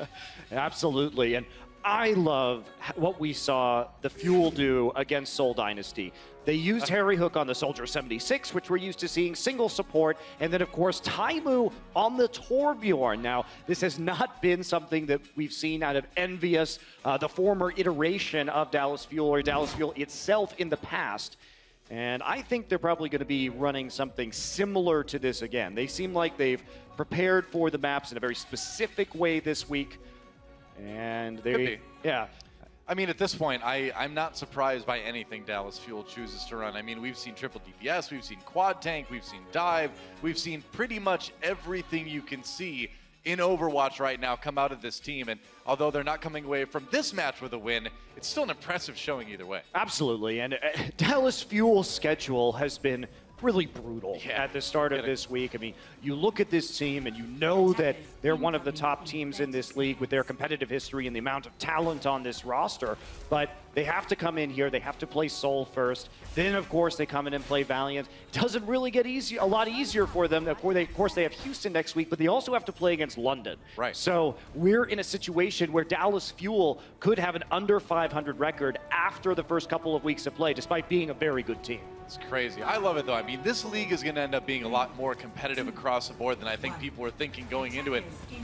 Absolutely, and I love what we saw the Fuel do against Seoul Dynasty. They used Harry Hook on the Soldier 76, which we're used to seeing single support, and then of course Taimu on the Torbjorn. Now, this has not been something that we've seen out of Envious, the former iteration of Dallas Fuel, or Dallas Fuel itself in the past. And I think they're probably going to be running something similar to this again. They seem like they've prepared for the maps in a very specific way this week. And they, yeah. I mean, at this point, I'm not surprised by anything Dallas Fuel chooses to run. I mean, we've seen triple DPS, we've seen quad tank, we've seen dive, we've seen pretty much everything you can see in Overwatch right now come out of this team. And although they're not coming away from this match with a win, it's still an impressive showing either way. Absolutely, and Dallas Fuel's schedule has been really brutal at the start of this week. I mean, you look at this team and you know that they're one of the top teams in this league with their competitive history and the amount of talent on this roster, but they have to come in here, they have to play Seoul first, then of course they come in and play Valiant. It doesn't really get a lot easier for them. Of course they have Houston next week, but they also have to play against London. Right. So we're in a situation where Dallas Fuel could have an under 500 record after the first couple of weeks of play, despite being a very good team. It's crazy. I love it, though. I mean, this league is going to end up being a lot more competitive across the board than I think people were thinking going into it,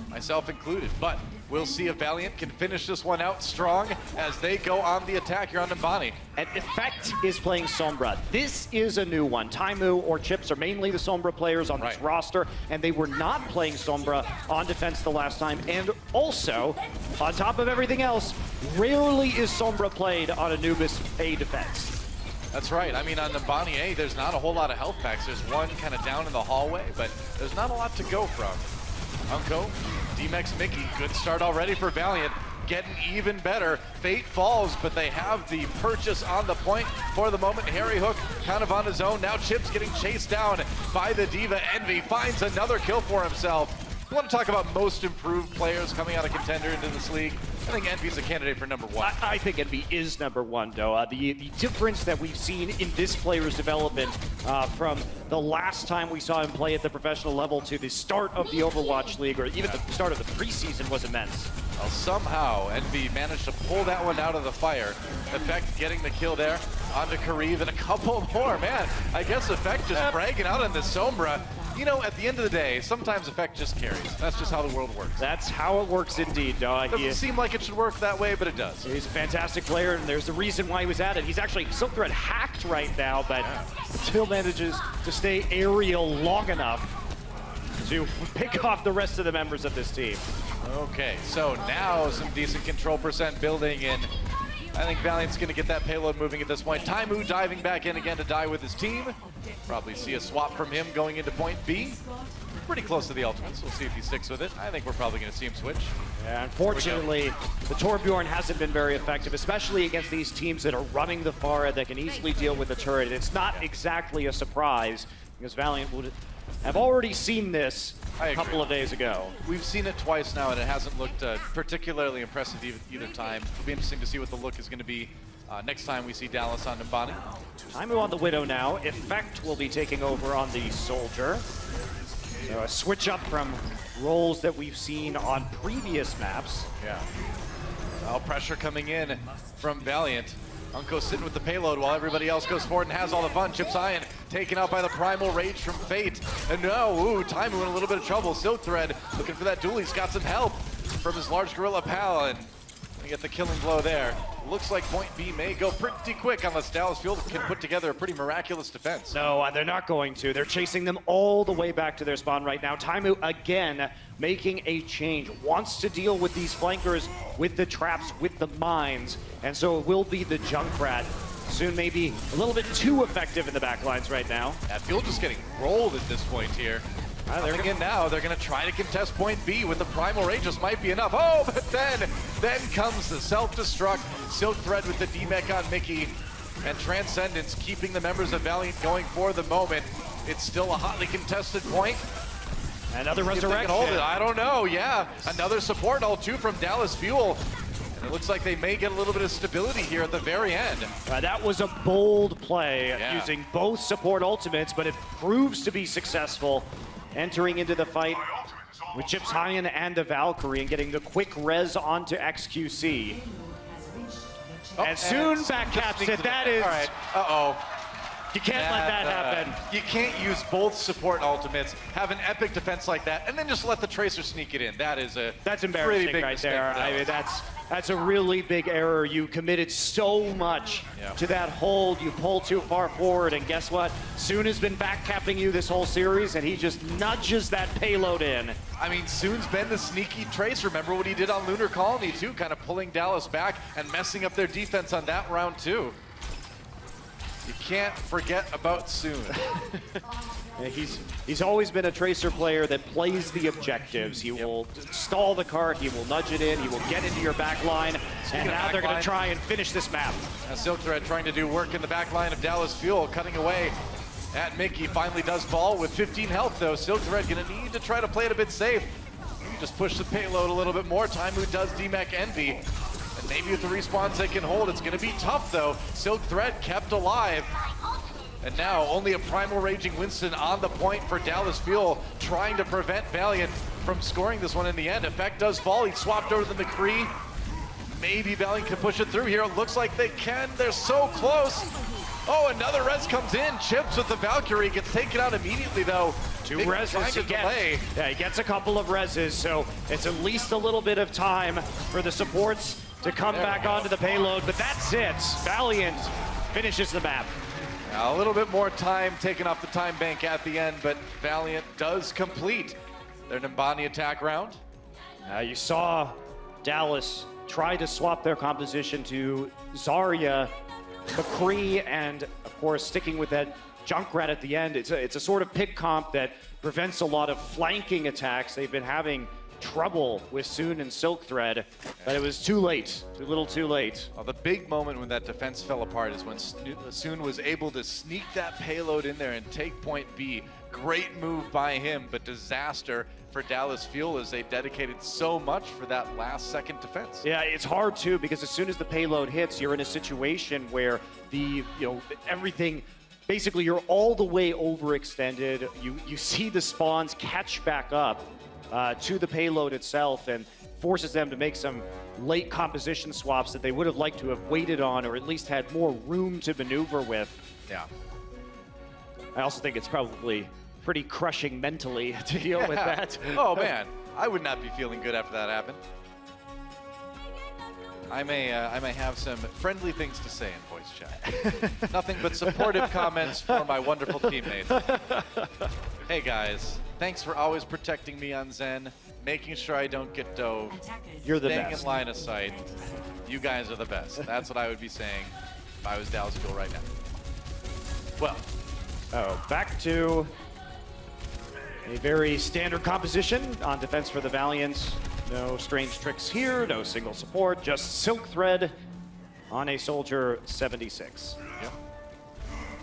myself included. But we'll see if Valiant can finish this one out strong as they go on the attack here on Numbani. And Effect is playing Sombra. This is a new one. Taimu or Chips are mainly the Sombra players on this roster, and they were not playing Sombra on defense the last time. And also, on top of everything else, rarely is Sombra played on Anubis A defense. That's right. I mean, on Numbani A, there's not a whole lot of health packs. There's one kind of down in the hallway, but there's not a lot to go from. Unko, D-Mex Mickey, good start already for Valiant. Getting even better. Fate falls, but they have the purchase on the point for the moment. Harry Hook kind of on his own. Now Chips getting chased down by the Diva. Envy finds another kill for himself. You want to talk about most improved players coming out of Contender into this league? I think Envy's a candidate for number one. I think Envy is number one, though. The difference that we've seen in this player's development from the last time we saw him play at the professional level to the start of the Overwatch League, or even the start of the preseason, was immense. Well, somehow Envy managed to pull that one out of the fire. Effect getting the kill there onto Kariv and a couple more. Man, I guess Effect just bragging out on this Sombra. You know, at the end of the day, sometimes Effect just carries. That's just how the world works. That's how it works indeed, dog. Doesn't seem like it should work that way, but it does. He's a fantastic player, and there's a reason why he was at it. He's actually Silk Thread hacked right now, but still manages to stay aerial long enough to pick off the rest of the members of this team. Okay, so now some decent control percent building in. I think Valiant's going to get that payload moving at this point. Taimu diving back in again to die with his team. Probably see a swap from him going into point B. Pretty close to the ultimates. We'll see if he sticks with it. I think we're probably going to see him switch. Yeah, unfortunately, the Torbjorn hasn't been very effective, especially against these teams that are running the Pharah that can easily deal with the turret. It's not exactly a surprise, because Valiant would have already seen this a couple of days ago. We've seen it twice now, and it hasn't looked particularly impressive either time. It'll be interesting to see what the look is going to be next time we see Dallas on Numbani. Taimu on the Widow now. Effect will be taking over on the Soldier. So a switch up from roles that we've seen on previous maps. Yeah. Well, pressure coming in from Valiant. Unko sitting with the payload while everybody else goes forward and has all the fun. Chips Iron taken out by the Primal Rage from Fate. And no, Taimu in a little bit of trouble. Silk Thread looking for that duel. He's got some help from his large gorilla pal, and we get the killing blow there. Looks like point B may go pretty quick unless Dallas Fuel can put together a pretty miraculous defense. No, they're not going to. They're chasing them all the way back to their spawn right now. Taimu again making a change. Wants to deal with these flankers, with the traps, with the mines. And so it will be the Junkrat. Soon maybe a little bit too effective in the backlines right now. Yeah, Fuel just getting rolled at this point here. They're again now, they're gonna try to contest point B with the Primal Rage. This might be enough. Oh, but then comes the self-destruct. Silk Thread with the D-Mech on Mickey. And Transcendence keeping the members of Valiant going for the moment. It's still a hotly contested point. Another See if they resurrection. can hold it. I don't know, yeah. Another support ult too from Dallas Fuel. And it looks like they may get a little bit of stability here at the very end. That was a bold play using both support ultimates, but it proves to be successful. Entering into the fight with Chips Hyan and the Valkyrie and getting the quick res onto XQC. And soon backcaps it. That is... All right, uh-oh. You can't let that happen. You can't use both support ultimates, have an epic defense like that, and then just let the Tracer sneak it in. That is a That's embarrassing pretty big right there. I mean, Dallas. that's a really big error. You committed so much to that hold. You pulled too far forward, and guess what? Soon has been backcapping you this whole series, and he just nudges that payload in. I mean, Soon's been the sneaky Trace. Remember what he did on Lunar Colony, too, kind of pulling Dallas back and messing up their defense on that round, too. You can't forget about Soon. Yeah, he's always been a Tracer player that plays the objectives. He will stall the cart, he will nudge it in, he will get into your back line, and now they're going to try and finish this map. Silk Thread trying to do work in the back line of Dallas Fuel, cutting away at Mickey. Finally does fall with 15 health though. Silk Thread going to need to try to play it a bit safe. Just push the payload a little bit more. Taimu does DMAC Envy. And maybe with the respawns they can hold. It's going to be tough though. Silk Thread kept alive. And now only a Primal Raging Winston on the point for Dallas Fuel, trying to prevent Valiant from scoring this one in the end. Effect does fall. He swapped over the McCree. Maybe Valiant can push it through here. It looks like they can. They're so close. Oh, another res comes in. Chips with the Valkyrie. Gets taken out immediately though. Two reses he gets. Yeah, he gets a couple of reses, so it's at least a little bit of time for the supports to come back onto the payload, but that's it. Valiant finishes the map. Now, a little bit more time taken off the time bank at the end, but Valiant does complete their Numbani attack round. You saw Dallas try to swap their composition to Zarya, McCree, and of course sticking with that Junkrat at the end. It's a sort of pick comp that prevents a lot of flanking attacks. They've been having trouble with Soon and Silk Thread, but it was too late, too little too late. Well, the big moment when that defense fell apart is when Soon was able to sneak that payload in there and take point B. Great move by him, but disaster for Dallas Fuel as they dedicated so much for that last second defense. Yeah, it's hard too, because as soon as the payload hits, you're in a situation where everything, basically you're all the way overextended. You see the spawns catch back up to the payload itself and forces them to make some late composition swaps that they would have liked to have waited on, or at least had more room to maneuver with. Yeah. I also think it's probably pretty crushing mentally to deal with that. Oh man, I would not be feeling good after that happened. I may have some friendly things to say in voice chat. Nothing but supportive comments for my wonderful teammates. Hey guys, thanks for always protecting me on Zen, making sure I don't get dove. You're the staying best. in line of sight. You guys are the best. That's what I would be saying if I was Dallas Fuel right now. Well, back to a very standard composition on defense for the Valiant. No strange tricks here, no single support, just Silk Thread on a Soldier 76. Yep.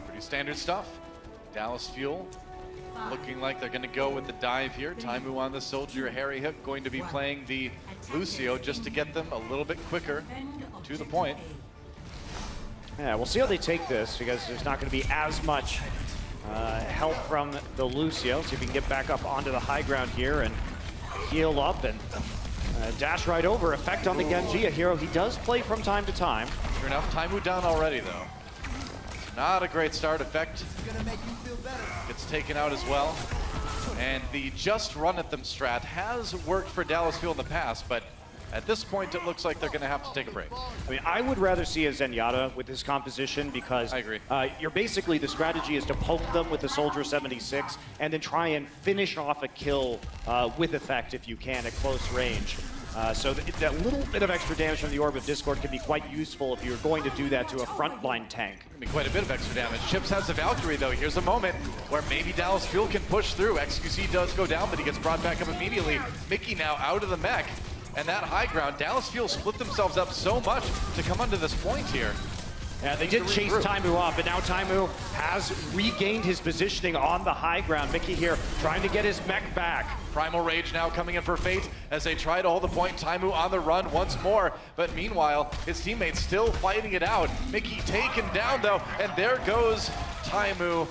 Pretty standard stuff. Dallas Fuel looking like they're going to go with the dive here. Taimu on the Soldier, Harry Hook going to be playing the Lucio just to get them a little bit quicker to the point. Yeah, we'll see how they take this, because there's not going to be as much help from the Lucio. See if we can get back up onto the high ground here and heal up and dash right over. Effect on the Genji, a hero he does play from time to time. Sure enough, Taimu down already though. Not a great start. Effect gets taken out as well. And the just run at them strat has worked for Dallas Fuel in the past, but at this point it looks like they're going to have to take a break. I mean, I would rather see a Zenyatta with his composition, because I agree. You're basically, the strategy is to poke them with the Soldier 76 and then try and finish off a kill with effect if you can at close range. So that little bit of extra damage from the Orb of Discord can be quite useful if you're going to do that to a frontline tank. Gonna be quite a bit of extra damage. Chips has the Valkyrie though. Here's a moment where maybe Dallas Fuel can push through. XQC does go down, but he gets brought back up immediately. Mickey now out of the mech. And that high ground, Dallas Fuel split themselves up so much to come onto this point here. Yeah, they did chase Taimu off, but now Taimu has regained his positioning on the high ground. Mickey here trying to get his mech back. Primal Rage now coming in for Fate as they try to hold the point. Taimu on the run once more, but meanwhile, his teammates still fighting it out. Mickey taken down though, and there goes Taimu.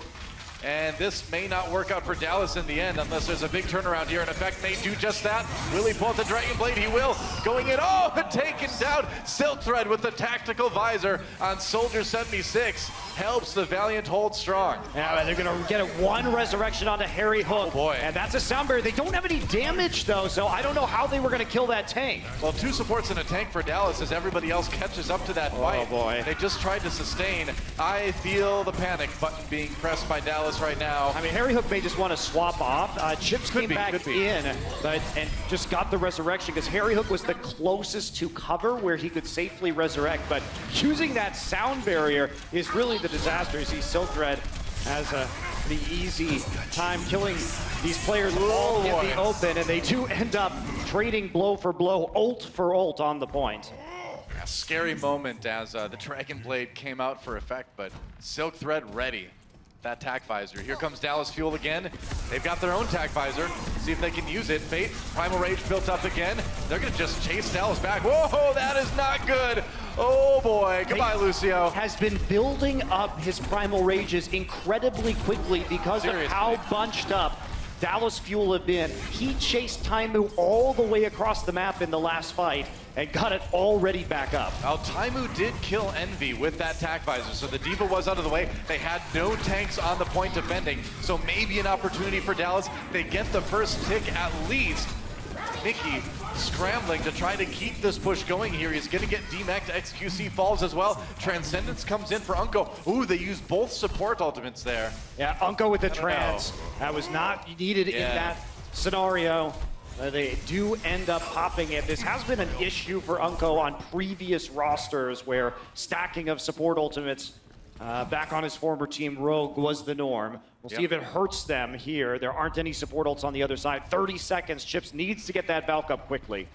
And this may not work out for Dallas in the end unless there's a big turnaround here. And Effect may do just that. Will he pull out the Dragon Blade? He will. Going in. Oh, taken down. Silk Thread with the tactical visor on Soldier 76. Helps the Valiant hold strong. Yeah, they're going to get one resurrection onto Harry Hook. Oh boy. And that's a sound barrier. They don't have any damage though, so I don't know how they were going to kill that tank. Well, 2 supports and a tank for Dallas as everybody else catches up to that fight. Oh boy. They just tried to sustain. I feel the panic button being pressed by Dallas Dallas right now. I mean, Harry Hook may just want to swap off. Chips came back in and just got the resurrection because Harry Hook was the closest to cover where he could safely resurrect. But using that sound barrier is really the disaster. You see Silk Thread has the easy time killing these players all in the open, and they do end up trading blow for blow, ult for ult on the point. A scary moment as the Dragon Blade came out for effect, but Silk Thread ready. That tac visor. Here comes Dallas Fuel again. They've got their own tac visor. See if they can use it. Fate, Primal Rage built up again. They're gonna just chase Dallas back. Whoa, that is not good. Oh boy, goodbye, Lucio. Has been building up his Primal Rages incredibly quickly because of how bunched up Dallas Fuel have been. He chased Taimu all the way across the map in the last fight and got it already back up. Well, Taimu did kill Envy with that tac visor, so the Diva was out of the way. They had no tanks on the point defending, so maybe an opportunity for Dallas. They get the first tick at least. Mickey scrambling to try to keep this push going here. He's gonna get demec'd. XQC falls as well. Transcendence comes in for Unko. Ooh, they used both support ultimates there. Yeah, Unko with the trans. That was not needed in that scenario. They do end up popping it. This has been an issue for Unko on previous rosters where stacking of support ultimates back on his former team Rogue was the norm. We'll see if it hurts them here. There aren't any support ults on the other side. 30 seconds. Chips needs to get that Valk up quickly.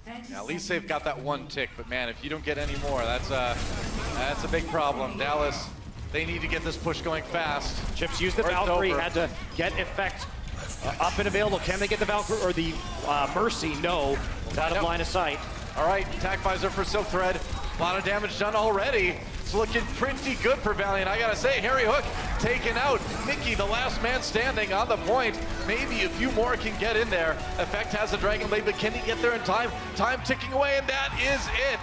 Yeah, at least they've got that one tick, but man, if you don't get any more, that's a big problem. Dallas, they need to get this push going fast. Chips used the Valkyrie, had to get effect up and available. Can they get the Valkyrie or the Mercy? No, it's out of line of sight. All right, tac visor for Silk Thread. A lot of damage done already. It's looking pretty good for Valiant. I gotta say, Harry Hook taken out. Mickey, the last man standing on the point. Maybe a few more can get in there. Effect has a Dragon Blade, but can he get there in time? Time ticking away, and that is it.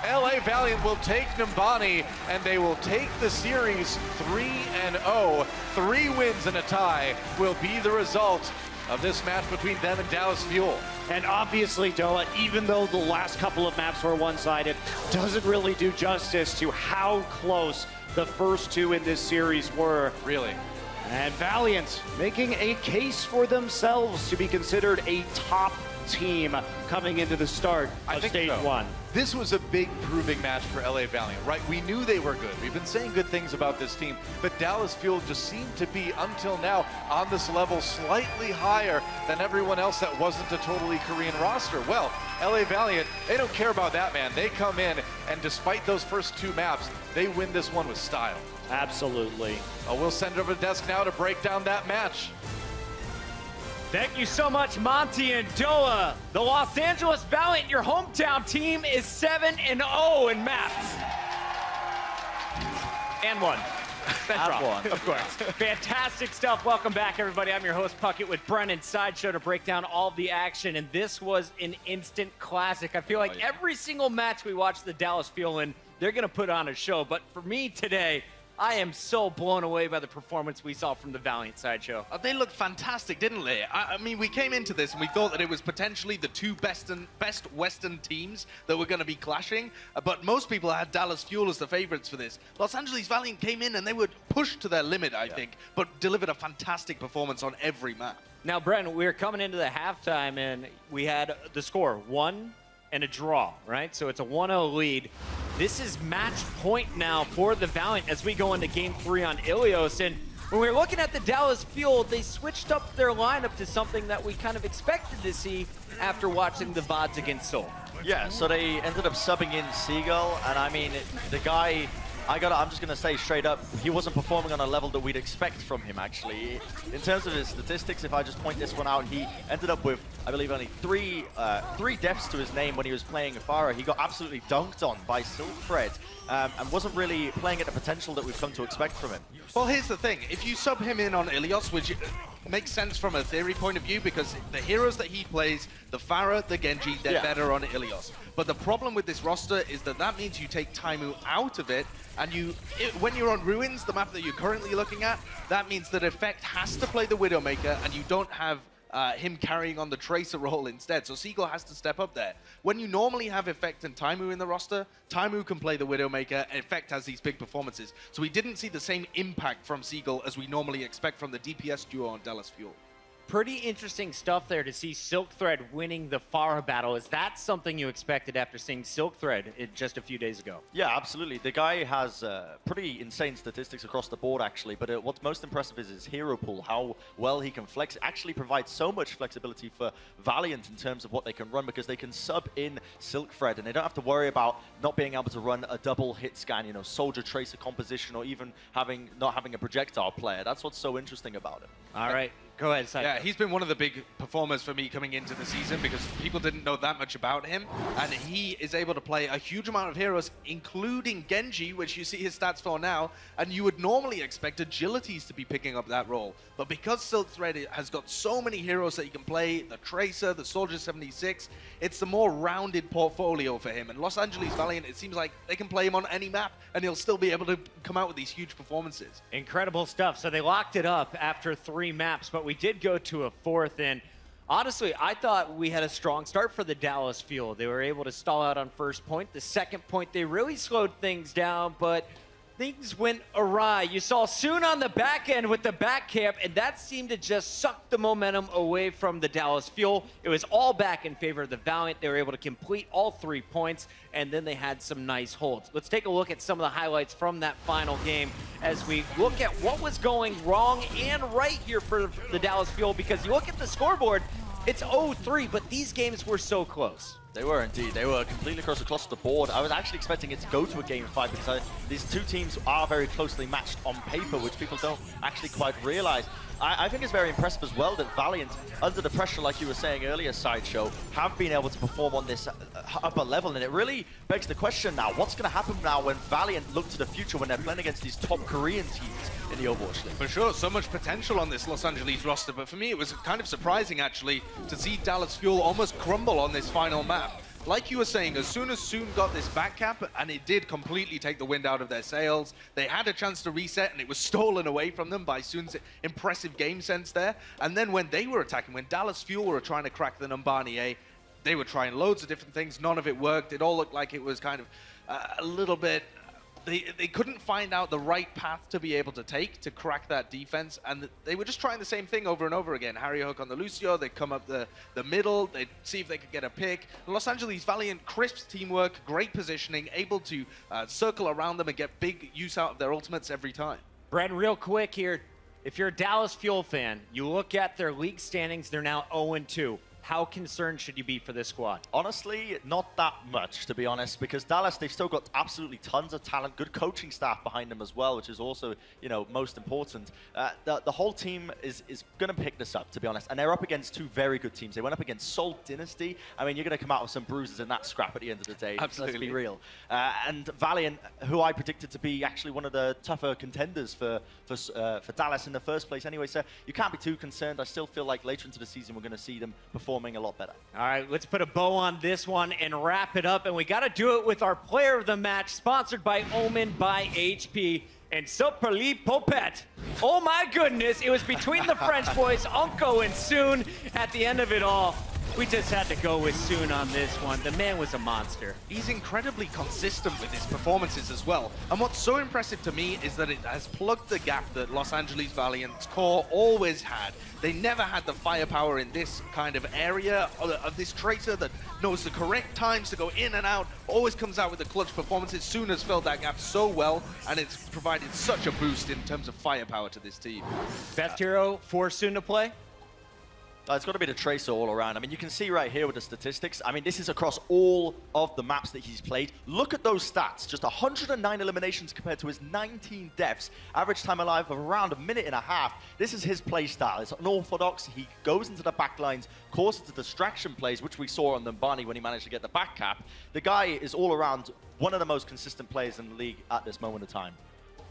LA Valiant will take Numbani, and they will take the series 3-0. 3 wins and a tie will be the result of this match between them and Dallas Fuel. And obviously, Doa, even though the last couple of maps were one-sided, doesn't really do justice to how close the first two in this series were. Really. And Valiant making a case for themselves to be considered a top team coming into the start of stage one. This was a big proving match for LA Valiant, right? We knew they were good. We've been saying good things about this team, but Dallas Fuel just seemed to be, until now, on this level slightly higher than everyone else that wasn't a totally Korean roster. Well, LA Valiant, they don't care about that, man. They come in, and despite those first 2 maps, they win this one with style. Absolutely. We'll send it over to the desk now to break down that match. Thank you so much, Monty and Doa. The Los Angeles Valiant, your hometown team, is 7-0 in maps. And one. Of course. Fantastic stuff. Welcome back, everybody. I'm your host, Puckett, with Brennan Sideshow to break down all of the action. And this was an instant classic. I feel like every single match we watch the Dallas Fuel in, they're going to put on a show. But for me today, I am so blown away by the performance we saw from the Valiant Sideshow. They looked fantastic, didn't they? I mean, we came into this and we thought that it was potentially the 2 best Western teams that were going to be clashing, but most people had Dallas Fuel as the favorites for this. Los Angeles Valiant came in and they would push to their limit, I think, but delivered a fantastic performance on every map. Now, Brennan, we were coming into the halftime and we had the score 1 and a draw, right? So it's a 1-0 lead. This is match point now for the Valiant as we go into game 3 on Ilios. And when we were looking at the Dallas Fuel, they switched up their lineup to something that we kind of expected to see after watching the VODs against Seoul. Yeah, so they ended up subbing in Seagull, and I mean, the guy, I'm just gonna say straight up, he wasn't performing on a level that we'd expect from him, actually. In terms of his statistics, if I just point this one out, he ended up with, I believe, only three deaths to his name when he was playing Afara. He got absolutely dunked on by Silk Thread, and wasn't really playing at the potential that we've come to expect from him. Well, here's the thing. If you sub him in on Ilios, which makes sense from a theory point of view, because the heroes that he plays, the Pharah, the Genji, they're better on Ilios. But the problem with this roster is that means you take Taimu out of it, and when you're on Ruins, the map that you're currently looking at, that means that Effect has to play the Widowmaker, and you don't have him carrying on the Tracer role instead. So Seagull has to step up there. When you normally have Effect and Taimu in the roster, Taimu can play the Widowmaker, and Effect has these big performances. So we didn't see the same impact from Seagull as we normally expect from the DPS duo on Dallas Fuel. Pretty interesting stuff there to see Silk Thread winning the Pharah battle. Is that something you expected after seeing Silk Thread just a few days ago? Yeah, absolutely. The guy has pretty insane statistics across the board, actually. But what's most impressive is his hero pool, how well he can flex. It actually provides so much flexibility for Valiant in terms of what they can run, because they can sub in Silk Thread, and they don't have to worry about not being able to run a double hit scan, you know, Soldier Tracer composition, or even not having a projectile player. That's what's so interesting about it. All right. Go ahead, Sai. Yeah, he's been one of the big performers for me coming into the season, because people didn't know that much about him, and he is able to play a huge amount of heroes, including Genji, which you see his stats for now, and you would normally expect Agilities to be picking up that role. But because Silk Thread has got so many heroes that he can play, the Tracer, the Soldier 76, it's a more rounded portfolio for him. And Los Angeles Valiant, it seems like they can play him on any map, and he'll still be able to come out with these huge performances. Incredible stuff. So they locked it up after 3 maps, but we did go to a 4th, and honestly, I thought we had a strong start for the Dallas Fuel. They were able to stall out on first point. The second point, they really slowed things down, but things went awry. You saw Soon on the back end with the back camp, and that seemed to just suck the momentum away from the Dallas Fuel. It was all back in favor of the Valiant. They were able to complete all 3 points, and then they had some nice holds. Let's take a look at some of the highlights from that final game as we look at what was going wrong and right here for the Dallas Fuel, because you look at the scoreboard, it's 0-3, but these games were so close. They were indeed. They were completely across the board. I was actually expecting it to go to a game 5, because these two teams are very closely matched on paper, which people don't actually quite realize. I think it's very impressive as well that Valiant, under the pressure, like you were saying earlier, Sideshow, have been able to perform on this upper level. And it really begs the question now, what's going to happen now when Valiant look to the future when they're playing against these top Korean teams in the Overwatch League? For sure, so much potential on this Los Angeles roster, but for me it was kind of surprising actually to see Dallas Fuel almost crumble on this final map. Like you were saying, as soon as Soon got this back cap, and it did completely take the wind out of their sails, they had a chance to reset, and it was stolen away from them by Soon's impressive game sense there. And then when they were attacking, when Dallas Fuel were trying to crack the Numbani, they were trying loads of different things. None of it worked. It all looked like it was kind of a little bit... They couldn't find out the right path to be able to take to crack that defense, and they were just trying the same thing over and over again. Harry Hook on the Lucio, they'd come up the middle, they'd see if they could get a pick. Los Angeles Valiant, crisp teamwork, great positioning, able to circle around them and get big use out of their ultimates every time. Brent, real quick here, if you're a Dallas Fuel fan, you look at their league standings, they're now 0-2. How concerned should you be for this squad? Honestly, not that much, to be honest, because Dallas, they've still got absolutely tons of talent, good coaching staff behind them as well, which is also, you know, most important. The whole team is going to pick this up, to be honest, and they're up against 2 very good teams. They went up against Seoul Dynasty. I mean, you're going to come out with some bruises in that scrap at the end of the day. Absolutely. Let's be real. And Valiant, who I predicted to be actually one of the tougher contenders for Dallas in the first place anyway, so you can't be too concerned. I still feel like later into the season we're going to see them performing a lot better. All right, let's put a bow on this one and wrap it up. And we got to do it with our player of the match, sponsored by Omen by HP and Soperli Popet. Oh my goodness, it was between the French boys, Unco and Soon, at the end of it all. We just had to go with Soon on this one. The man was a monster. He's incredibly consistent with his performances as well. And what's so impressive to me is that it has plugged the gap that Los Angeles Valiant's core always had. They never had the firepower in this kind of area of this Tracer that knows the correct times to go in and out, always comes out with the clutch performances. Soon has filled that gap so well, and it's provided such a boost in terms of firepower to this team. Best hero for Soon to play? It's got to be the Tracer all around. I mean, you can see right here with the statistics. I mean, this is across all of the maps that he's played. Look at those stats. Just 109 eliminations compared to his 19 deaths. Average time alive of around 1.5 minutes. This is his play style. It's unorthodox. He goes into the back lines, causes the distraction plays, which we saw on Numbani when he managed to get the back cap. The guy is all around one of the most consistent players in the league at this moment of time.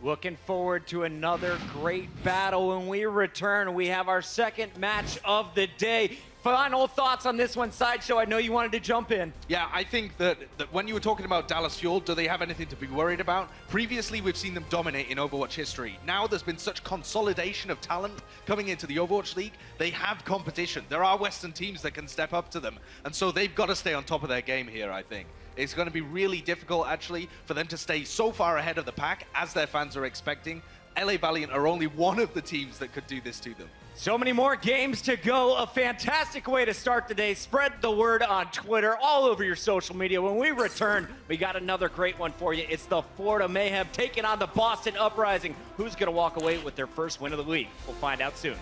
Looking forward to another great battle. When we return, we have our second match of the day. Final thoughts on this one, Sideshow. I know you wanted to jump in. Yeah, I think that when you were talking about Dallas Fuel, do they have anything to be worried about? Previously, we've seen them dominate in Overwatch history. Now there's been such consolidation of talent coming into the Overwatch League. They have competition. There are Western teams that can step up to them. And so they've got to stay on top of their game here, I think. It's going to be really difficult, actually, for them to stay so far ahead of the pack, as their fans are expecting. LA Valiant are only one of the teams that could do this to them. So many more games to go. A fantastic way to start today. Spread the word on Twitter, all over your social media. When we return, we got another great one for you. It's the Florida Mayhem taking on the Boston Uprising. Who's going to walk away with their first win of the week? We'll find out soon.